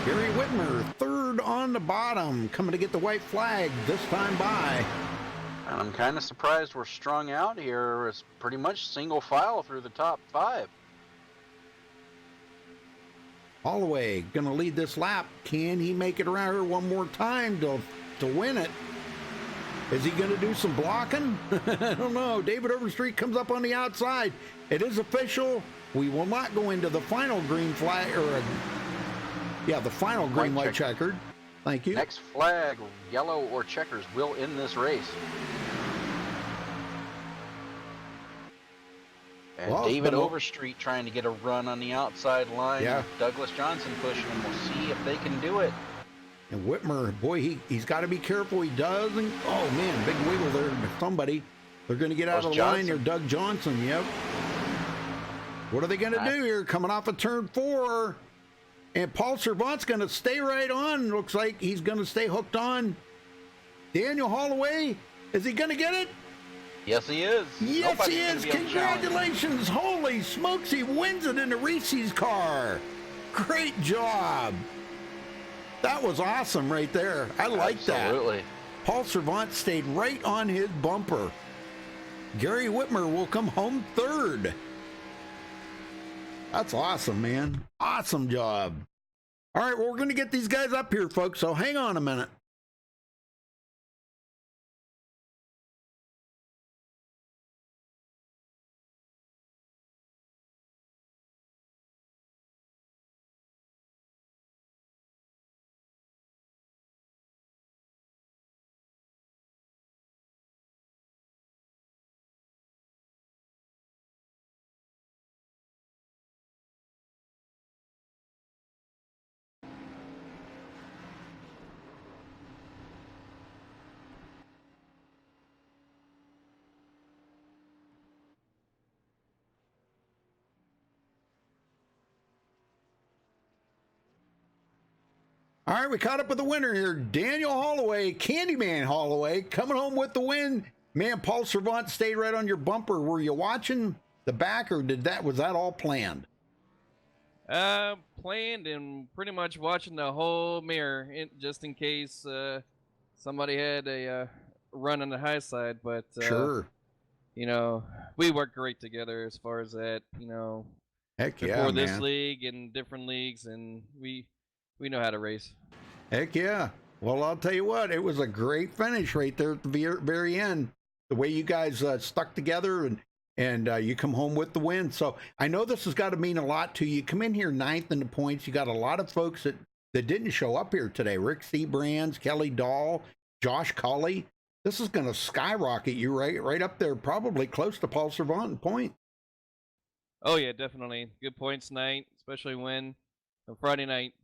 Gary Whitmer, third on the bottom, coming to get the white flag this time by. And I'm kind of surprised we're strung out here. It's pretty much single file through the top 5. Holloway going to lead this lap. Can he make it around here one more time to win it? Is he going to do some blocking? I don't know. David Overstreet comes up on the outside. It is official. We will not go into the final green flag, the final green white checkered. Thank you. Next flag, yellow or checkers, will end this race. And Well, David Overstreet trying to get a run on the outside line. Yeah. Douglas Johnson pushing him. We'll see if they can do it. And Whitmer, boy, he's got to be careful. He doesn't. Oh, man, big wiggle there to somebody. They're going to get out of the line there. Doug Johnson, yep. What are they going to do here? Coming off of turn 4. And Paul Servant's going to stay right on. Looks like he's going to stay hooked on Daniel Holloway. Is he going to get it? Yes, he is. Yes, Nobody's he gonna is. be able to challenge him. Congratulations. Holy smokes, he wins it in the Reese's car. Great job. That was awesome right there. I like that. Absolutely. Paul Servant stayed right on his bumper. Gary Whitmer will come home third. That's awesome, man. Awesome job. All right, well, we're going to get these guys up here, folks, so hang on a minute. All right, we caught up with the winner here. Daniel Holloway, Candyman Holloway, coming home with the win. Man, Paul Servant stayed right on your bumper. Were you watching the back, or was that all planned? Planned and pretty much watching the whole mirror, just in case somebody had a run on the high side. But Sure. you know, we work great together as far as that. Heck yeah, before this man. league and different leagues, and we know how to race. Heck yeah. Well, I'll tell you what, it was a great finish right there at the very end. The way you guys stuck together and you come home with the win. So I know this has got to mean a lot to you. Come in here ninth in the points. You got a lot of folks that didn't show up here today. Rick Seabrands, Kelly Dahl, Josh Colley. This is going to skyrocket you right up there, probably close to Paul Servant in point. Oh yeah, definitely. Good points night, especially when on Friday night,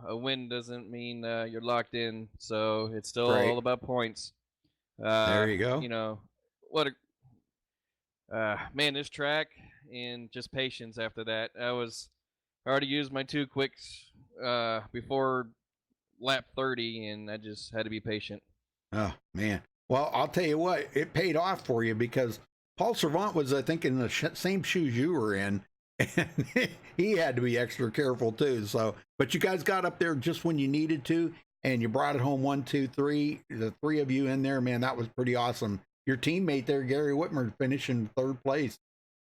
a win doesn't mean you're locked in. So it's still all about points. There you go. What a man, this track and just patience after that. I already used my 2 quicks before lap 30, and I just had to be patient. Oh man. Well, I'll tell you what, it paid off for you because Paul Servant was, I think, in the same shoes you were in, and he had to be extra careful too. So, but you guys got up there just when you needed to, and you brought it home 1, 2, 3. The 3 of you in there, man, that was pretty awesome. Your teammate there, Gary Whitmer, finished in 3rd place.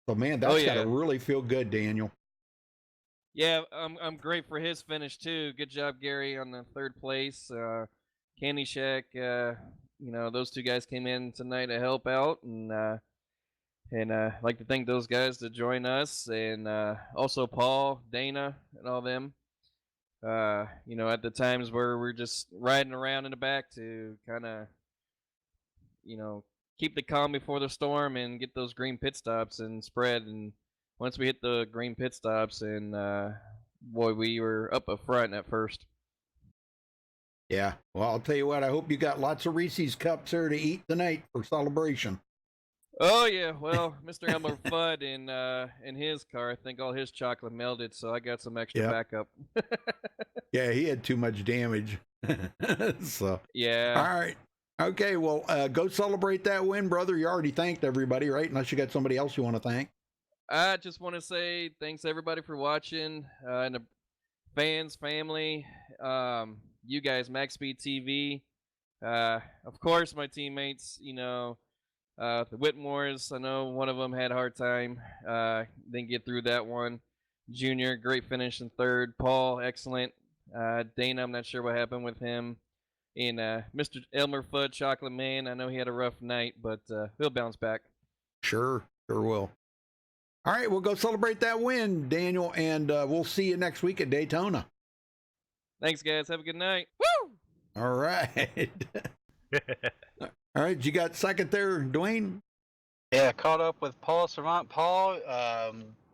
So, man, that's got to really feel good, Daniel. Yeah, I'm great for his finish too. Good job, Gary, on the 3rd place. Candy Shack, those 2 guys came in tonight to help out, and I'd like to thank those guys to join us, and also Paul, Dana, and all them. At the times where we're just riding around in the back to kind of, keep the calm before the storm and get those green pit stops and spread. And once we hit the green pit stops, and boy, we were up front at first. Yeah. Well, I'll tell you what, I hope you got lots of Reese's cups there to eat tonight for celebration. Oh yeah, well, Mr. Elmer Fudd in his car, I think all his chocolate melted, so I got some extra backup. Yeah, he had too much damage. So yeah. All right. Okay, well, go celebrate that win, brother. You already thanked everybody, right? Unless you got somebody else you want to thank. I just want to say thanks everybody for watching, and the fans, family, you guys, MaxSpeedTV, of course my teammates, the Whitmores. I know one of them had a hard time, didn't get through that one. Junior, great finish in 3rd. Paul, excellent. Dana, I'm not sure what happened with him. And Mr. Elmer Fudd, Chocolate Man, I know he had a rough night, but he'll bounce back. Sure will. All right, we'll go celebrate that win, Daniel, and we'll see you next week at Daytona. Thanks, guys. Have a good night. Woo! All right. All right, you got second there, Dwayne? Yeah, caught up with Paul Servant. Paul,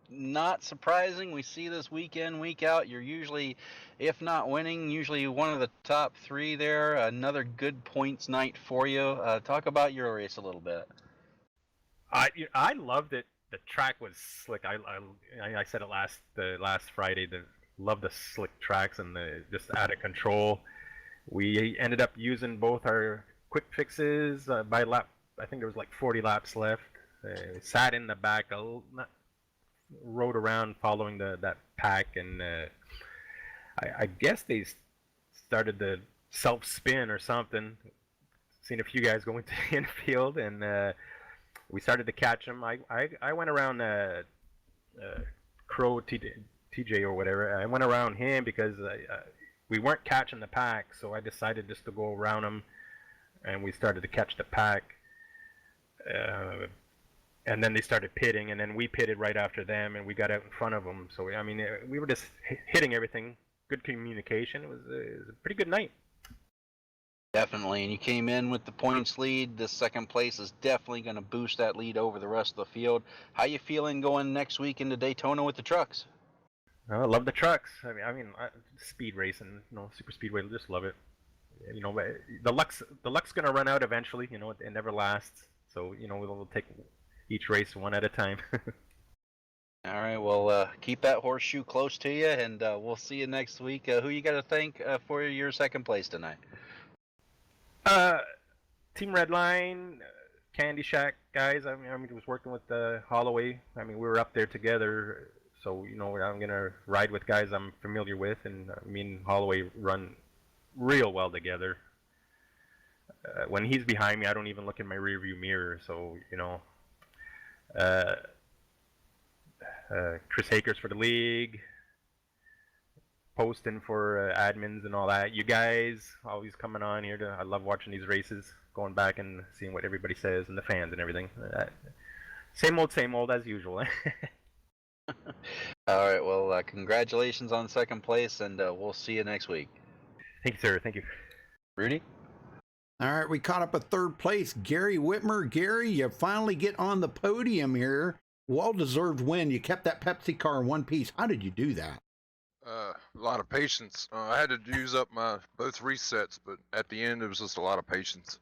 not surprising. We see this week in, week out. You're usually, if not winning, usually one of the top 3 there. Another good points night for you. Talk about your race a little bit. I loved it. The track was slick. I said it last Friday. Love the slick tracks and just out of control. We ended up using both our quick fixes by lap. I think there was like 40 laps left. Sat in the back, rode around following that pack, and I guess they started the self spin or something. Seen a few guys going to the infield, and we started to catch them. I went around Crow TJ or whatever. I went around him because we weren't catching the pack, so I decided just to go around him, and we started to catch the pack. And then they started pitting, and then we pitted right after them, and we got out in front of them. So I mean, we were just hitting everything. Good communication. It was a pretty good night. Definitely, and you came in with the points lead. This second place is definitely going to boost that lead over the rest of the field. How you feeling going next week into Daytona with the trucks? I love the trucks. I mean, speed racing, super speedway. Just love it. The luck's going to run out eventually. It never lasts. So we'll take each race one at a time. All right, well, keep that horseshoe close to you, and we'll see you next week. Who you got to thank for your second place tonight? Team Redline, Candy Shack guys. I mean, I was working with Holloway. I mean, we were up there together, So I'm gonna ride with guys I'm familiar with, and me and Holloway run real well together. When he's behind me, I don't even look in my rearview mirror. So Chris Akers for the league, posting for admins and all that. You guys always coming on here. I love watching these races, going back and seeing what everybody says and the fans and everything. Same old as usual. All right. Well, congratulations on second place, and we'll see you next week. Thank you, sir. Thank you. Rudy? All right, we caught up at third place. Gary Whitmer. Gary, you finally get on the podium here. Well-deserved win. You kept that Pepsi car in one piece. How did you do that? A lot of patience. I had to use up my both resets, but at the end, it was just a lot of patience.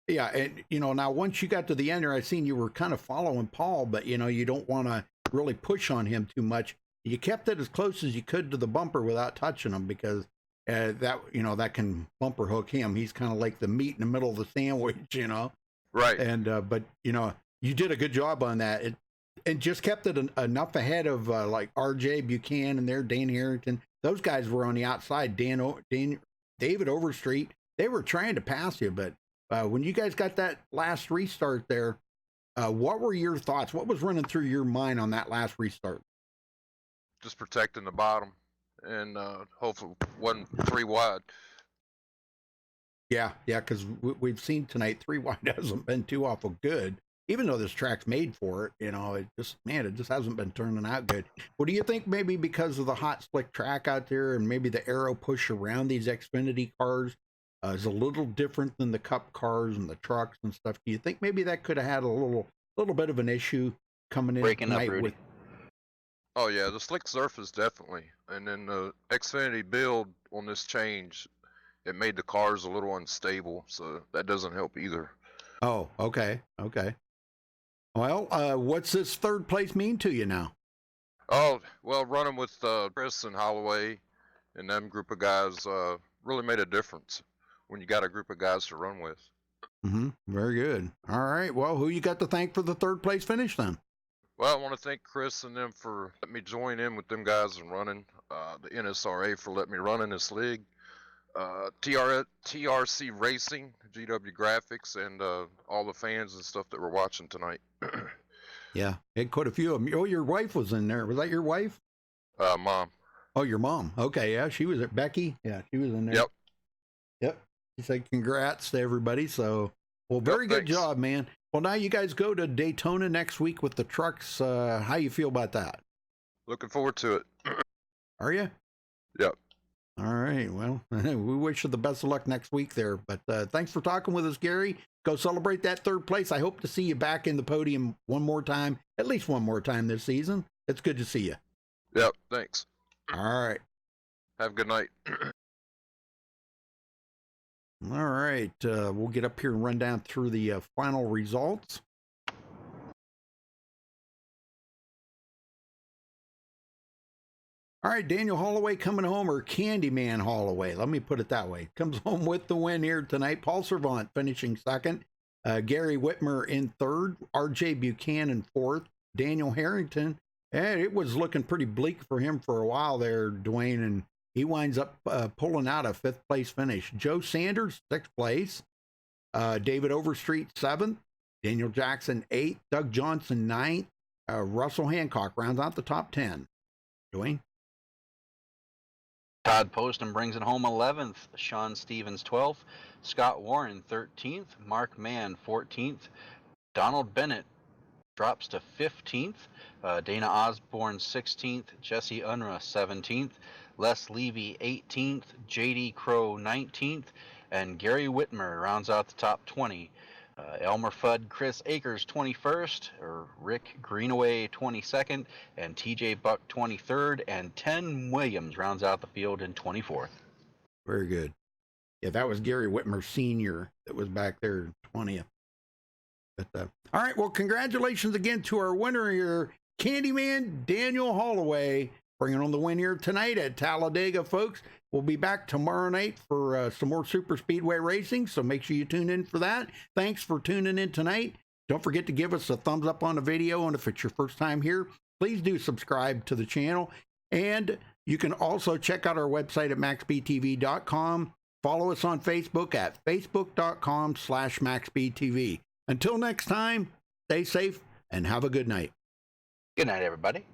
Yeah, and now once you got to the end there, I seen you were kind of following Paul, but you don't want to really push on him too much. You kept it as close as you could to the bumper without touching him, because that can bumper hook him. He's kind of like the meat in the middle of the sandwich, Right. And but you did a good job on that. And just kept it enough ahead of like RJ Buchanan there, Dan Harrington. Those guys were on the outside. David Overstreet. They were trying to pass you, but when you guys got that last restart there, what were your thoughts? What was running through your mind on that last restart? Just protecting the bottom, and hopefully wasn't 3 wide. Yeah, because we've seen tonight 3 wide hasn't been too awful good. Even though this track's made for it, it just hasn't been turning out good. What do you think? Maybe because of the hot slick track out there, and maybe the aero push around these Xfinity cars is a little different than the Cup cars and the trucks and stuff. Do you think maybe that could have had a little bit of an issue coming in Breaking tonight up, Rudy. with? Oh yeah, the slick surface definitely, and then the Xfinity build on this change, it made the cars a little unstable, so that doesn't help either. Oh, okay. Well, what's this third place mean to you now? Oh, well, running with Chris and Holloway and them group of guys really made a difference when you got a group of guys to run with. Very good. All right. Well, who you got to thank for the third place finish then? Well, I want to thank Chris and them for letting me join in with them guys and running. The NSRA for letting me run in this league. TRC Racing, GW Graphics, and all the fans and stuff that were watching tonight. Yeah, had quite a few of them. Oh, your wife was in there. Was that your wife? Mom. Oh, your mom. Okay, yeah, she was at Becky. Yeah, she was in there. Yep. She said congrats to everybody. So, well, very good job, man. Well, now you guys go to Daytona next week with the trucks. How you feel about that? Looking forward to it. Are you? Yep. All right. Well, we wish you the best of luck next week there. But thanks for talking with us, Gary. Go celebrate that third place. I hope to see you back in the podium one more time, at least one more time this season. It's good to see you. Yep. Thanks. All right. Have a good night. All right. We'll get up here and run down through the final results. All right, Daniel Holloway coming home, or Candyman Holloway, let me put it that way, comes home with the win here tonight. Paul Servant finishing second. Gary Whitmer in third. RJ Buchanan fourth. Daniel Harrington, it was looking pretty bleak for him for a while there, Dwayne, and he winds up pulling out a fifth place finish. Joe Sanders, sixth place. David Overstreet, seventh. Daniel Jackson, eighth. Doug Johnson, ninth. Russell Hancock rounds out the top 10. Dwayne? Todd Poston brings it home 11th. Sean Stevens 12th. Scott Warren 13th. Mark Mann 14th. Donald Bennett drops to 15th. Dana Osborne 16th. Jesse Unruh 17th. Les Levy 18th. JD Crow 19th. And Gary Whitmer rounds out the top 20. Elmer Fudd, Chris Akers 21st, Rick Greenaway 22nd, and TJ Buck 23rd, and 10 Williams rounds out the field in 24th. Very good. Yeah, that was Gary Whitmer Sr. that was back there 20th. But, all right, well, congratulations again to our winner here, Candyman Daniel Holloway, bringing on the win here tonight at Talladega, folks. We'll be back tomorrow night for some more Super Speedway racing, so make sure you tune in for that. Thanks for tuning in tonight. Don't forget to give us a thumbs up on the video, and if it's your first time here, please do subscribe to the channel. And you can also check out our website at MaxSpeedTV.com. Follow us on Facebook at Facebook.com/MaxSpeedTV. Until next time, stay safe and have a good night. Good night, everybody.